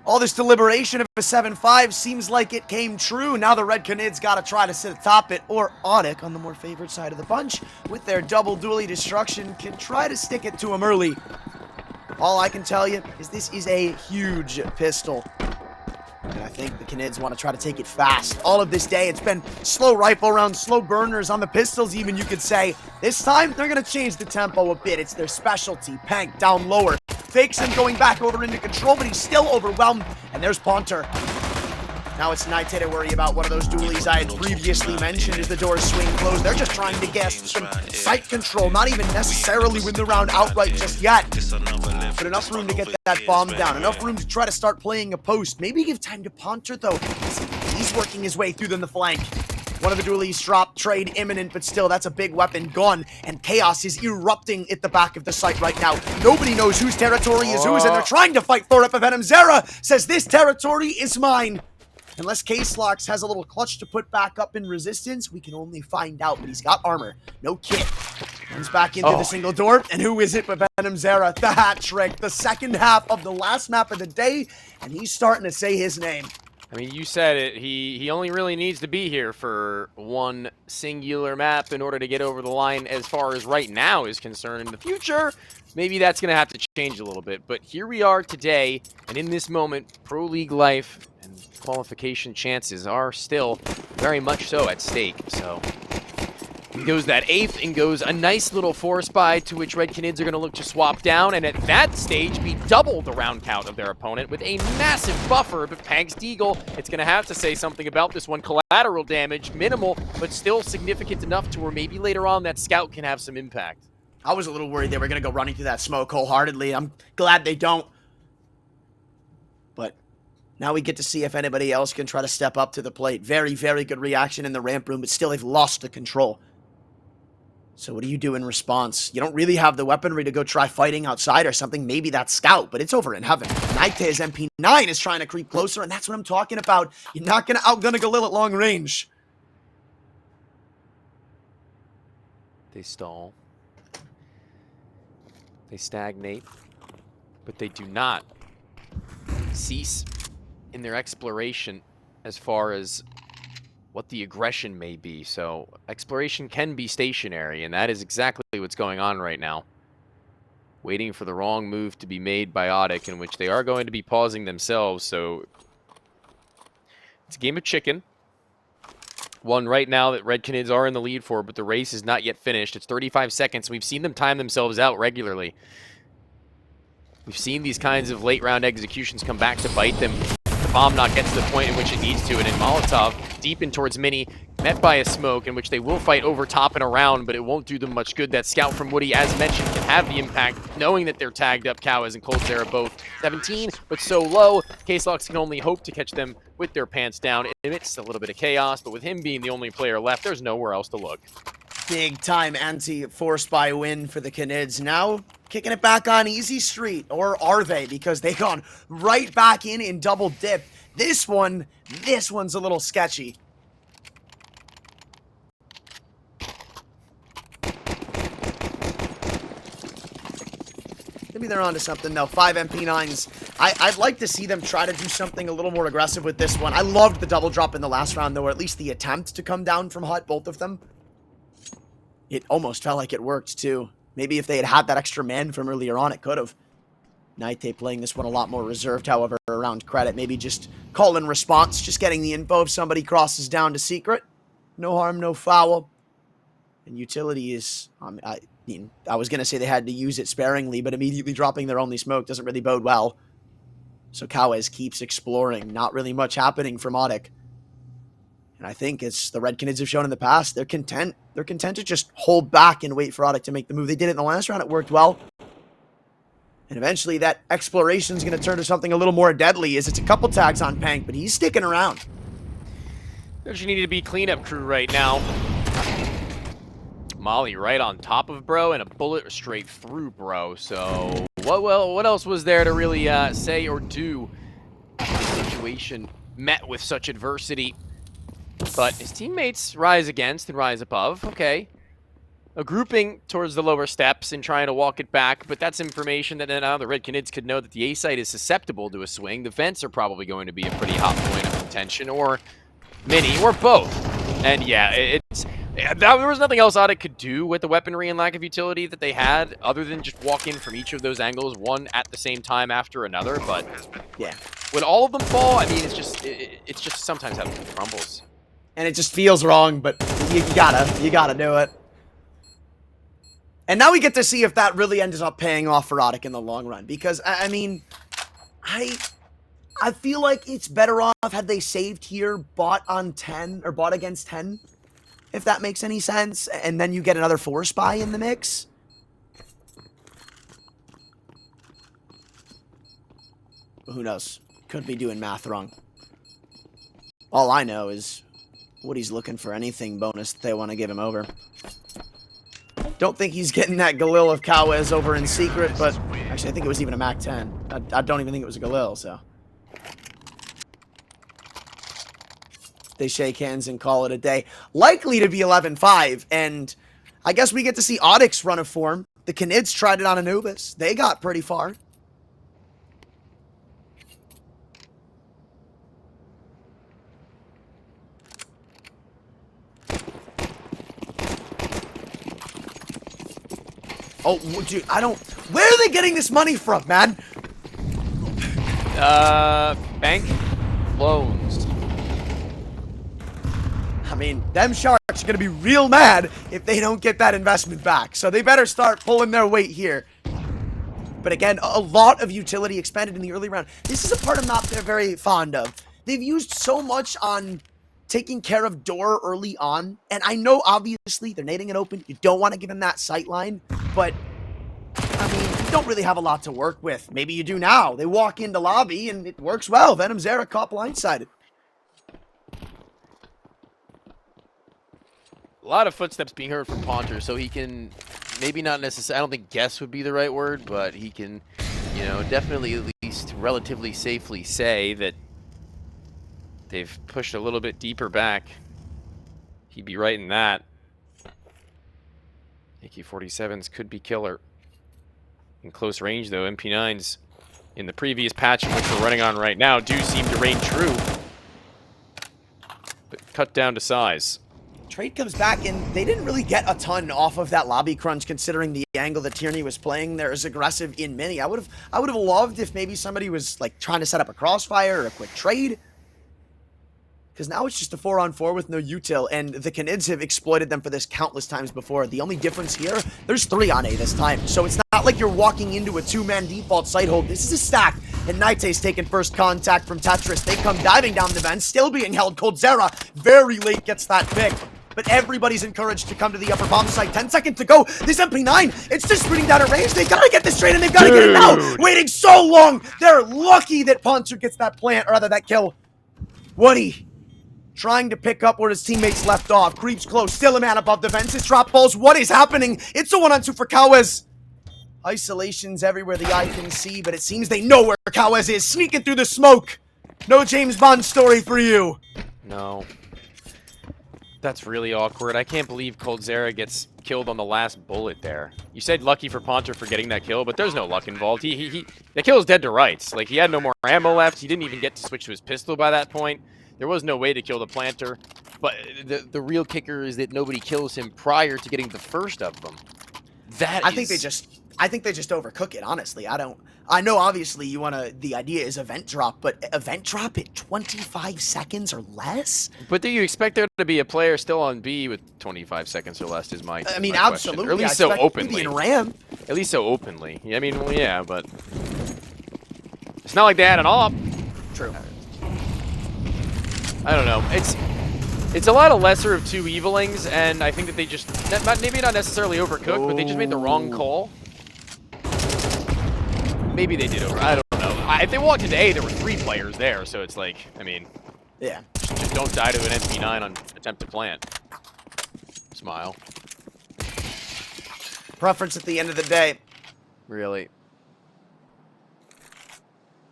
All this deliberation of a 7-5 seems like it came true. Now the Red Canids gotta try to sit atop it, or ODDIK, on the more favored side of the bunch, with their double dually destruction, can try to stick it to him early. All I can tell you is this is a huge pistol. And I think the Canids want to try to take it fast. All of this day, it's been slow rifle rounds, slow burners on the pistols even, you could say. This time, they're going to change the tempo a bit. It's their specialty. Pank down lower. Fakes him going back over into control, but he's still overwhelmed. And there's Ponter. Now it's Night to worry about one of those dualies I had previously mentioned as the doors swing closed. They're just trying to get some sight control, not even necessarily win the round outright just yet. But enough room to get that bomb down, enough room to try to start playing a post. Maybe give time to Ponter, though. He's working his way through the flank. One of the dualies dropped, trade imminent, but still, that's a big weapon gone. And chaos is erupting at the back of the site right now. Nobody knows whose territory is whose, and they're trying to fight for it. But Venom Zera says, this territory is mine. Unless Case-Lox has a little clutch to put back up in resistance, we can only find out. But he's got armor. No kit. Comes back into the single door. And who is it but Venom Zera? The hat trick. The second half of the last map of the day. And he's starting to say his name. I mean, you said it. He only really needs to be here for one singular map in order to get over the line as far as right now is concerned. In the future, maybe that's going to have to change a little bit. But here we are today, and in this moment, Pro League life and qualification chances are still very much so at stake. So goes that 8th and goes a nice little force buy to which Red Canids are going to look to swap down, and at that stage be double the round count of their opponent with a massive buffer. But Pank's Deagle, it's going to have to say something about this one. Collateral damage, minimal, but still significant enough to where maybe later on that scout can have some impact. I was a little worried they were going to go running through that smoke wholeheartedly. I'm glad they don't. But now we get to see if anybody else can try to step up to the plate. Very, very good reaction in the ramp room, but still they've lost the control. So what do you do in response? You don't really have the weaponry to go try fighting outside or something. Maybe that's scout, but it's over in heaven. Night's MP9 is trying to creep closer, and that's what I'm talking about. You're not going to outgun a Galil at long range. They stall. They stagnate. But they do not cease in their exploration as far as what the aggression may be. So exploration can be stationary, and that is exactly what's going on right now. Waiting for the wrong move to be made by ODDIK, in which they are going to be pausing themselves. So it's a game of chicken. One right now that Red Canids are in the lead for, but the race is not yet finished. It's 35 seconds. We've seen them time themselves out regularly. We've seen these kinds of late round executions come back to bite them. The bomb not gets to the point in which it needs to, and in Molotov, deep in towards Mini, met by a smoke, in which they will fight over top and around, but it won't do them much good. That scout from Woody, as mentioned, can have the impact, knowing that they're tagged up. Cowas and Cold Zera both 17, but so low, Case-Lox can only hope to catch them with their pants down. It's a little bit of chaos, but with him being the only player left, there's nowhere else to look. Big time anti-force buy win for the Canids. Now kicking it back on easy street, or are they? Because they gone right back in double dip. This one's a little sketchy. Maybe they're onto something. No, 5 MP9s. I'd like to see them try to do something a little more aggressive with this one. I loved the double drop in the last round, though, or at least the attempt to come down from hut, both of them. It almost felt like it worked, too. Maybe if they had had that extra man from earlier on, it could have. Night playing this one a lot more reserved, however, around credit. Maybe just call and response, just getting the info if somebody crosses down to secret. No harm, no foul. And utility is, I mean, I was going to say they had to use it sparingly, but immediately dropping their only smoke doesn't really bode well. So Cowas keeps exploring. Not really much happening from ODDIK. And I think it's the Red Canids have shown in the past, they're content. They're content to just hold back and wait for ODDIK to make the move. They did it in the last round. It worked well. And eventually that exploration is going to turn to something a little more deadly, as it's a couple tags on Pank, but he's sticking around. There's need to be cleanup crew right now. Molly right on top of bro, and a bullet straight through bro. So what else was there to really say or do? The situation met with such adversity. But his teammates rise against and rise above. Okay. a grouping towards the lower steps and trying to walk it back, but that's information that now the Red Canids could know that the A site is susceptible to a swing. The vents are probably going to be a pretty hot point of contention, or mini, or both. And yeah, there was nothing else ODDIK could do with the weaponry and lack of utility that they had, other than just walk in from each of those angles, one at the same time after another. But yeah, when all of them fall, I mean, it's just sometimes how it crumbles. And it just feels wrong, but you gotta do it. And now we get to see if that really ends up paying off for ODDIK in the long run. Because, I mean, I feel like it's better off had they saved here, bought on 10, or bought against 10, if that makes any sense. And then you get another force buy in the mix. But who knows? Could be doing math wrong. All I know is Woody's looking for anything bonus that they want to give him over. Don't think he's getting that Galil of Cowes over in secret, but actually I think it was even a Mac 10. I don't even think it was a Galil, so. They shake hands and call it a day. Likely to be 11-5, and I guess we get to see ODDIK's run of form. The Canids tried it on Anubis. They got pretty far. Oh, dude, where are they getting this money from, man? Bank loans. I mean, them sharks are going to be real mad if they don't get that investment back. So they better start pulling their weight here. But again, a lot of utility expended in the early round. This is a part of map they're very fond of. They've used so much on taking care of door early on. And I know, obviously, they're nading it open. You don't want to give them that sight line. But, I mean, you don't really have a lot to work with. Maybe you do now. They walk into lobby, and it works well. Venom Zera caught blindsided. A lot of footsteps being heard from Ponter, so he can maybe not necessarily, I don't think guess would be the right word, but he can, you know, definitely at least relatively safely say that they've pushed a little bit deeper back. He'd be right in that. AK-47s could be killer. In close range, though, MP9s in the previous patch, which we're running on right now, do seem to reign true, but cut down to size. Trade comes back, and they didn't really get a ton off of that lobby crunch, considering the angle that Tierney was playing there is aggressive in mini. I would have loved if maybe somebody was like trying to set up a crossfire or a quick trade, because now it's just a 4-on-4 with no util, and the Canids have exploited them for this countless times before. The only difference here, there's 3 on A this time, so it's not like you're walking into a 2-man default site hold. This is a stack, and Nite's taking first contact from Tetris. They come diving down the vent, still being held. Coldzera very late gets that pick. But everybody's encouraged to come to the upper bomb site. 10 seconds to go. This MP9, it's just shooting down at range. They gotta get this trade, and they've gotta get it now. Waiting so long. They're lucky that Ponter gets that plant, or rather that kill. Woody trying to pick up where his teammates left off. Creeps close. Still a man above the vents. It's drop balls. What is happening? It's a 1-on-2 for Cowes. Isolations everywhere the eye can see, but it seems they know where Cowes is. Sneaking through the smoke. No James Bond story for you. No. That's really awkward. I can't believe Coldzera gets killed on the last bullet there. You said lucky for Ponter for getting that kill, but there's no luck involved. That kill is dead to rights. Like, he had no more ammo left. He didn't even get to switch to his pistol by that point. There was no way to kill the planter. But the real kicker is that nobody kills him prior to getting the first of them. I think they just overcook it, honestly. I know obviously the idea is event drop, but event drop at 25 seconds or less? But do you expect there to be a player still on B with 25 seconds or less is my I mean, my absolutely. Or at least so openly. Maybe in RAM. At least so openly. I mean, well, yeah, but it's not like they had an op. True. I don't know. It's a lot of lesser of two evilings, and I think that they just, maybe not necessarily overcooked, but they just made the wrong call. Maybe they did I don't know. If they walked into A, there were 3 players there, so it's like, I mean, yeah. Just don't die to an MP9 on attempt to plant. Smile. Preference at the end of the day. Really.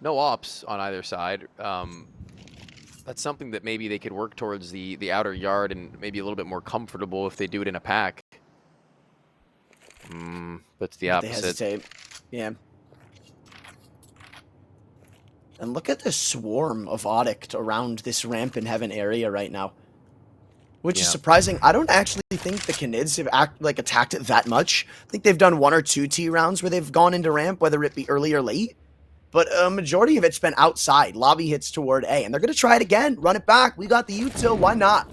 No ops on either side. That's something that maybe they could work towards the outer yard and maybe a little bit more comfortable if they do it in a pack. But it's the But they opposite. hesitate. Yeah. And look at the swarm of ODDIK around this ramp in heaven area right now. Which is surprising. I don't actually think the Canids have attacked it that much. I think they've done 1 or 2 T rounds where they've gone into ramp, whether it be early or late. But a majority of it's been outside. Lobby hits toward A. And they're going to try it again. Run it back. We got the util. Why not?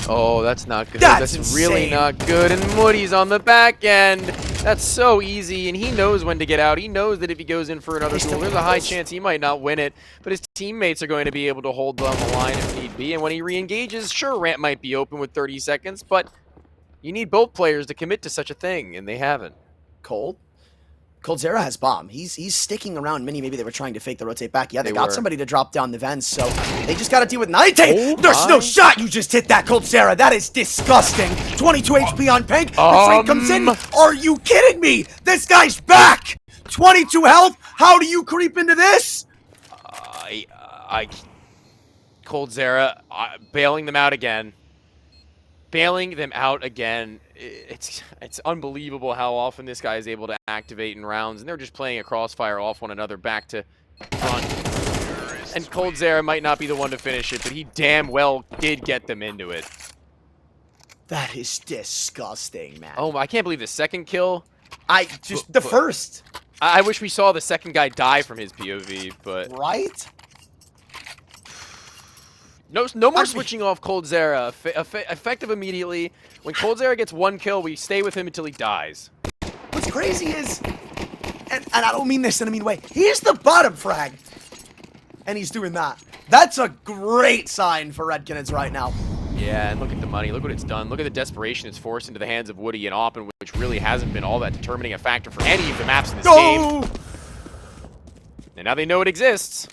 Oh, that's not good. That's really insane. not good. And Moody's on the back end. That's so easy, and he knows when to get out. He knows that if he goes in for another duel, there's a high chance he might not win it, but his teammates are going to be able to hold on the line if need be. And when he re-engages, sure, ramp might be open with 30 seconds, but you need both players to commit to such a thing, and they haven't. Coldzera has bomb. He's sticking around mini. Maybe they were trying to fake the rotate back. Yeah, they got were. somebody to drop down the vents, so they just got to deal with 90. Oh There's no my. shot. You just hit that, Coldzera. That is disgusting. 22 HP on Pink. The trade comes in. Are you kidding me? This guy's back. 22 health. How do you creep into this? Coldzera bailing them out again. It's unbelievable how often this guy is able to activate in rounds, and they're just playing a crossfire off one another back to front. And Coldzera might not be the one to finish it, but he damn well did get them into it. That is disgusting, man. Oh, I can't believe the second kill. The first. I wish we saw the second guy die from his POV, but Right? no more switching off Coldzera. Effective immediately. When Coldzera gets 1 kill, we stay with him until he dies. What's crazy is, and I don't mean this in a mean way, he's the bottom frag. And he's doing that. That's a great sign for Red Canids right now. Yeah, and look at the money. Look what it's done. Look at the desperation it's forced into the hands of Woody and Oppen, which really hasn't been all that determining a factor for any of the maps in this game. And now they know it exists.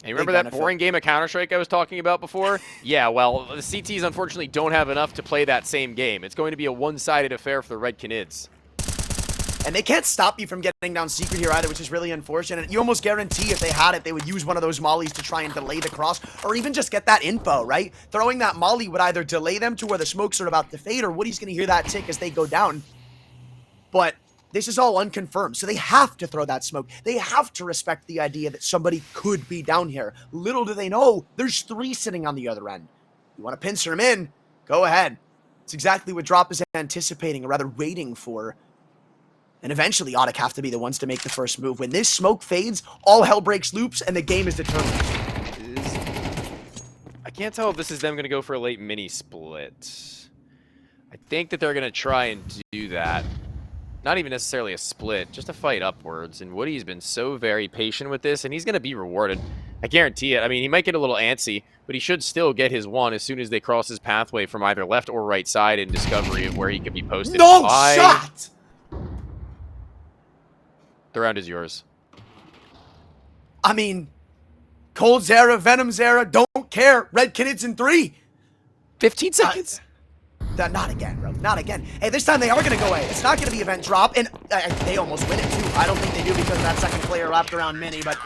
And you remember that boring game of Counter-Strike I was talking about before? Yeah, well, the CTs unfortunately don't have enough to play that same game. It's going to be a one-sided affair for the Red Canids. And they can't stop you from getting down secret here either, which is really unfortunate. You almost guarantee if they had it, they would use one of those mollies to try and delay the cross, or even just get that info, right? Throwing that molly would either delay them to where the smokes are about to fade, or Woody's going to hear that tick as they go down. But this is all unconfirmed, so they have to throw that smoke. They have to respect the idea that somebody could be down here. Little do they know, there's 3 sitting on the other end. You want to pincer them in? Go ahead. It's exactly what Drop is anticipating, or rather waiting for. And eventually, ODDIK have to be the ones to make the first move. When this smoke fades, all hell breaks loose, and the game is determined. I can't tell if this is them going to go for a late mini split. I think that they're going to try and do that. Not even necessarily a split, just a fight upwards. And Woody's been so very patient with this, and he's going to be rewarded. I guarantee it. I mean, he might get a little antsy, but he should still get his 1 as soon as they cross his pathway from either left or right side in discovery of where he could be posted. No shot! The round is yours. I mean, Coldzera, Venomzera, don't care. Red Canids in 3. 15 seconds. Not again, bro. Not again. Hey, this time they are going to go away. It's not going to be event drop, and they almost win it, too. I don't think they do because of that second player wrapped around Mini, but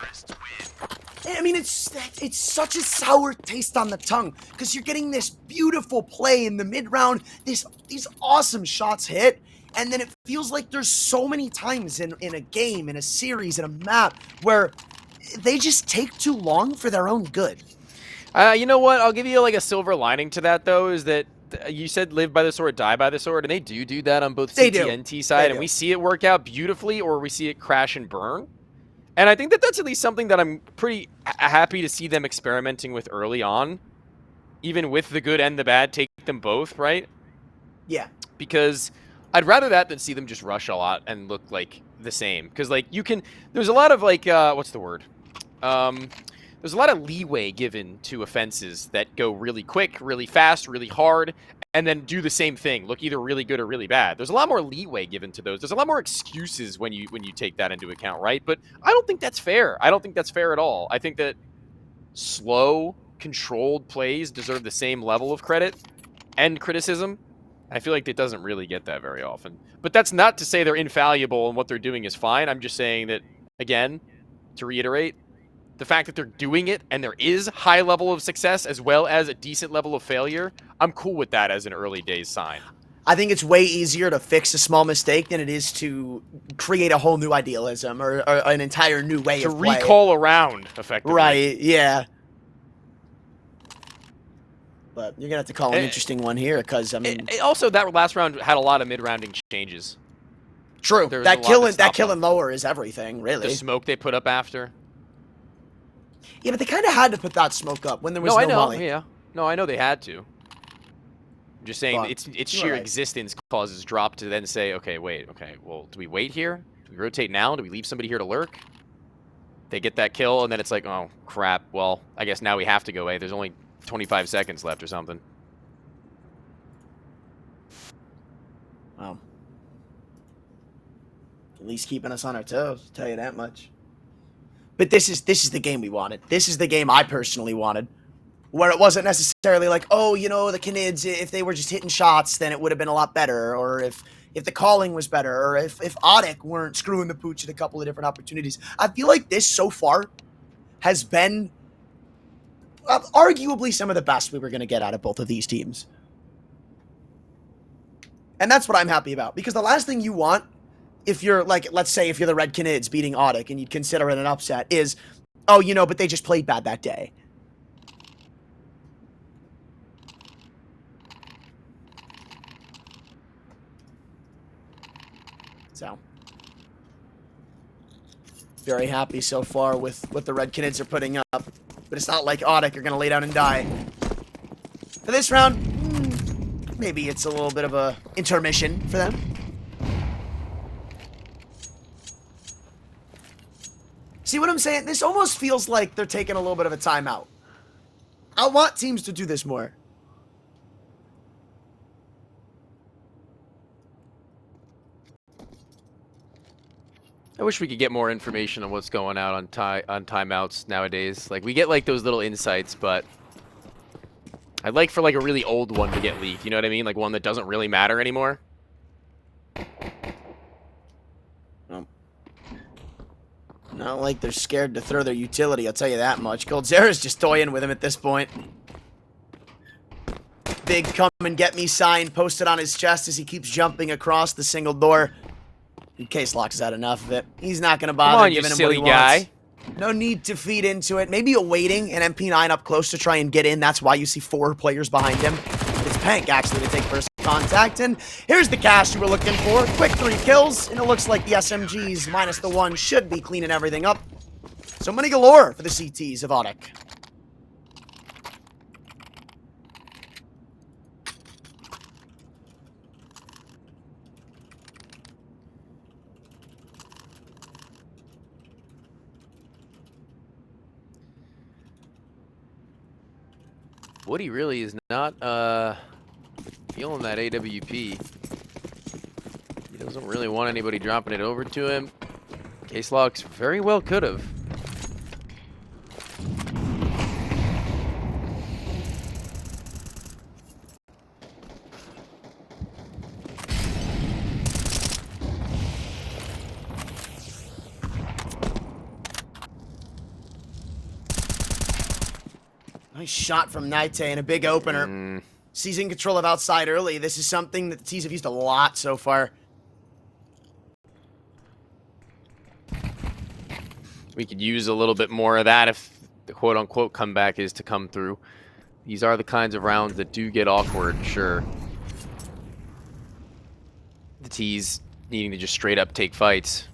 I mean, it's such a sour taste on the tongue because you're getting this beautiful play in the mid-round, these awesome shots hit, and then it feels like there's so many times in a game, in a series, in a map, where they just take too long for their own good. You know what? I'll give you like a silver lining to that, though, is that you said live by the sword, die by the sword, and they do that on both CT and T side, and we see it work out beautifully, or we see it crash and burn. And I think that that's at least something that I'm pretty happy to see them experimenting with early on. Even with the good and the bad, take them both, right? Yeah. Because I'd rather that than see them just rush a lot and look like the same. Because like there's a lot of like, what's the word? There's a lot of leeway given to offenses that go really quick, really fast, really hard, and then do the same thing, look either really good or really bad. There's a lot more leeway given to those. There's a lot more excuses when you take that into account, right? But I don't think that's fair. I don't think that's fair at all. I think that slow, controlled plays deserve the same level of credit and criticism. I feel like it doesn't really get that very often. But that's not to say they're infallible and what they're doing is fine. I'm just saying that, again, to reiterate, the fact that they're doing it and there is high level of success as well as a decent level of failure, I'm cool with that as an early days sign. I think it's way easier to fix a small mistake than it is to create a whole new idealism or an entire new way of play. To recall around, effectively. Right, yeah. But you're going to have to call an interesting one here because, I mean... Also, that last round had a lot of mid-rounding changes. True. That killing lower is everything, really. The smoke they put up after. Yeah, but they kind of had to put that smoke up when there was no I know, molly. yeah. No, I know they had to. I'm just saying, But its sheer existence causes drop to then say, okay, wait, okay, well, do we wait here? Do we rotate now? Do we leave somebody here to lurk? They get that kill, and then it's like, oh, crap. Well, I guess now we have to go away. There's only 25 seconds left or something. Wow. At least keeping us on our toes, I'll tell you that much. But this is the game we wanted. This is the game I personally wanted. Where it wasn't necessarily like, oh, you know, the Canids, if they were just hitting shots, then it would have been a lot better. Or if the calling was better. Or if ODDIK weren't screwing the pooch at a couple of different opportunities. I feel like this so far has been arguably some of the best we were going to get out of both of these teams. And that's what I'm happy about. Because the last thing you want, if you're, like, let's say if you're the Red Canids beating ODDIK and you'd consider it an upset, is, oh, you know, but they just played bad that day. So, very happy so far with what the Red Canids are putting up. But it's not like ODDIK are going to lay down and die. For this round, maybe it's a little bit of a intermission for them. See what I'm saying? This almost feels like they're taking a little bit of a timeout. I want teams to do this more. I wish we could get more information on what's going out on timeouts nowadays. Like, we get, like, those little insights, but I'd like for, like, a really old one to get leaked. You know what I mean? Like, one that doesn't really matter anymore. Well, not like they're scared to throw their utility, I'll tell you that much. Coldzera's just toying with him at this point. Big come and get me sign posted on his chest as he keeps jumping across the single door. Case Lock's had enough of it. He's not going to bother giving him what he wants. No need to feed into it. Maybe awaiting an MP9 up close to try and get in. That's why you see 4 players behind him. It's Pank, actually, to take first contact. And here's the cash you were looking for. Quick 3 kills. And it looks like the SMGs minus the 1 should be cleaning everything up. So money galore for the CTs of ODDIK. Woody really is not feeling that AWP. He doesn't really want anybody dropping it over to him. Case Locks very well could have. Nice shot from Naite and a big opener. Seizing control of outside early. This is something that the T's have used a lot so far. We could use a little bit more of that if the quote-unquote comeback is to come through. These are the kinds of rounds that do get awkward, sure. The T's needing to just straight up take fights.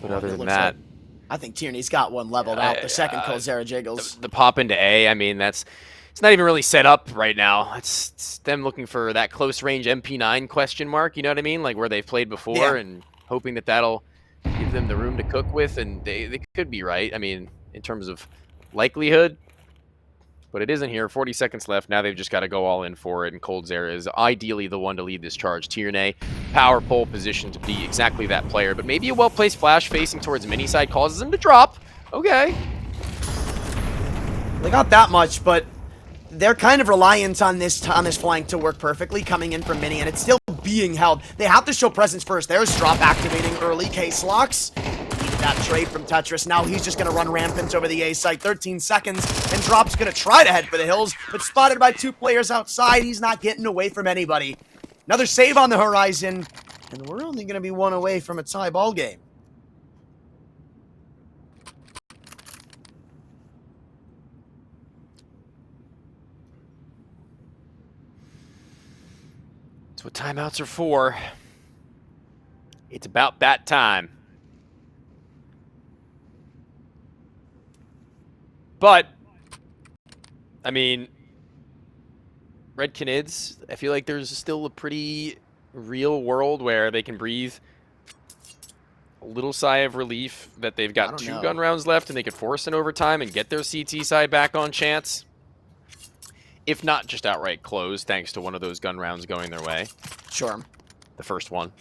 But other than that, I think Tierney's got one leveled out. The second Coldzera jiggles. The pop into A, I mean, it's not even really set up right now. It's them looking for that close range MP9 question mark, you know what I mean? Like where they've played before and hoping that that'll give them the room to cook with, and they could be right. I mean, in terms of likelihood, but it isn't here. 40 seconds left. Now they've just got to go all in for it, and Coldzera is ideally the one to lead this charge. Tierney, power pole position to be exactly that player, but maybe a well-placed flash facing towards mini side causes him to drop. Okay. They got that much, but they're kind of reliant on this flank to work perfectly, coming in from mini, and it's still being held. They have to show presence first. There's drop activating early. Case Locks. that trade from Tetris. Now he's just going to run rampant over the A site. 13 seconds, and Drop's going to try to head for the hills, but spotted by 2 players outside. He's not getting away from anybody. Another save on the horizon, and we're only going to be 1 away from a tie ball game. That's what timeouts are for. It's about that time. But, I mean, Red Canids, I feel like there's still a pretty real world where they can breathe a little sigh of relief that they've got 2 gun rounds left and they could force an overtime and get their CT side back on chance. If not just outright close, thanks to one of those gun rounds going their way. Sure. The first one.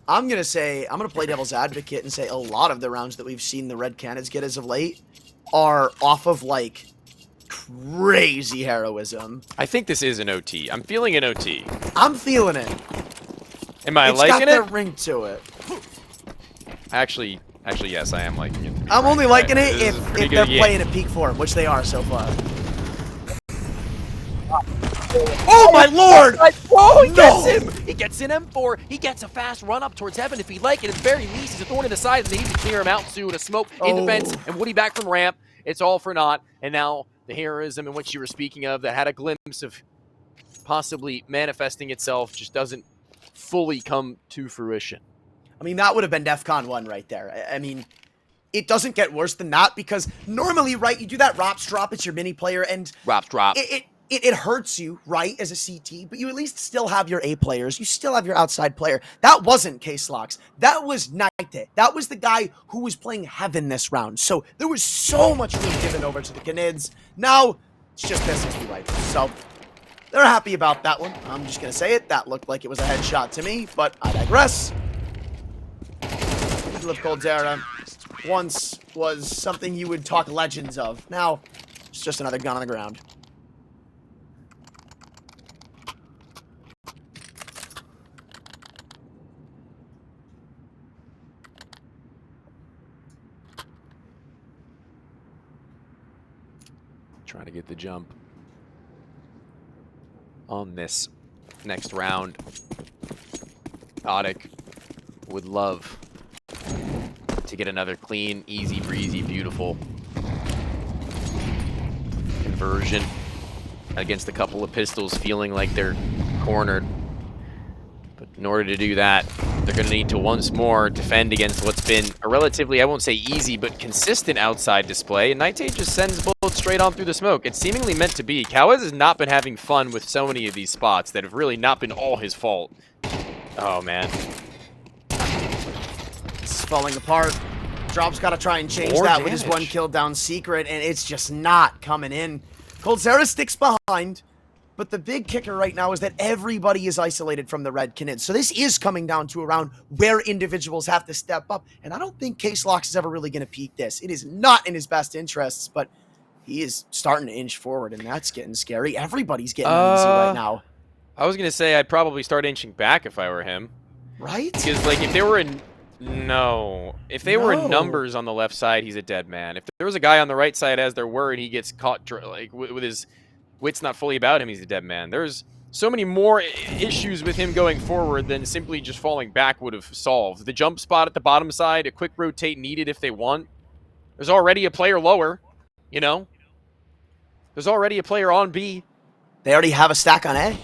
I'm going to play devil's advocate and say a lot of the rounds that we've seen the Red Canids get as of late are off of, like, crazy heroism. I think this is an OT. I'm feeling an OT. I'm feeling it. Am I liking it? It's got the ring to it. Actually, yes, I am liking it. I'm only liking it if they're game. playing at peak form, which they are so far. Oh my lord! Oh, he gets him! He gets an M4. He gets a fast run up towards heaven. If he'd like it, at the very least, he's a thorn in the side, and they need to clear him out soon. A smoke in defense, and Woody back from ramp. It's all for naught. And now the heroism in which you were speaking of that had a glimpse of possibly manifesting itself just doesn't fully come to fruition. I mean, that would have been DEFCON 1 right there. I mean, it doesn't get worse than that because normally, right, you do that ROPS drop, it's your mini player, and ROPS drop. It hurts you, right, as a CT, but you at least still have your A players. You still have your outside player. That wasn't K-Slox. That was Nighte. That was the guy who was playing Heaven this round. So there was so much room given over to the Canids. Now, it's just business be right. So they're happy about that one. I'm just going to say it. That looked like it was a headshot to me, but I digress. Philip Caldera once was something you would talk legends of. Now, it's just another gun on the ground. Trying to get the jump on this next round. ODDIK would love to get another clean, easy, breezy, beautiful conversion against a couple of pistols, feeling like they're cornered. But in order to do that, they're going to need to once more defend against what's been a relatively, I won't say easy, but consistent outside display. And Nighte just sends bullets straight on through the smoke. It's seemingly meant to be. Cowes has not been having fun with so many of these spots that have really not been all his fault. Oh, man. It's falling apart. Drop's got to try and change More that damage. with his 1 kill down secret, and it's just not coming in. Coldzera sticks behind. But the big kicker right now is that everybody is isolated from the Red Canids. So this is coming down to a round where individuals have to step up. And I don't think K-Slox is ever really going to peak this. It is not in his best interests, but he is starting to inch forward, and that's getting scary. Everybody's getting easy right now. I was going to say I'd probably start inching back if I were him. Right? Because, like, if they were in... No. If they were in numbers on the left side, he's a dead man. If there was a guy on the right side, as there were, and he gets caught, like, with his... wit's not fully about him, he's a dead man. There's so many more issues with him going forward than simply just falling back would have solved. The jump spot at the bottom side, a quick rotate needed if they want. There's already a player lower, you know? There's already a player on B. They already have a stack on A.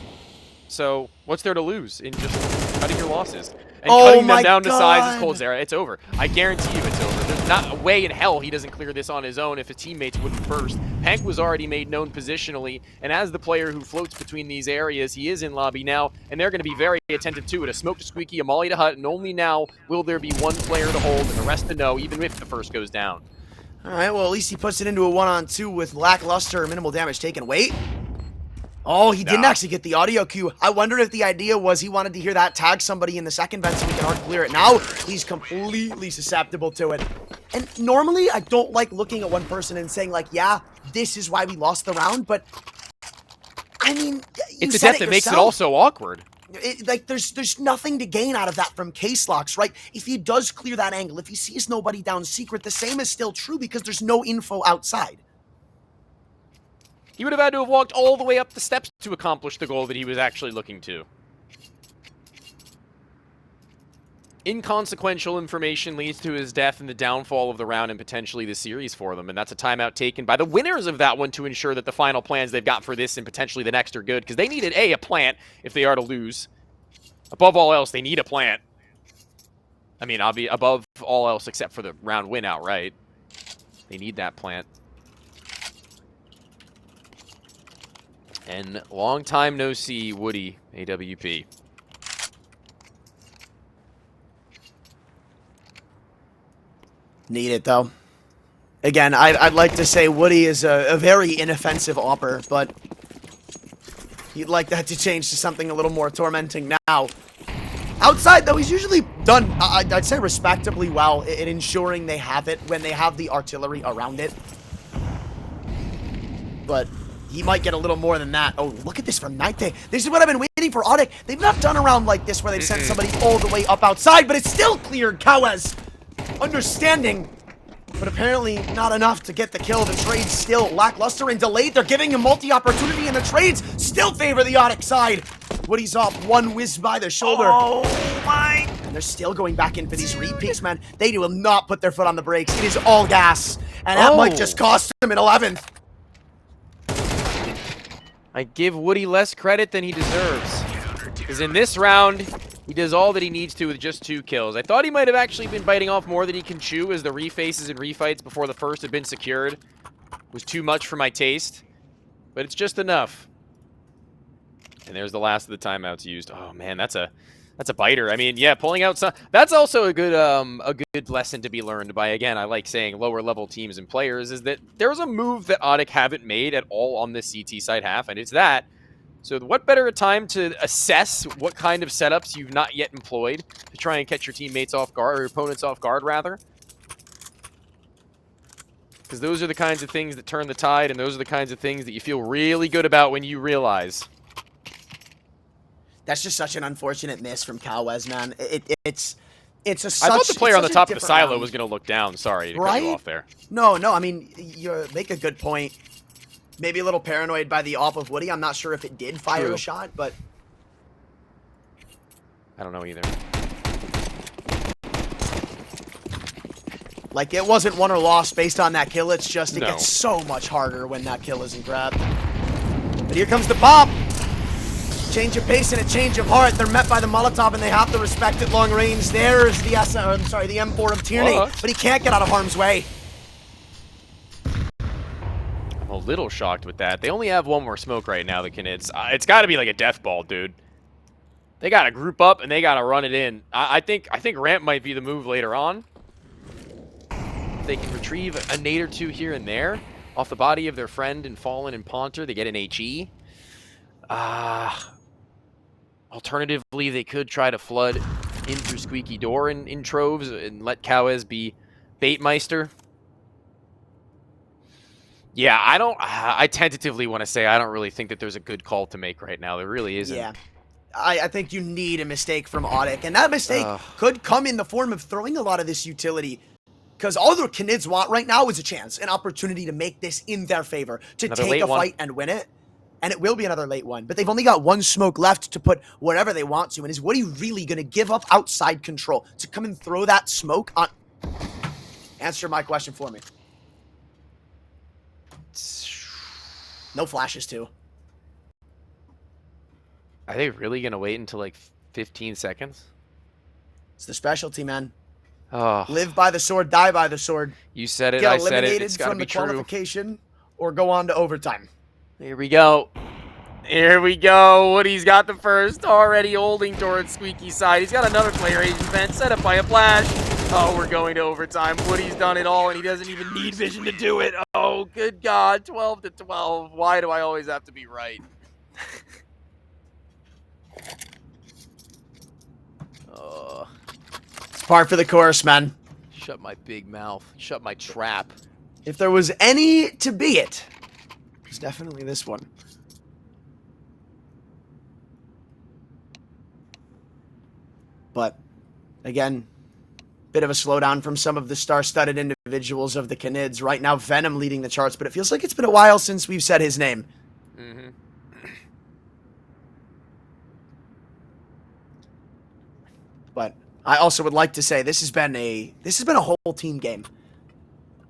So what's there to lose in just cutting your losses? And cutting them down to size is Coldzera. It's over. I guarantee you it's over. There's not a way in hell he doesn't clear this on his own if his teammates wouldn't burst. Pank was already made known positionally, and as the player who floats between these areas, he is in lobby now, and they're going to be very attentive to it. A smoke to Squeaky, a molly to Hut, and only now will there be 1 player to hold and the rest to know, even if the first goes down. All right, well, at least he puts it into a 1-on-2 with lackluster minimal damage taken. Wait. Oh, he didn't actually get the audio cue. I wonder if the idea was he wanted to hear that tag somebody in the second vent so we can hard clear it. Now, he's completely susceptible to it. And normally, I don't like looking at one person and saying, like, yeah, this is why we lost the round, but, I mean, it's a death that makes it also awkward. Like, there's nothing to gain out of that from case locks, right? If he does clear that angle, if he sees nobody down secret, the same is still true because there's no info outside. He would have had to have walked all the way up the steps to accomplish the goal that he was actually looking to. Inconsequential information leads to his death and the downfall of the round and potentially the series for them. And that's a timeout taken by the winners of that one to ensure that the final plans they've got for this and potentially the next are good. Because they needed, a plant if they are to lose. Above all else, they need a plant. I mean, I'll be above all else except for the round win outright. They need that plant. And long time no see, Woody, AWP. Need it, though. Again, I'd like to say Woody is a very inoffensive opper, but you'd like that to change to something a little more tormenting now. Outside, though, he's usually done, I'd say, respectably well in ensuring they have it when they have the artillery around it. But he might get a little more than that. Oh, look at this from Nite. This is what I've been waiting for ODDIK. They've not done a round like this where they've sent somebody all the way up outside, but it's still cleared. Cowes understanding, but apparently not enough to get the kill. The trade's still lackluster and delayed. They're giving him multi-opportunity, and the trades still favor the ODDIK side. Woody's off, one whiz by the shoulder. Oh my! And they're still going back in for these repeats, man. They will not put their foot on the brakes. It is all gas, and that might just cost him an 11th. I give Woody less credit than he deserves. Because in this round, he does all that he needs to with just 2 kills. I thought he might have actually been biting off more than he can chew, as the refaces and refights before the first had been secured was too much for my taste. But it's just enough. And there's the last of the timeouts used. Oh man, that's a biter. I mean, yeah, pulling out some. That's also a good lesson to be learned by, again, I like saying lower level teams and players, is that there's a move that ODDIK haven't made at all on this CT side half, and it's that. So what better a time to assess what kind of setups you've not yet employed to try and catch your teammates off guard, or your opponents off guard, rather? Because those are the kinds of things that turn the tide, and those are the kinds of things that you feel really good about when you realize. That's just such an unfortunate miss from Cowes, man. It's a such, I thought the player on the top of the silo round. Was going to look down. Sorry to right? cut you off there. No, I mean, you make a good point. Maybe a little paranoid by the op of Woody. I'm not sure if it did fire a shot, but I don't know either. Like, it wasn't won or lost based on that kill. It's just it No. gets so much harder when that kill isn't grabbed. But here comes the pop. Change of pace and a change of heart. They're met by the Molotov, and they have to respect it long range. There's the the M4 of Tierney, but he can't get out of harm's way. I'm a little shocked with that. They only have one more smoke right now, the Canids. It's got to be like a death ball, dude. They got to group up, and they got to run it in. I think ramp might be the move later on. If they can retrieve a nade or two here and there off the body of their friend and Fallen and Ponter, they get an HE. Alternatively, they could try to flood in through Squeaky Door in troves and let Cowes be Baitmeister. Yeah, I tentatively want to say I don't really think that there's a good call to make right now. There really isn't. Yeah. I think you need a mistake from ODDIK, and that mistake could come in the form of throwing a lot of this utility. Because all the Canids want right now is a chance, an opportunity to make this in their favor, to take a fight and win it. And it will be another late one. But they've only got one smoke left to put wherever they want to. And is Woody really going to give up outside control to come and throw that smoke on? Answer my question for me. No flashes, too. Are they really going to wait until like 15 seconds? It's the specialty, man. Oh. Live by the sword, die by the sword. You said it, Get I said it. eliminated It's got to from be the true. qualification or go on to overtime. Here we go. Here we go. Woody's got the first, already holding towards Squeaky's side. He's got another player agent vent set up by a flash. Oh, we're going to overtime. Woody's done it all, and he doesn't even need vision to do it. Oh, good God. 12 to 12. Why do I always have to be right? It's par for the course, man. Shut my big mouth. Shut my trap. If there was any to be it, it's definitely this one. But again, bit of a slowdown from some of the star-studded individuals of the Canids. Right now, Venom leading the charts, but it feels like it's been a while since we've said his name. Mm-hmm. But I also would like to say this has been a whole team game.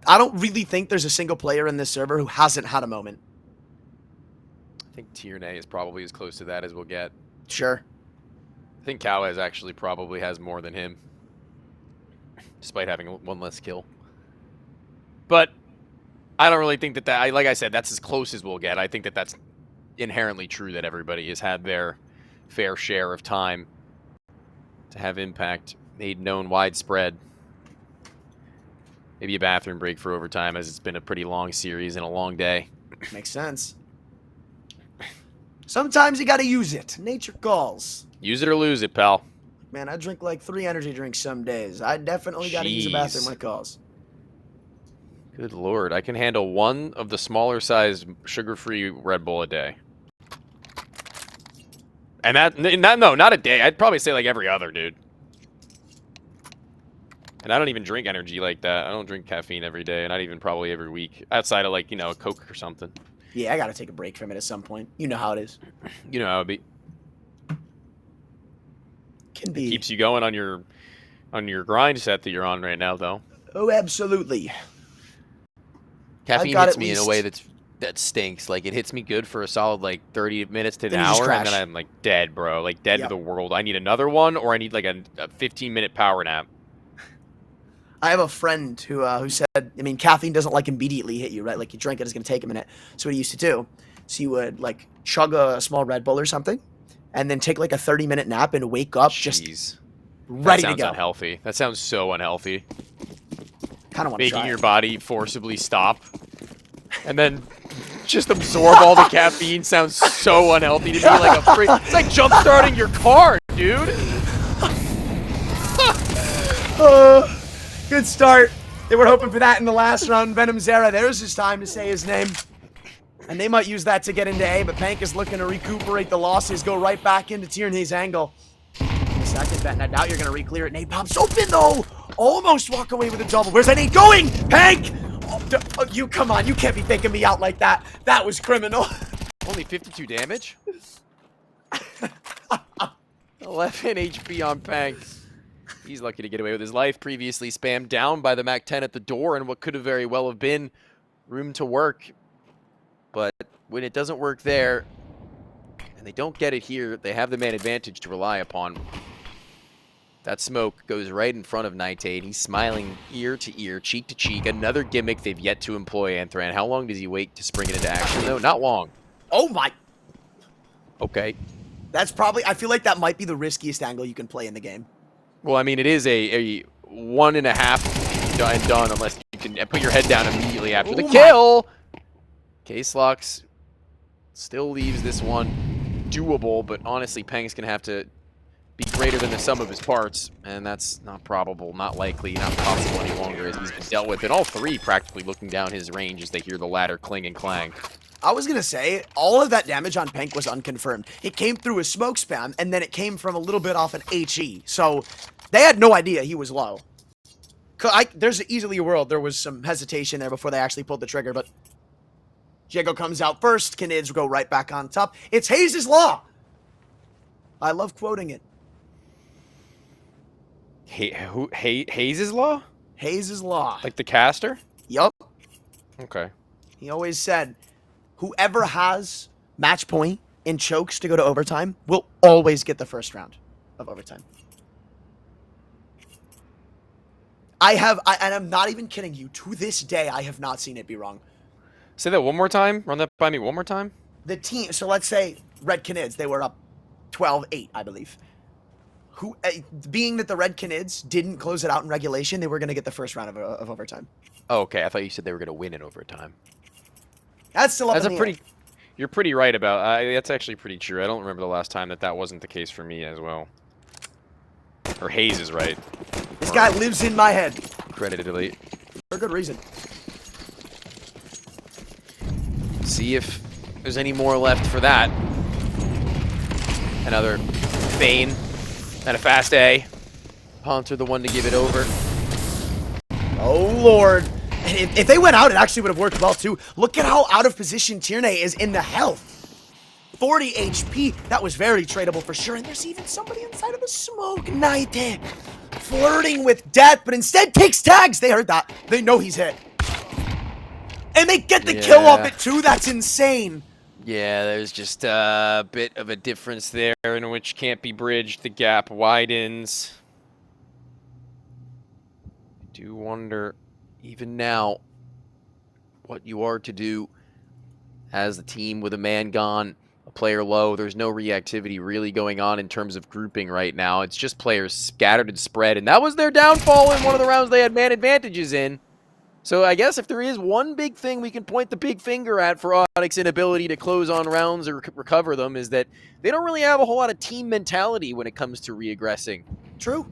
I don't really think there's a single player in this server who hasn't had a moment. I think Tierney is probably as close to that as we'll get. Sure. I think Cowes actually probably has more than him, despite having one less kill. But I don't really think that like I said, that's as close as we'll get. I think that that's inherently true that everybody has had their fair share of time to have impact made known widespread. Maybe a bathroom break for overtime, as it's been a pretty long series and a long day. Makes sense. Sometimes you gotta use it. Nature calls. Use it or lose it, pal. Man, I drink like 3 energy drinks some days. I definitely gotta use a bathroom when it calls. Good lord, I can handle one of the smaller sized sugar-free Red Bull a day. And no, not a day. I'd probably say like every other, dude. And I don't even drink energy like that. I don't drink caffeine every day, not even probably every week. Outside of like, you know, a Coke or something. Yeah, I gotta take a break from it at some point. You know how it is. You know how it be. Can be. It keeps you going on your grind set that you're on right now, though. Oh, absolutely. Caffeine hits me in a way that stinks. Like, it hits me good for a solid, like, 30 minutes to an hour, and then I'm, like, dead, bro. Like, dead to the world. I need another one, or I need, like, a 15-minute power nap. I have a friend who said, I mean, caffeine doesn't, like, immediately hit you, right? Like, you drink it, it's going to take a minute. So what he used to do, so he would, like, chug a small Red Bull or something, and then take, like, a 30-minute nap and wake up just ready to go. That sounds unhealthy. That sounds so unhealthy. Kind of want to try Making your body forcibly stop and then just absorb all the caffeine sounds so unhealthy to me. Like a freak. It's like jump starting your car, dude. Good start. They were hoping for that in the last round. Venom Zera, there's his time to say his name. And they might use that to get into A, but Pank is looking to recuperate the losses, go right back into Tierney's angle. Second bet, and I doubt you're going to re-clear it. Nade pops open, though. Almost walk away with a double. Where's that nade going? Pank! Oh, you, come on. You can't be faking me out like that. That was criminal. Only 52 damage? 11 HP on Pank. He's lucky to get away with his life. Previously spammed down by the MAC-10 at the door, and what could have very well have been room to work. But when it doesn't work there, and they don't get it here, they have the man advantage to rely upon. That smoke goes right in front of Nightate. He's smiling ear to ear, cheek to cheek. Another gimmick they've yet to employ, Anthran. How long does he wait to spring it into action, though? Not long. Oh, my. Okay. That's probably, I feel like that might be the riskiest angle you can play in the game. Well, I mean, it is a 1.5 and done unless you can put your head down immediately after the kill. Case Locks still leaves this one doable, but honestly, Peng's going to have to be greater than the sum of his parts, and that's not probable, not likely, not possible any longer as he's been dealt with. And all three practically looking down his range as they hear the ladder cling and clang. I was going to say, all of that damage on Pank was unconfirmed. It came through a smoke spam, and then it came from a little bit off an HE. So they had no idea he was low. There's easily a world there was some hesitation there before they actually pulled the trigger, but Jago comes out first. Canids go right back on top. It's Hayes' Law. I love quoting it. Hayes' Law? Hayes' Law. Like the caster? Yup. Okay. He always said, whoever has match point in chokes to go to overtime will always get the first round of overtime. And I'm not even kidding you. To this day, I have not seen it be wrong. Say that one more time. Run that by me one more time. The team, so let's say Red Canids, they were up 12-8, I believe. Being that the Red Canids didn't close it out in regulation, they were going to get the first round of overtime. Oh, okay. I thought you said they were going to win in overtime. That's still up in the air. You're pretty right about. That's actually pretty true. I don't remember the last time that wasn't the case for me as well. Or Hayes is right. This guy lives in my head. Creditedly. For good reason. See if there's any more left for that. Another feign and a fast A. Ponter the one to give it over. Oh, Lord. And if they went out, it actually would have worked well, too. Look at how out of position Tierney is in the health. 40 HP. That was very tradable for sure. And there's even somebody inside of the smoke. Night flirting with death, but instead takes tags. They heard that. They know he's hit. And they get the kill off it, too. That's insane. Yeah, there's just a bit of a difference there in which can't be bridged. The gap widens. I do wonder, even now, what you are to do as a team with a man gone, a player low. There's no reactivity really going on in terms of grouping right now. It's just players scattered and spread, and that was their downfall in one of the rounds they had man advantages in. So I guess if there is one big thing we can point the big finger at for ODDIK's inability to close on rounds or recover them is that they don't really have a whole lot of team mentality when it comes to reaggressing. True.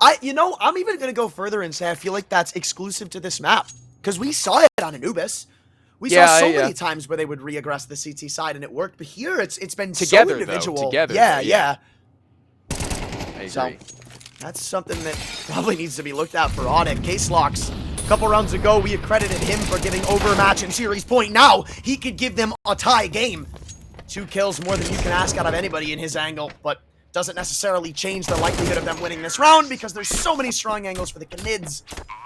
I'm even going to go further and say I feel like that's exclusive to this map. Because we saw it on Anubis. We saw so many times where they would reaggress the CT side and it worked. But here it's been together, so individual. Though, together. Yeah. I agree. So that's something that probably needs to be looked at for ODDIK. Case locks. A couple rounds ago, we accredited him for giving overmatch and series point. Now he could give them a tie game. 2 kills, more than you can ask out of anybody in his angle, but doesn't necessarily change the likelihood of them winning this round because there's so many strong angles for the Canids.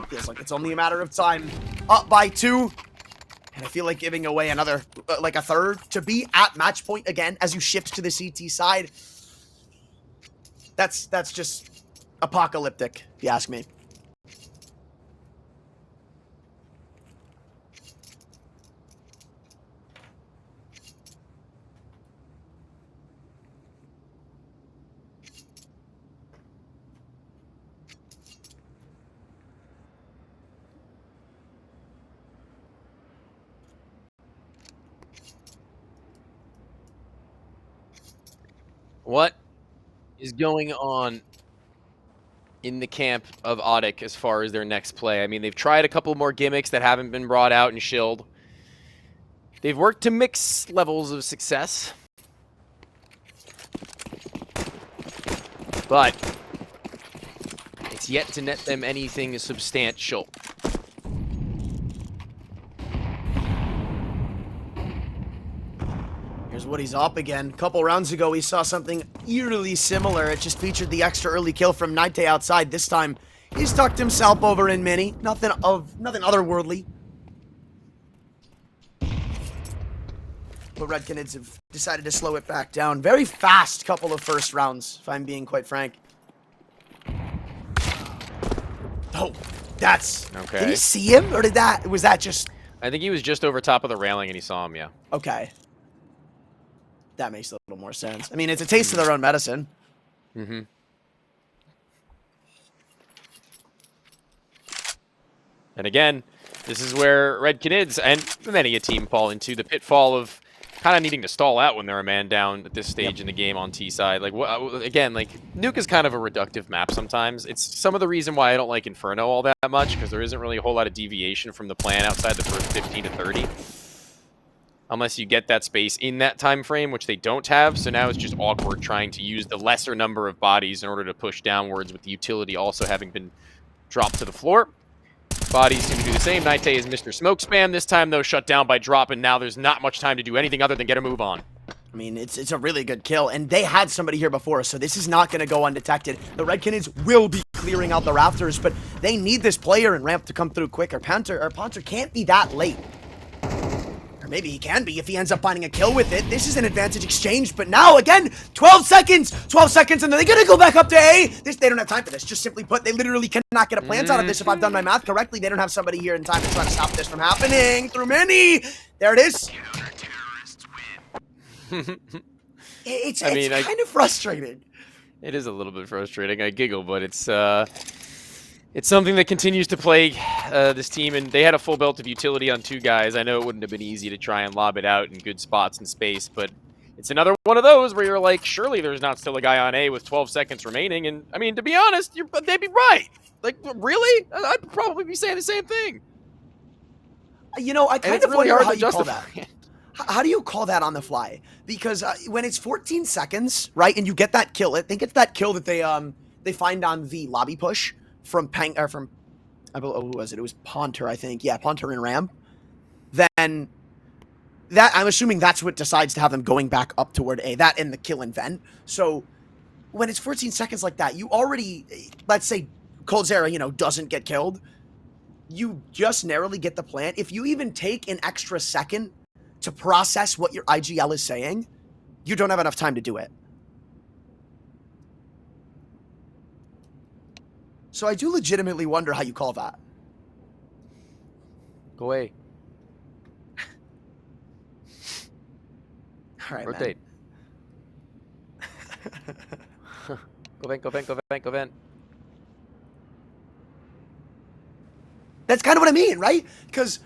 Feels like it's only a matter of time. Up by 2. And I feel like giving away another, like a third, to be at match point again as you shift to the CT side. That's just apocalyptic, if you ask me. What is going on in the camp of ODDIK as far as their next play? I mean, they've tried a couple more gimmicks that haven't been brought out and shilled. They've worked to mix levels of success. But it's yet to net them anything substantial. Here's what he's up again. A couple rounds ago, we saw something eerily similar. It just featured the extra early kill from Night outside. This time, he's tucked himself over in mini. Nothing otherworldly. But Red Canids have decided to slow it back down. Very fast couple of first rounds, if I'm being quite frank. Oh, that's... Okay. Did he see him, or was that just... I think he was just over top of the railing and he saw him, yeah. Okay. That makes a little more sense. I mean, it's a taste of their own medicine. Mm-hmm. And again, this is where Red Canids and many a team fall into the pitfall of kind of needing to stall out when they're a man down at this stage in the game on T side. Like, again, like Nuke is kind of a reductive map sometimes. It's some of the reason why I don't like Inferno all that much, because there isn't really a whole lot of deviation from the plan outside the first 15 to 30. Unless you get that space in that time frame, which they don't have. So now it's just awkward trying to use the lesser number of bodies in order to push downwards, with the utility also having been dropped to the floor. Bodies seem to do the same. Night is Mr. Smoke Spam. This time, though, shut down by drop, and now there's not much time to do anything other than get a move on. I mean, it's a really good kill, and they had somebody here before, so this is not going to go undetected. The Red Canids will be clearing out the rafters, but they need this player and ramp to come through quicker. Ponter can't be that late. Or maybe he can be if he ends up finding a kill with it. This is an advantage exchange, but now, again, 12 seconds, and then they're going to go back up to A. They don't have time for this. Just simply put, they literally cannot get a plant out of this. If I've done my math correctly, they don't have somebody here in time to try to stop this from happening. Through many. There it is. It's kind of frustrating. It is a little bit frustrating. I giggle, but it's something that continues to plague this team, and they had a full belt of utility on 2 guys. I know it wouldn't have been easy to try and lob it out in good spots and space, but it's another one of those where you're like, surely there's not still a guy on A with 12 seconds remaining, and I mean, to be honest, they'd be right. Like, really? I'd probably be saying the same thing. You know, I kind of wonder how you call that. How do you call that on the fly? Because when it's 14 seconds, right, and you get that kill, I think it's that kill that they find on the lobby push from who was it? It was Ponter, I think. Yeah, Ponter and Ram. Then that, I'm assuming that's what decides to have them going back up toward A. That and the kill and vent. So when it's 14 seconds like that, you already, let's say Coldzera, doesn't get killed. You just narrowly get the plant. If you even take an extra second to process what your IGL is saying, you don't have enough time to do it. So I do legitimately wonder how you call that. Go away. All right, Rotate. Go vent, go vent, go vent, go vent. That's kind of what I mean, right? Because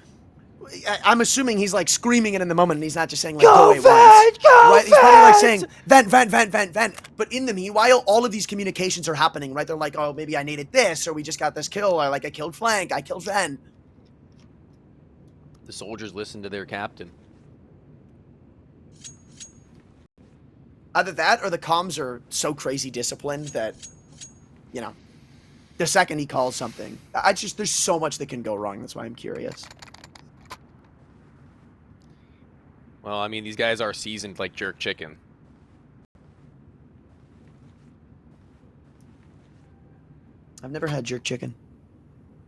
I'm assuming he's like screaming it in the moment, and he's not just saying like Go away vent, once. go Right? He's probably like saying vent! vent. But in the meanwhile, all of these communications are happening, right? They're like, oh, maybe I needed this, or we just got this kill, or like I killed flank, I killed vent. The soldiers listen to their captain. Either that, or the comms are so crazy disciplined that, the second he calls something, there's so much that can go wrong. That's why I'm curious. Well, I mean, these guys are seasoned like jerk chicken. I've never had jerk chicken.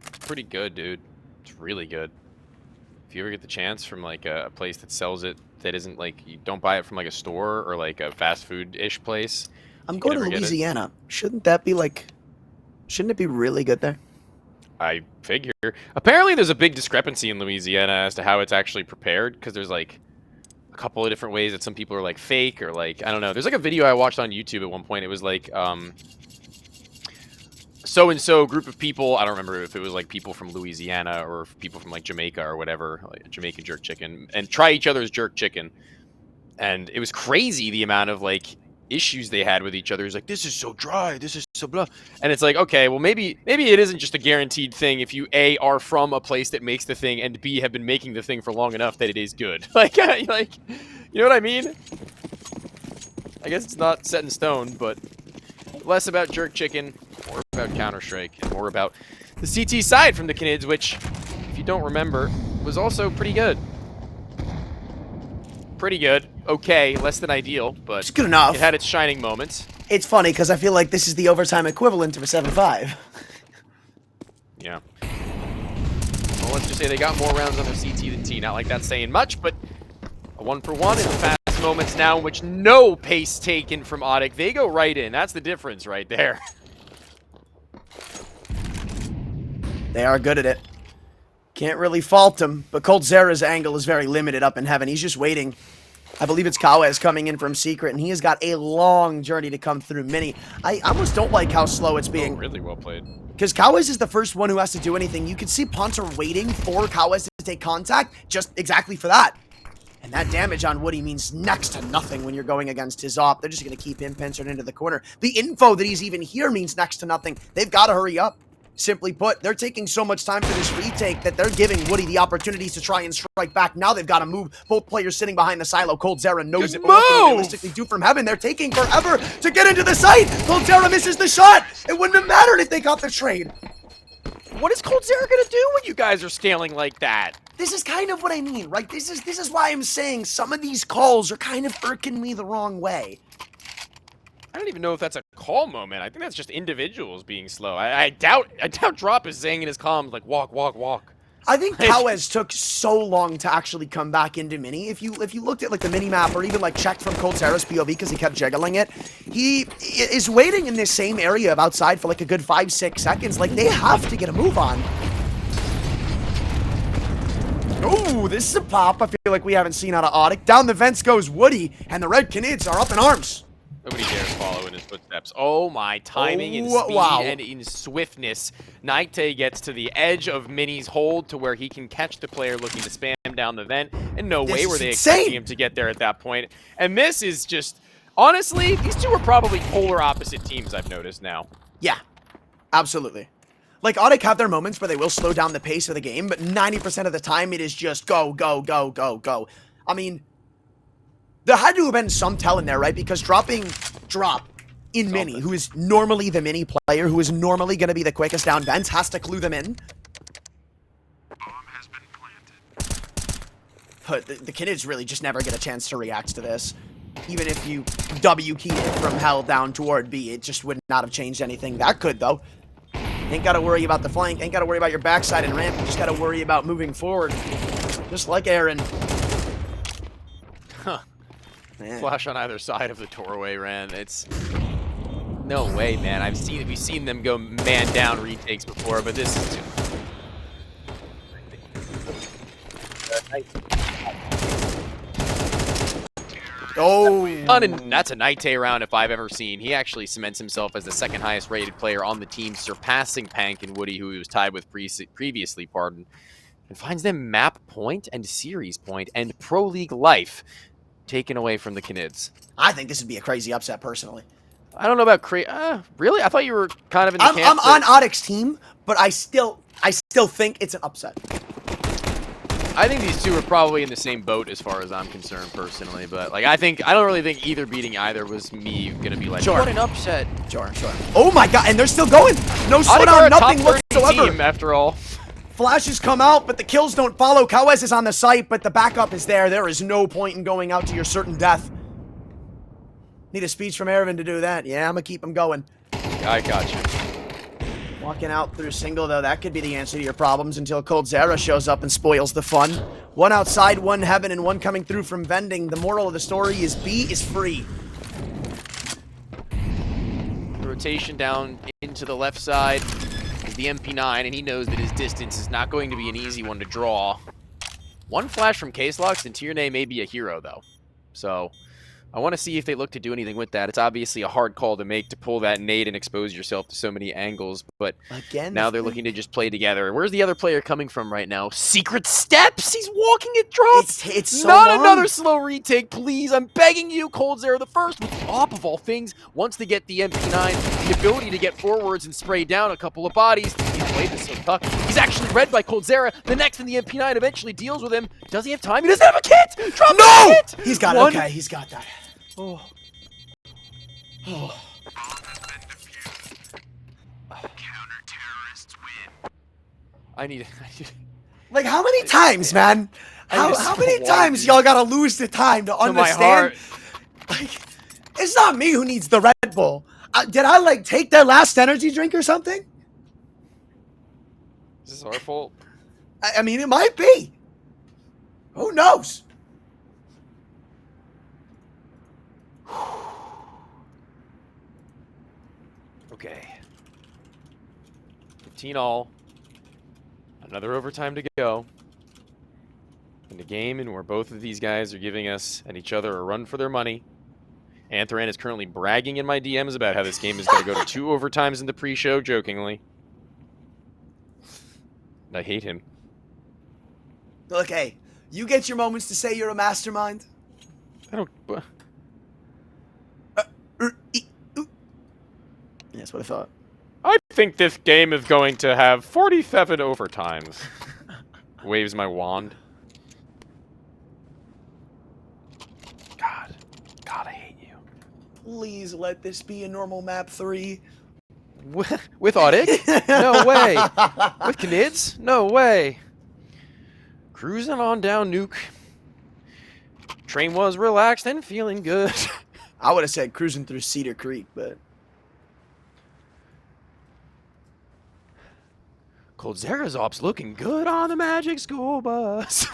It's pretty good, dude. It's really good. If you ever get the chance from like a place that sells it, that isn't like, you don't buy it from like a store or like a fast food-ish place. I'm going to Louisiana. Shouldn't it be really good there? I figure. Apparently there's a big discrepancy in Louisiana as to how it's actually prepared, because there's like a couple of different ways that some people are like fake or like, I don't know. There's like a video I watched on YouTube at one point. It was like, so-and-so group of people, I don't remember if it was like people from Louisiana or people from like Jamaica or whatever, like Jamaican jerk chicken, and try each other's jerk chicken. And it was crazy the amount of like issues they had with each other. It's like, this is so dry, this is so blah. And it's like, okay, well maybe it isn't just a guaranteed thing if you A, are from a place that makes the thing, and B, have been making the thing for long enough that it is good. Like, you know what I mean? I guess it's not set in stone, but less about jerk chicken, more about Counter-Strike, and more about the CT side from the Canids, which, if you don't remember, was also pretty good. Pretty good. Okay, less than ideal, but it's good enough. It had its shining moments. It's funny because I feel like this is the overtime equivalent of a 7-5. Yeah. Well, let's just say they got more rounds on their CT than T. Not like that's saying much, but a 1-for-1 in the fast moments now, in which no pace taken from ODDIK. They go right in. That's the difference right there. They are good at it. Can't really fault him, but Coldzera's angle is very limited up in heaven. He's just waiting. I believe it's Kawes coming in from secret, and he has got a long journey to come through mini. I almost don't like how slow it's being. Oh, really well played. Because Kawes is the first one who has to do anything. You can see Ponter waiting for Kawes to take contact just exactly for that. And that damage on Woody means next to nothing when you're going against his op. They're just going to keep him pincered into the corner. The info that he's even here means next to nothing. They've got to hurry up. Simply put, they're taking so much time for this retake that they're giving Woody the opportunities to try and strike back. Now they've got to move. Both players sitting behind the silo. Coldzera knows it, but what can he realistically do from heaven? They're taking forever to get into the site. Coldzera misses the shot. It wouldn't have mattered if they got the trade. What is Coldzera gonna do when you guys are scaling like that? This is kind of what I mean, right? This is why I'm saying some of these calls are kind of irking me the wrong way. I don't even know if that's a call moment. I think that's just individuals being slow. I doubt Drop is saying in his comms like walk, walk, walk. I think Kawes took so long to actually come back into mini. If you looked at like the mini map or even like checked from Coldzera's POV because he kept jiggling it, he is waiting in this same area of outside for like a good 5-6 seconds. Like they have to get a move on. Oh, this is a pop. I feel like we haven't seen out of ODDIK. Down the vents goes Woody, and the red Canids are up in arms. Nobody dares follow in his footsteps. Oh my, timing and speed and in swiftness. Nite gets to the edge of Mini's hold to where he can catch the player looking to spam down the vent. And no way were they expecting him to get there at that point. And this is just, honestly, these two are probably polar opposite teams, I've noticed now. Yeah, absolutely. Like, ODDIK have their moments where they will slow down the pace of the game, but 90% of the time it is just go, go, go, go, go. I mean, There had to have been some tell in there, right? Because dropping Drop in Mini, who is normally the Mini player, who is normally going to be the quickest down vents, has to clue them in. But the Canids really just never get a chance to react to this. Even if you W key it from hell down toward B, it just would not have changed anything. That could, though. Ain't got to worry about the flank, ain't got to worry about your backside and ramp, you just got to worry about moving forward. Just like Aaron. Huh. Man. Flash on either side of the doorway, Ran. It's no way, man. We've seen them go man down retakes before, but this is too. Oh, that's a Night round if I've ever seen. He actually cements himself as the second highest rated player on the team, surpassing Pank and Woody, who he was tied with previously, and finds them map point and series point and Pro League life taken away from the Canids. I think this would be a crazy upset, personally. I don't know about really? I thought you were kind of in the camp. I'm on ODDIK's team, but I still think it's an upset. I think these two are probably in the same boat as far as I'm concerned, personally. But like, I don't really think either beating either was me gonna be like, what an upset. Sure. Oh my god, and they're still going. No slowdown, nothing whatsoever. Team, after all. Flashes come out, but the kills don't follow. Kawes is on the site, but the backup is there. There is no point in going out to your certain death. Need a speech from Ervin to do that. Yeah, I'm gonna keep him going. I got you. Walking out through single, though, that could be the answer to your problems until Coldzera shows up and spoils the fun. One outside, one heaven, and one coming through from vending. The moral of the story is B is free. The rotation down into the left side is the MP9, and he knows that his distance is not going to be an easy one to draw. One flash from Caselocks, and Tierney may be a hero, though. So I want to see if they look to do anything with that. It's obviously a hard call to make to pull that nade and expose yourself to so many angles, but again, now they're looking to just play together. Where's the other player coming from right now? Secret Steps! He's walking it drop! It's so not long. Another slow retake, please! I'm begging you, Coldzera the first, with the op of all things, wants to get the MP9, the ability to get forwards and spray down a couple of bodies. He's played this so tough. He's actually read by Coldzera. The next in the MP9 eventually deals with him. Does he have time? He doesn't have a kit! Drop no! Kit! He's got it. Okay, he's got that. Oh. Counter-terrorists win. I need like, how many times, man? How many times y'all gotta lose the time to understand? Like, it's not me who needs the Red Bull. Did I, like, take their last energy drink or something? Is this our fault? I mean, it might be. Who knows? Okay. 15 all. Another overtime to go. In the game, and where both of these guys are giving us and each other a run for their money. Anthran is currently bragging in my DMs about how this game is going to go to 2 overtimes in the pre-show, jokingly. And I hate him. Look, hey, you get your moments to say you're a mastermind. I don't... That's what I thought. I think this game is going to have 47 overtimes. Waves my wand. God, I hate you. Please let this be a normal map 3. With ODDIK? No way. With Canids? No way. Cruising on down Nuke. Train was relaxed and feeling good. I would have said cruising through Cedar Creek, but... Coldzera's ops looking good on the Magic School Bus.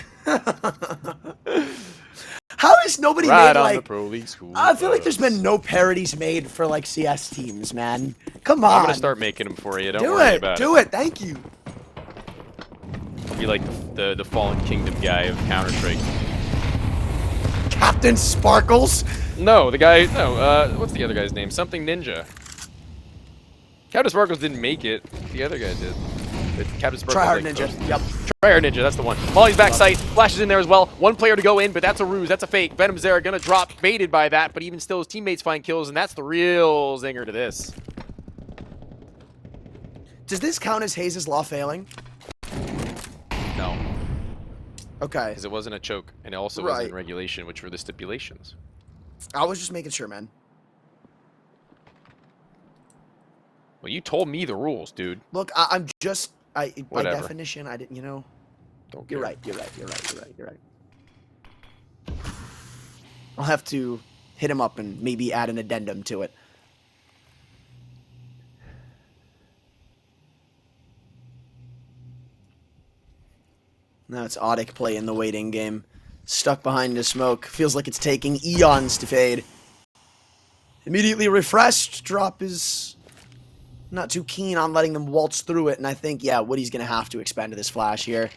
How is nobody right made, on like... the Pro League School I feel like Bus. there's been no parodies made for, like, CS teams, man. Come on. I'm gonna start making them for you. Don't worry about it. Do it. Thank you. I'll be like the Fallen Kingdom guy of Counter-Strike. Captain Sparkles? No, the guy... No, what's the other guy's name? Something Ninja. Captain Sparkles didn't make it. The other guy did. Captain Sparkles... Tryhard like, Ninja. Yep. Tryhard Ninja, that's the one. Molly's backside, flashes in there as well. One player to go in, but that's a ruse, that's a fake. Venom Zera gonna drop, baited by that, but even still his teammates find kills, and that's the real zinger to this. Does this count as Hayes' Law failing? No. Okay. Because it wasn't a choke, and it also wasn't in regulation, which were the stipulations. I was just making sure, man. Well, you told me the rules, dude. Look, I'm just... by Whatever. definition, I didn't, you know... Don't You're care. right. I'll have to hit him up and maybe add an addendum to it. Now it's ODDIK playing the waiting game. Stuck behind the smoke. Feels like it's taking eons to fade. Immediately refreshed. Drop is not too keen on letting them waltz through it. And I think, yeah, Woody's going to have to expend this flash here.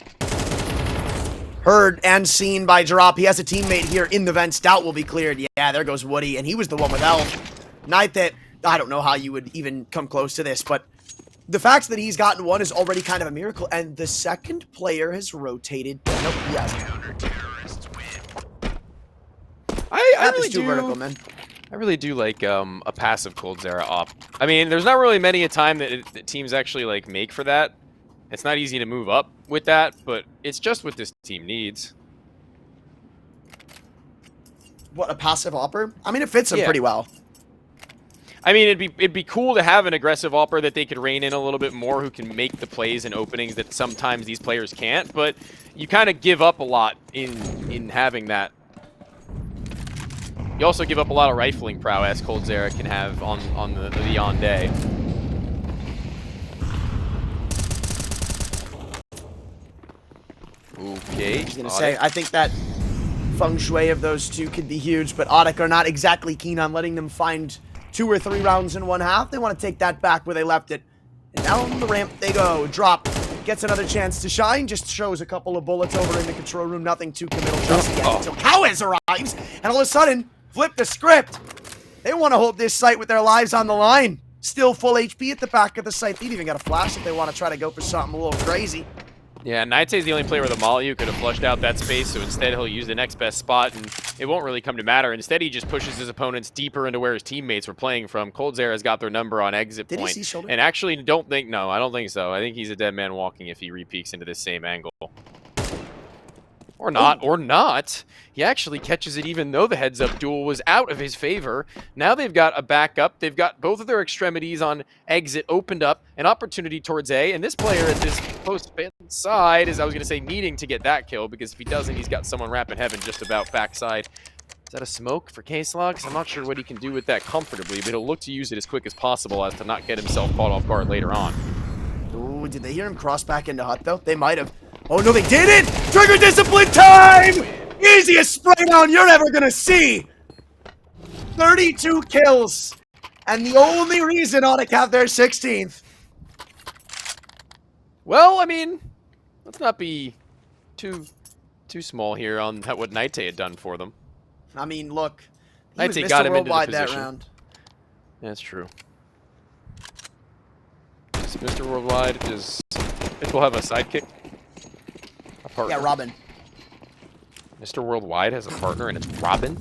Heard and seen by Drop. He has a teammate here in the vents. Doubt will be cleared. Yeah, there goes Woody. And he was the one with L. Night that, I don't know how you would even come close to this, but the fact that he's gotten one is already kind of a miracle. And the second player has rotated. Nope, he hasn't. I really too do. Vertical, man. I really do like a passive Coldzera op. I mean, there's not really many a time that teams actually like make for that. It's not easy to move up with that, but it's just what this team needs. What, a passive opper? I mean, it fits him pretty well. I mean, it'd be cool to have an aggressive opper that they could rein in a little bit more, who can make the plays and openings that sometimes these players can't. But you kind of give up a lot in having that. You also give up a lot of rifling prowess Coldzera can have on the on day. Okay. I was gonna say, I think that feng shui of those two could be huge, but ODDIK are not exactly keen on letting them find 2 or 3 rounds in one half. They want to take that back where they left it. And down the ramp they go. Drop gets another chance to shine. Just shows a couple of bullets over in the control room. Nothing too committal just yet until Canids arrives. And all of a sudden, flip the script. They want to hold this site with their lives on the line. Still full HP at the back of the site. They've even got a flash if they want to try to go for something a little crazy. Yeah, Night's the only player with a molly who could have flushed out that space, so instead he'll use the next best spot, and it won't really come to matter. Instead, he just pushes his opponents deeper into where his teammates were playing from. Coldzera's got their number on exit point. Did he see shoulder? And actually, I don't think so. I think he's a dead man walking if he repeeks into this same angle. Or not. He actually catches it even though the heads-up duel was out of his favor. Now they've got a backup. They've got both of their extremities on exit opened up, an opportunity towards A, and this player at this post-spin side is, I was going to say, needing to get that kill, because if he doesn't, he's got someone wrapping heaven just about backside. Is that a smoke for K-Slog? I'm not sure what he can do with that comfortably, but he'll look to use it as quick as possible as to not get himself caught off guard later on. Ooh, did they hear him cross back into Hut, though? They might have. Oh, no, they didn't! Trigger discipline time! Easiest spray down you're ever gonna see! 32 kills! And the only reason ODDIK have their 16th. Well, I mean, let's not be too small here on what Night had done for them. I mean, look. He was Night Mr. got him into the Worldwide that position. round. That's true. Is Mr. Worldwide, we'll have a sidekick? A partner. Yeah, Robin. Mr. Worldwide has a partner, and it's Robin?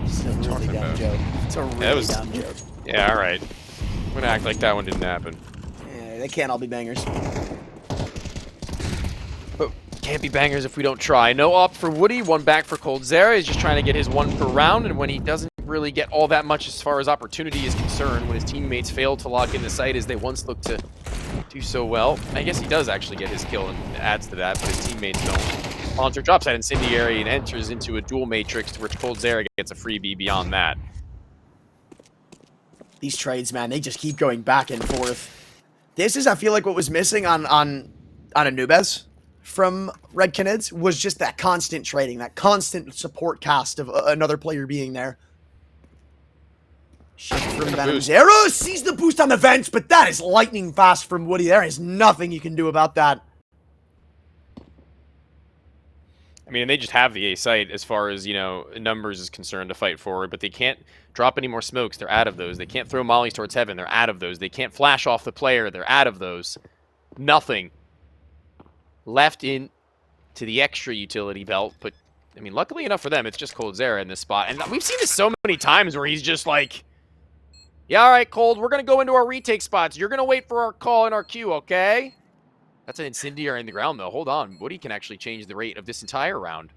It's a really dumb about? joke. It's a really dumb joke. Yeah, alright. I'm gonna act like that one didn't happen. Yeah, they can't all be bangers. But can't be bangers if we don't try. No op for Woody, one back for Coldzera. He's just trying to get his one per round, and when he doesn't really get all that much as far as opportunity is concerned, when his teammates fail to lock in the site as they once looked to do so well. I guess he does actually get his kill and adds to that, but his teammates don't. Monster drops that incendiary and enters into a dual matrix to which Coldzera gets a freebie beyond that. These trades, man, they just keep going back and forth. This is, I feel like, what was missing on Anubis from Red Canids was just that constant trading, that constant support cast of another player being there. Shift from Venom's arrow, sees the boost on the vents, but that is lightning fast from Woody. There is nothing you can do about that. I mean, they just have the A site as far as, numbers is concerned to fight forward, but they can't drop any more smokes. They're out of those. They can't throw mollies towards heaven. They're out of those. They can't flash off the player. They're out of those. Nothing left in to the extra utility belt, but, I mean, luckily enough for them, it's just Coldzera in this spot. And we've seen this so many times where he's just like, yeah, all right, Cold, we're going to go into our retake spots. You're going to wait for our call and our cue, okay? That's an incendiary in the ground, though. Hold on. Woody can actually change the rate of this entire round.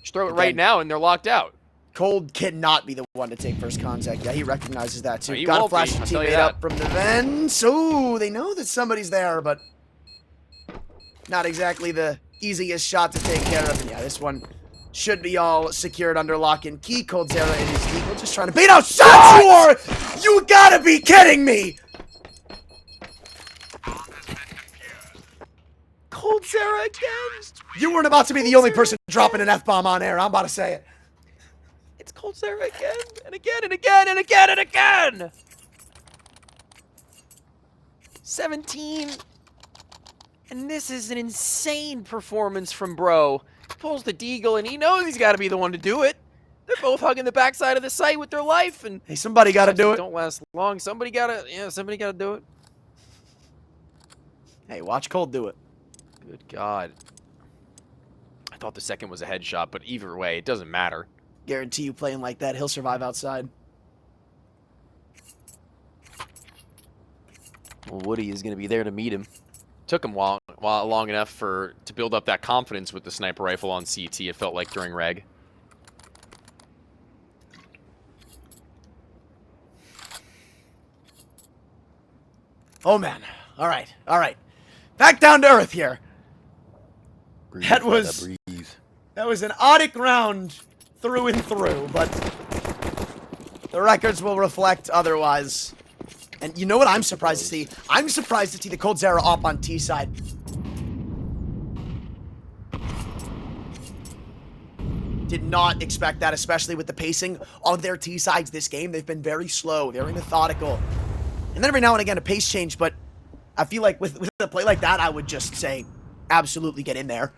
Just throw it right now, and they're locked out. Cold cannot be the one to take first contact. Yeah, he recognizes that, too. He Gotta flash be, your teammate up from the vents. Oh, they know that somebody's there, but not exactly the easiest shot to take care of. And yeah, this one should be all secured under lock and key. coldzera and his eagle just trying to bait out shots. You gotta be kidding me! coldzera again! You weren't about to be the only person dropping an F-bomb on air. I'm about to say it. It's coldzera again, and again, and again, and again, and again! 17. And this is an insane performance from Bro. He pulls the deagle, and he knows he's got to be the one to do it. They're both hugging the backside of the site with their life, and hey, somebody got to do it. Don't last long. Somebody got to do it. Hey, watch Cold do it. Good God. I thought the second was a headshot, but either way, it doesn't matter. Guarantee you playing like that, he'll survive outside. Well, Woody is going to be there to meet him. Took him long enough to build up that confidence with the sniper rifle on CT, it felt like during reg. Oh, man. All right. All right. Back down to earth here. Breathe, That was an ODDIK round through and through, but the records will reflect otherwise. And you know what I'm surprised to see? I'm surprised to see the coldzera op on T side. Did not expect that, especially with the pacing of their T sides this game. They've been very slow, very methodical. And then every now and again a pace change, but I feel like with a play like that, I would just say, absolutely get in there.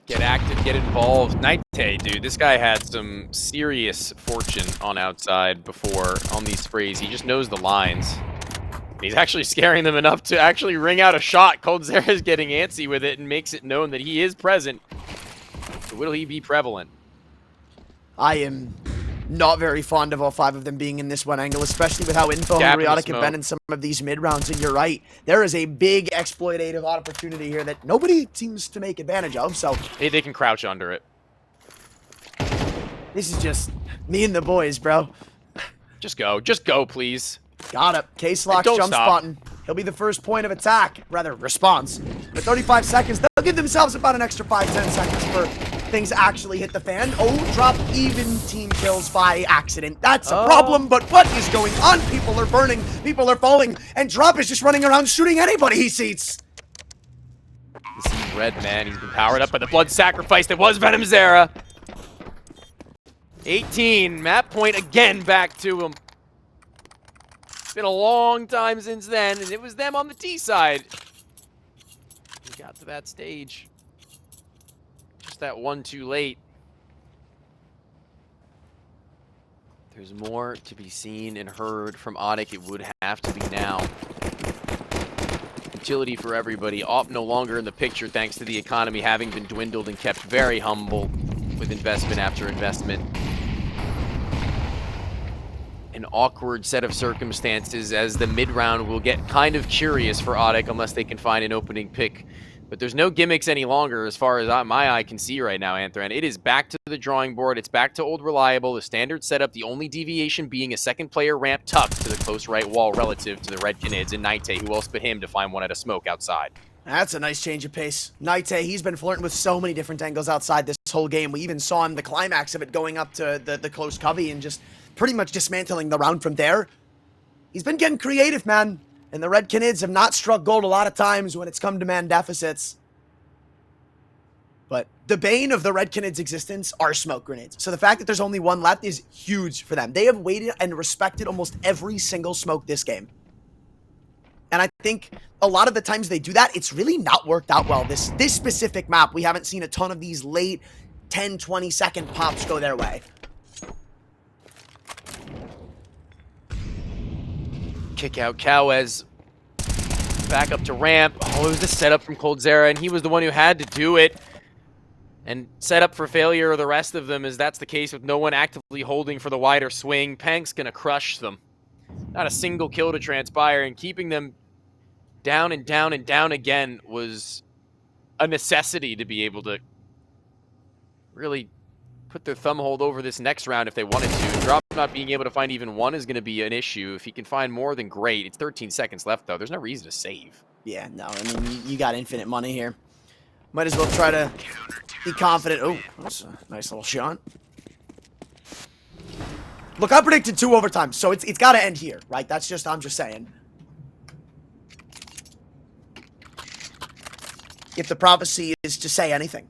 Get active, get involved. Nite, dude, this guy had some serious fortune on outside before on these sprays. He just knows the lines. He's actually scaring them enough to actually ring out a shot. coldzera is getting antsy with it and makes it known that he is present. But will he be prevalent? I am not very fond of all 5 of them being in this one angle, especially with how info hungry ODDIK have been in some of these mid rounds. And you're right, there is a big exploitative opportunity here that nobody seems to make advantage of. So Hey, they can crouch under it. This is just me and the boys, bro. Just go, please. Got it. Case-Lock's jump spotting. He'll be the first point of attack, rather response. But 35 seconds, they'll give themselves about an extra 5-10 seconds for things actually hit the fan. Oh, drop even team kills by accident. That's a problem, but what is going on? People are burning, people are falling, and Drop is just running around shooting anybody he sees. This is Red, man. He's been powered up by the blood sacrifice that was venomzera. 18, map point again back to him. It's been a long time since then, and it was them on the T side. We got to that stage. Just that one too late. There's more to be seen and heard from ODDIK. It would have to be now. Utility for everybody. Op no longer in the picture thanks to the economy having been dwindled and kept very humble with investment after investment. An awkward set of circumstances as the mid-round will get kind of curious for ODDIK unless they can find an opening pick. But there's no gimmicks any longer as far as my eye can see right now, Anthran. It is back to the drawing board. It's back to old reliable, the standard setup, the only deviation being a second player ramp tucked to the close right wall relative to the red Canids and Nite, who else but him to find one at a smoke outside. That's a nice change of pace. Nite, he's been flirting with so many different angles outside this whole game. We even saw him the climax of it going up to the close cubby and just pretty much dismantling the round from there. He's been getting creative, man. And the red Canids have not struck gold a lot of times when it's come to man deficits. But the bane of the red Canids' existence are smoke grenades. So the fact that there's only one left is huge for them. They have waited and respected almost every single smoke this game. And I think a lot of the times they do that, it's really not worked out well. This specific map, we haven't seen a ton of these late 10, 20-second pops go their way. Kick out Cow as back up to ramp. Oh, it was the setup from Coldzera, and he was the one who had to do it. And set up for failure of the rest of them, as that's the case with no one actively holding for the wider swing. Pank's going to crush them. Not a single kill to transpire, and keeping them down and down and down again was a necessity to be able to really put their thumb hold over this next round if they wanted to. Drop not being able to find even one is going to be an issue. If he can find more, then great. It's 13 seconds left, though. There's no reason to save. Yeah, no, I mean, you got infinite money here. Might as well try to be confident. Oh, that's a nice little shot. Look, I predicted 2 overtimes, so it's got to end here, right? That's just, I'm just saying. If the prophecy is to say anything.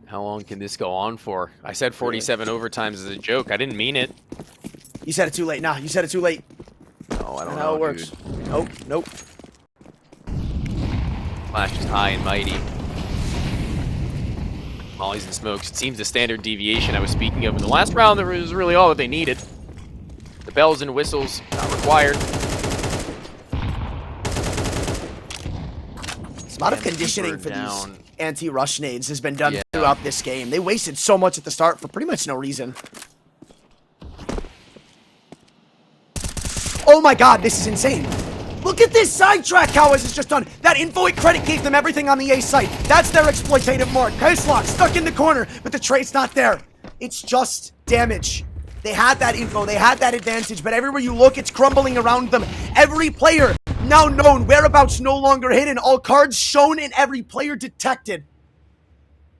How long can this go on for? I said 47 overtimes as a joke. I didn't mean it. You said it too late. Nah, you said it too late. No, I don't know how it works. Dude. Nope. Flash is high and mighty. Mollies and smokes. It seems the standard deviation I was speaking of in the last round that was really all that they needed. The bells and whistles not required. A lot of conditioning for these anti-rush nades has been done throughout this game. They wasted so much at the start for pretty much no reason. Oh my god, this is insane. Look at this sidetrack Cowboys has just done. That infoid credit gave them everything on the A site. That's their exploitative mark. Lock stuck in the corner, but the trade's not there. It's just damage. They had that info, they had that advantage, but everywhere you look, it's crumbling around them. Every player now known, whereabouts no longer hidden, all cards shown and every player detected.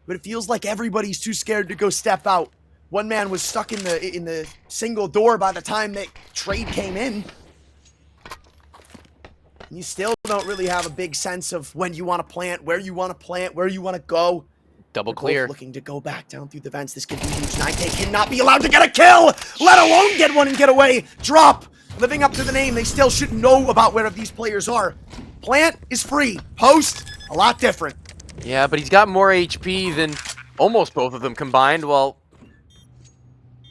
But it feels like everybody's too scared to go step out. One man was stuck in the single door by the time that trade came in. You still don't really have a big sense of when you want to plant, where you want to go. Double clear. Looking to go back down through the vents. This could be huge. 9K cannot be allowed to get a kill, let alone get one and get away. Drop. Living up to the name, they still should know about where these players are. Plant is free. Post, a lot different. Yeah, but he's got more HP than almost both of them combined. Well,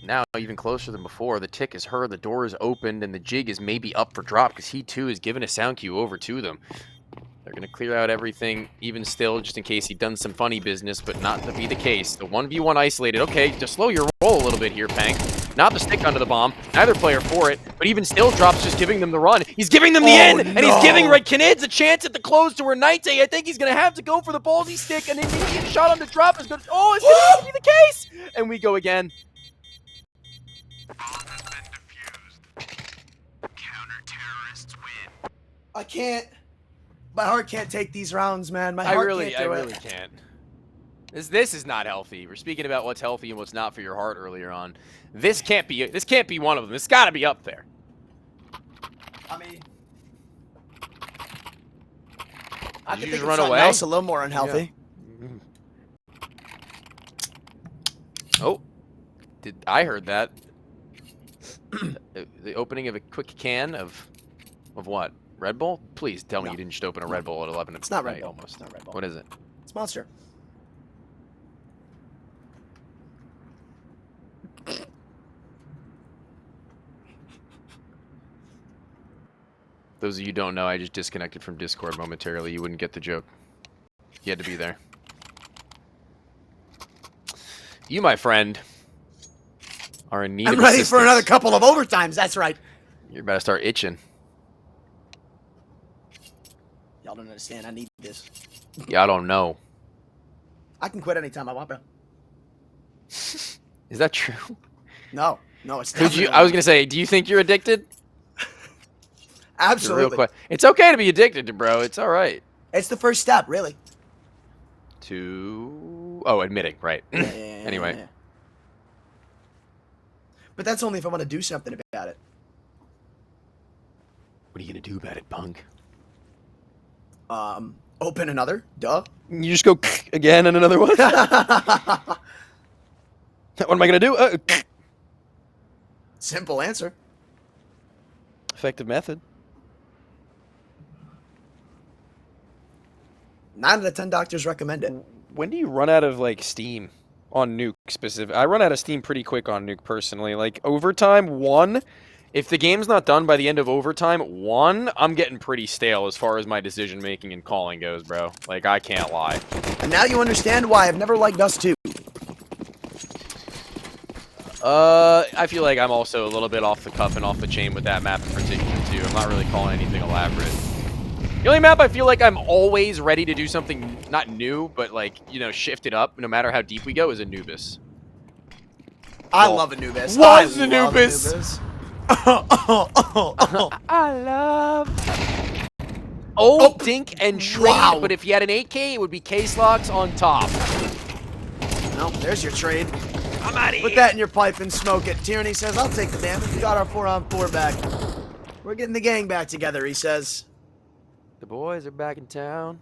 now even closer than before. The tick is heard, the door is opened, and the jig is maybe up for drop because he too is giving a sound cue over to them. They're going to clear out everything, even still, just in case he'd done some funny business, but not to be the case. The 1v1 isolated. Okay, just slow your roll a little bit here, Pank. Not the stick under the bomb. Neither player for it, but even still, Drop's just giving them the run. He's giving them the end, and he's giving Canids a chance at the close to her Night. I think he's going to have to go for the ballsy stick, and an immediate shot on the Drop is going to... Oh, it's going to be the case! And we go again. I can't. My heart can't take these rounds, man. My heart can't do it. I really can't. This is not healthy. We're speaking about what's healthy and what's not for your heart earlier on. This can't be one of them. It's got to be up there. I mean, I Did could you think just of run something away? else a little more unhealthy. Yeah. Oh, I heard that? The opening of a quick can of what? Red Bull? Please tell me you didn't just open a Red Bull at 11. It's not Red Bull. Almost. It's not Red Bull. What is it? It's Monster. Those of you who don't know, I just disconnected from Discord momentarily. You wouldn't get the joke. You had to be there. You, my friend, are in need of ready assistance. for another couple of overtimes. That's right. You're about to start itching. Y'all don't understand. I need this. Yeah, I don't know. I can quit anytime I want, bro. Is that true? No, it's Could you? I was gonna say, do you think you're addicted? Absolutely. It's okay to be addicted to, bro. It's all right. It's the first step, really. Admitting, right? Anyway. Yeah. But that's only if I want to do something about it. What are you gonna do about it, punk? Open another. Duh. You just go again and another one? What am I gonna do? Simple answer. Effective method. 9 out of 10 doctors recommend it. When do you run out of, like, steam? on Nuke specific. I run out of steam pretty quick on Nuke personally. Like overtime 1, if the game's not done by the end of overtime 1, I'm getting pretty stale as far as my decision making and calling goes, bro. Like I can't lie. And now you understand why I've never liked Dust 2. I feel like I'm also a little bit off the cuff and off the chain with that map in particular too. I'm not really calling anything elaborate. The only map I feel like I'm always ready to do something not new, but like, you know, shift it up no matter how deep we go is Anubis. I love Anubis. Was I love Anubis. Anubis. I love ODDIK and Trade, wow. but if you had an 8K, it would be case locks on top. Well, there's your trade. I'm out of Put that in your pipe and smoke it. Tyranny says, I'll take the damage. We got our 4-on-4 back. We're getting the gang back together, he says. The boys are back in town.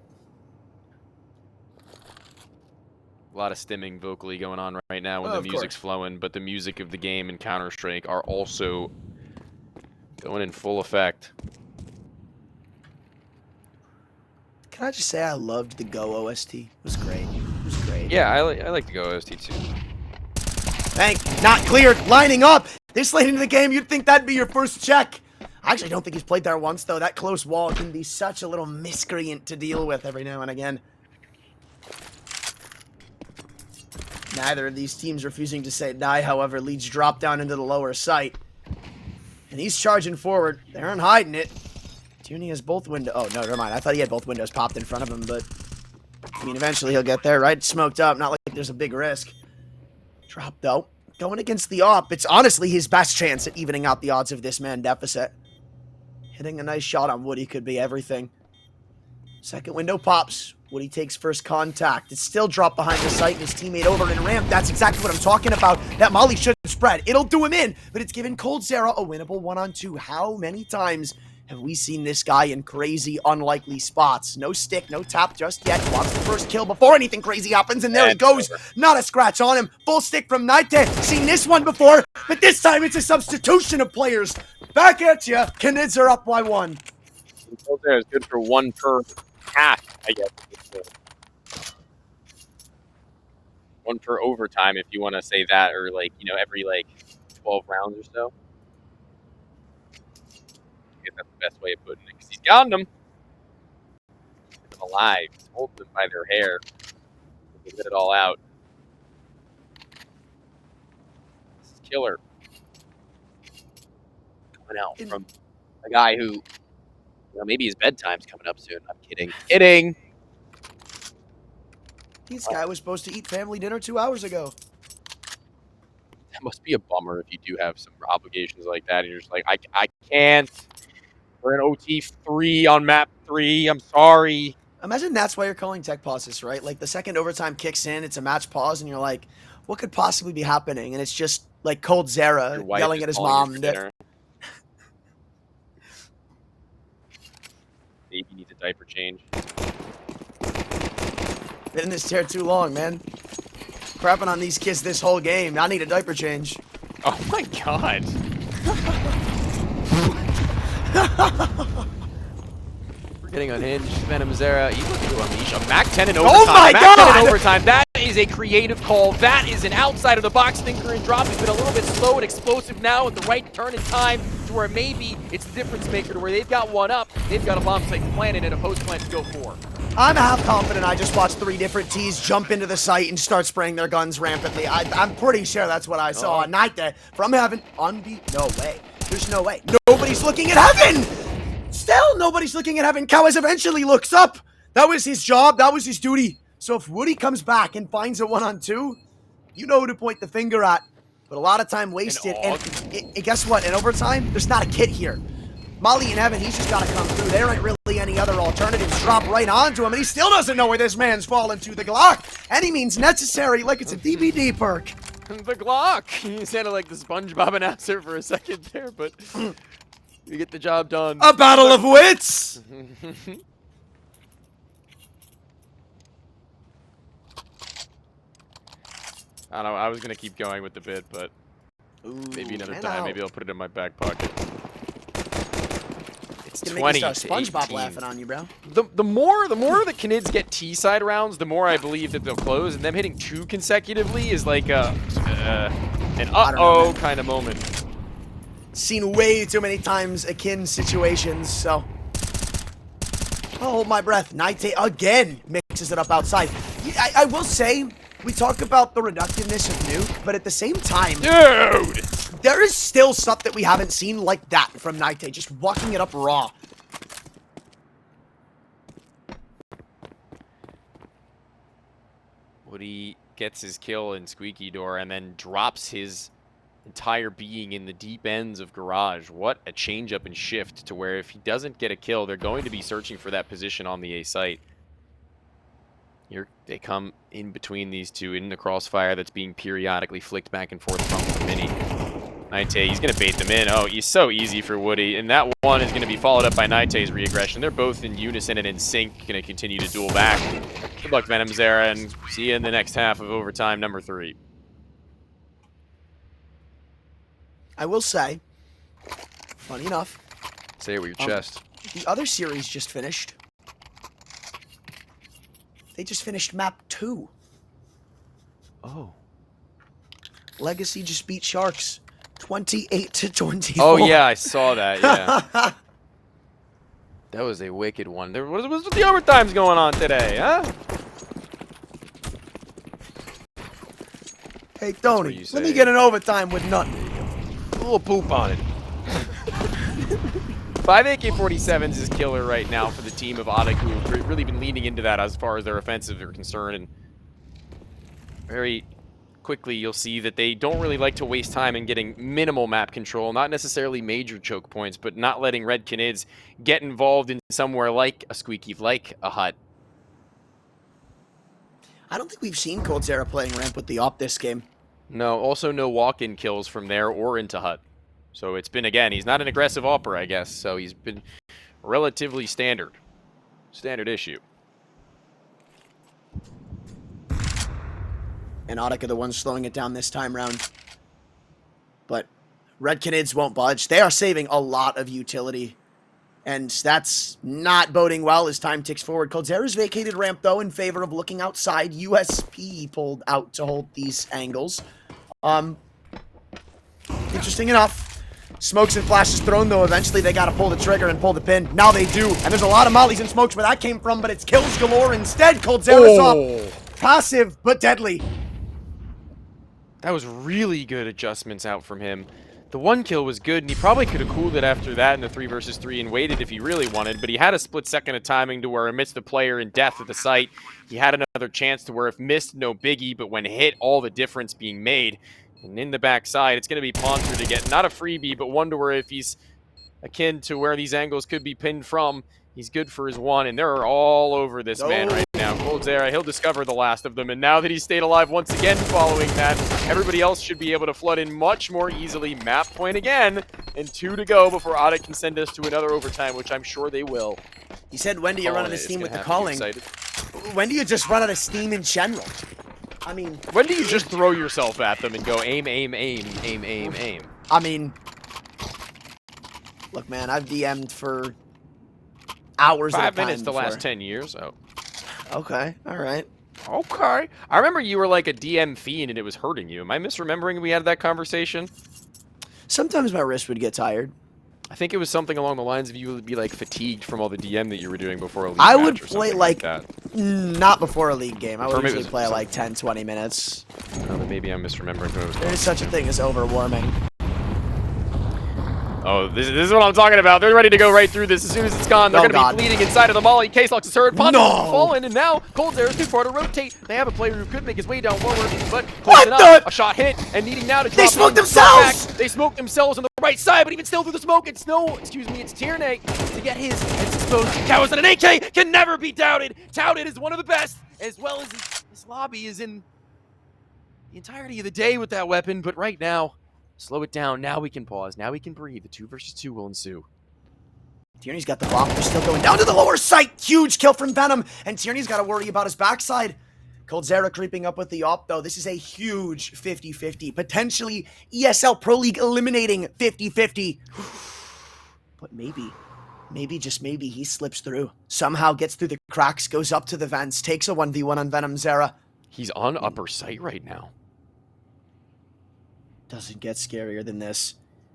A lot of stimming vocally going on right now when the music's flowing, but the music of the game and Counter-Strike are also going in full effect. Can I just say I loved the Go OST? It was great. It was great. Yeah, I like to go OST too. Not cleared. Lining up. This late into the game, you'd think that'd be your first check. I actually don't think he's played there once, though. That close wall can be such a little miscreant to deal with every now and again. Neither of these teams refusing to say die, however, leads drop down into the lower site. And he's charging forward. They aren't hiding it. Tierney has both windows. Oh, no, never mind. I thought he had both windows popped in front of him, but I mean, eventually he'll get there, right? Smoked up. Not like there's a big risk. Drop, though. Going against the op. It's honestly his best chance at evening out the odds of this man deficit. Hitting a nice shot on Woody could be everything. Second window pops. Woody takes first contact. It's still dropped behind the site and his teammate over in ramp. That's exactly what I'm talking about. That molly shouldn't spread. It'll do him in, but it's given coldzera a winnable 1-on-2. How many times have we seen this guy in crazy, unlikely spots? No stick, no tap just yet. He wants the first kill before anything crazy happens, and there he goes. Not a scratch on him. Full stick from Naite. Seen this one before, but this time it's a substitution of players. Back at ya. Canids are up by 1. Coldzera is good for 1 per half, I guess. 1 per overtime, if you want to say that, or like, you know, every like 12 rounds or so. I guess that's the best way of putting it, because he's got them. Keep them alive. He's holding them by their hair. He let it all out. This is killer. Coming out from a guy who, you know, maybe his bedtime's coming up soon. I'm kidding. Kidding! This guy was supposed to eat family dinner 2 hours ago. That must be a bummer if you do have some obligations like that, and you're just like, I can't. We're in OT 3 on map 3. I'm sorry. Imagine that's why you're calling tech pauses, right? Like the second overtime kicks in, it's a match pause, and you're like, what could possibly be happening? And it's just like coldzera yelling at his mom. Baby needs a diaper change. Been in this chair too long, man. Crapping on these kids this whole game. I need a diaper change. Oh my god. We're getting unhinged. Venom Zera, you looking to unleash a Mac 10 in overtime. Oh my Mac 10 god! in overtime. That is a creative call. That is an outside of the box thinker and drop. He's been a little bit slow and explosive now at the right turn in time to where maybe it's the difference maker to where they've got one up, they've got a bomb site planted and a post plant to go for. I'm half confident I just watched 3 different T's jump into the site and start spraying their guns rampantly. I'm pretty sure that's what I saw. Night there from heaven. No way. There's no way. Nobody's looking at heaven! Still, nobody's looking at heaven. Kawaz eventually looks up. That was his job. That was his duty. So if Woody comes back and finds a 1-on-2, you know who to point the finger at. But a lot of time wasted. And guess what? In overtime, there's not a kit here. Molly and Evan, he's just got to come through. There ain't really any other alternatives. Drop right onto him, and he still doesn't know where this man's fallen to. The Glock, any means necessary, like it's a DVD perk. The Glock. He sounded like the SpongeBob announcer for a second there, but we get the job done. A battle of wits! I don't know, I was going to keep going with the bid, but maybe another time. Maybe I'll put it in my back pocket. Gonna make me 20 start to SpongeBob 18. laughing on you, bro. The more the Canids get T-side rounds, the more I believe that they'll close, and them hitting 2 consecutively is like an uh-oh kind of moment. Seen way too many times akin situations, so I'll hold my breath. Naite again mixes it up outside. I will say, we talk about the reductiveness of Nuke, but at the same time, Dude! there is still stuff that we haven't seen like that from Naite, just walking it up raw. Woody gets his kill in Squeaky Door and then drops his entire being in the deep ends of Garage. What a change up and shift to where if he doesn't get a kill, they're going to be searching for that position on the A site. Here they come in between these two in the crossfire that's being periodically flicked back and forth from the mini. Naite, he's going to bait them in. Oh, he's so easy for Woody. And that one is going to be followed up by Naite's reaggression. They're both in unison and in sync, going to continue to duel back. Good luck, Venom Zera, and see you in the next half of overtime number 3. I will say, funny enough, Say it with your chest. the other series just finished. They just finished map 2. Oh. Legacy just beat Sharks 28 to 24. Oh, yeah, I saw that, yeah. That was a wicked one. What's the overtimes going on today, huh? Hey, what Tony, you let me say. get an overtime with none. A little poop on it. 5 AK-47s is killer right now for the team of ODDIK, who have really been leaning into that as far as their offensive are concerned. And very quickly, you'll see that they don't really like to waste time in getting minimal map control, not necessarily major choke points, but not letting Red Canids get involved in somewhere like a Squeaky, like a hut. I don't think we've seen Coldzera playing ramp with the op this game. No, also no walk-in kills from there or into hut. So it's been, again, he's not an aggressive opera, I guess, so he's been relatively standard. Standard issue. And ODDIK are the ones slowing it down this time round. But Red Canids won't budge. They are saving a lot of utility. And that's not boding well as time ticks forward. Coldzera's vacated ramp, though, in favor of looking outside. USP pulled out to hold these angles. Interesting enough. Smokes and flashes thrown, though. Eventually, they got to pull the trigger and pull the pin. Now they do. And there's a lot of mollies and smokes where that came from, but it's kills galore instead. Coldzera's up. Passive, but deadly. That was really good adjustments out from him. The one kill was good, and he probably could have cooled it after that in the 3 versus 3 and waited if he really wanted, but he had a split second of timing to where amidst the player in death at the site, he had another chance to where if missed, no biggie, but when hit, all the difference being made. And in the backside, it's going to be Ponter to get not a freebie, but one to where if he's akin to where these angles could be pinned from, he's good for his one, and they're all over this man right now. Coldzera, he'll discover the last of them, and now that he's stayed alive once again following that, everybody else should be able to flood in much more easily. Map point again, and 2 to go before ODDIK can send us to another overtime, which I'm sure they will. He said, when do you run out of steam with the It's gonna have calling? to be excited. When do you just run out of steam in general? I mean, When do you just throw yourself at them and go aim, aim, aim, aim, aim, aim? I mean, look, man, I've DM'd for hours at a 5 time minutes the before. last 10 years. Oh. Okay, all right. Okay. I remember you were like a DM fiend and it was hurting you. Am I misremembering we had that conversation? Sometimes my wrist would get tired. I think it was something along the lines of you would be like fatigued from all the DM that you were doing before a league I match would or play something like, that. Not before a league game. I would For me, it usually was play like something. 10, 20 minutes. Oh, then maybe I'm misremembering who it was. There is such a thing as overwarming. Oh, this is what I'm talking about. They're ready to go right through this as soon as it's gone. They're Oh, going to be bleeding inside of the molly. Case locks is heard. Ponder's No! fallen, and now Coldzera is too far to rotate. They have a player who could make his way down forward, but What close enough. the- A shot hit, and needing now to drop They smoked in, themselves! drop back. They smoked themselves on the right side, but even still through the smoke, it's Tierney to get his. It's exposed. Cowards and an AK can never be doubted. Touted as one of the best, as well as his lobby is in the entirety of the day with that weapon, but right now, slow it down. Now we can pause. Now we can breathe. The 2 versus 2 will ensue. Tierney's got the block. They're still going down to the lower site. Huge kill from Venom. And Tierney's got to worry about his backside. Coldzera creeping up with the op, though. This is a huge 50-50. Potentially ESL Pro League eliminating 50-50. But maybe Maybe, just maybe, he slips through. Somehow gets through the cracks, goes up to the vents, takes a 1v1 on Venom Zera. He's on upper site right now. Doesn't get scarier than this.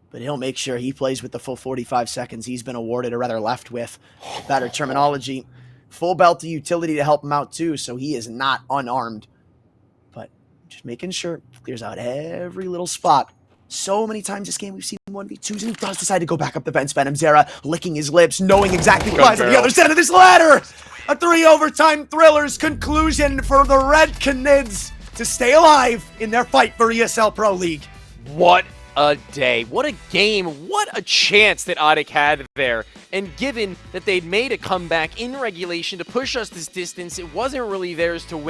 But he'll make sure he plays with the full 45 seconds he's been awarded, or rather left with. Better terminology. Full belt of utility to help him out too, so he is not unarmed. But just making sure he clears out every little spot. So many times this game we've seen 1v2s, and he does decide to go back up the vents. Venom Zera licking his lips, knowing exactly what lies on the other side of this ladder. A 3 overtime thriller's conclusion for the Red Canids to stay alive in their fight for ESL Pro League. What a day. What a game. What a chance that ODDIK had there. And given that they'd made a comeback in regulation to push us this distance, it wasn't really theirs to win.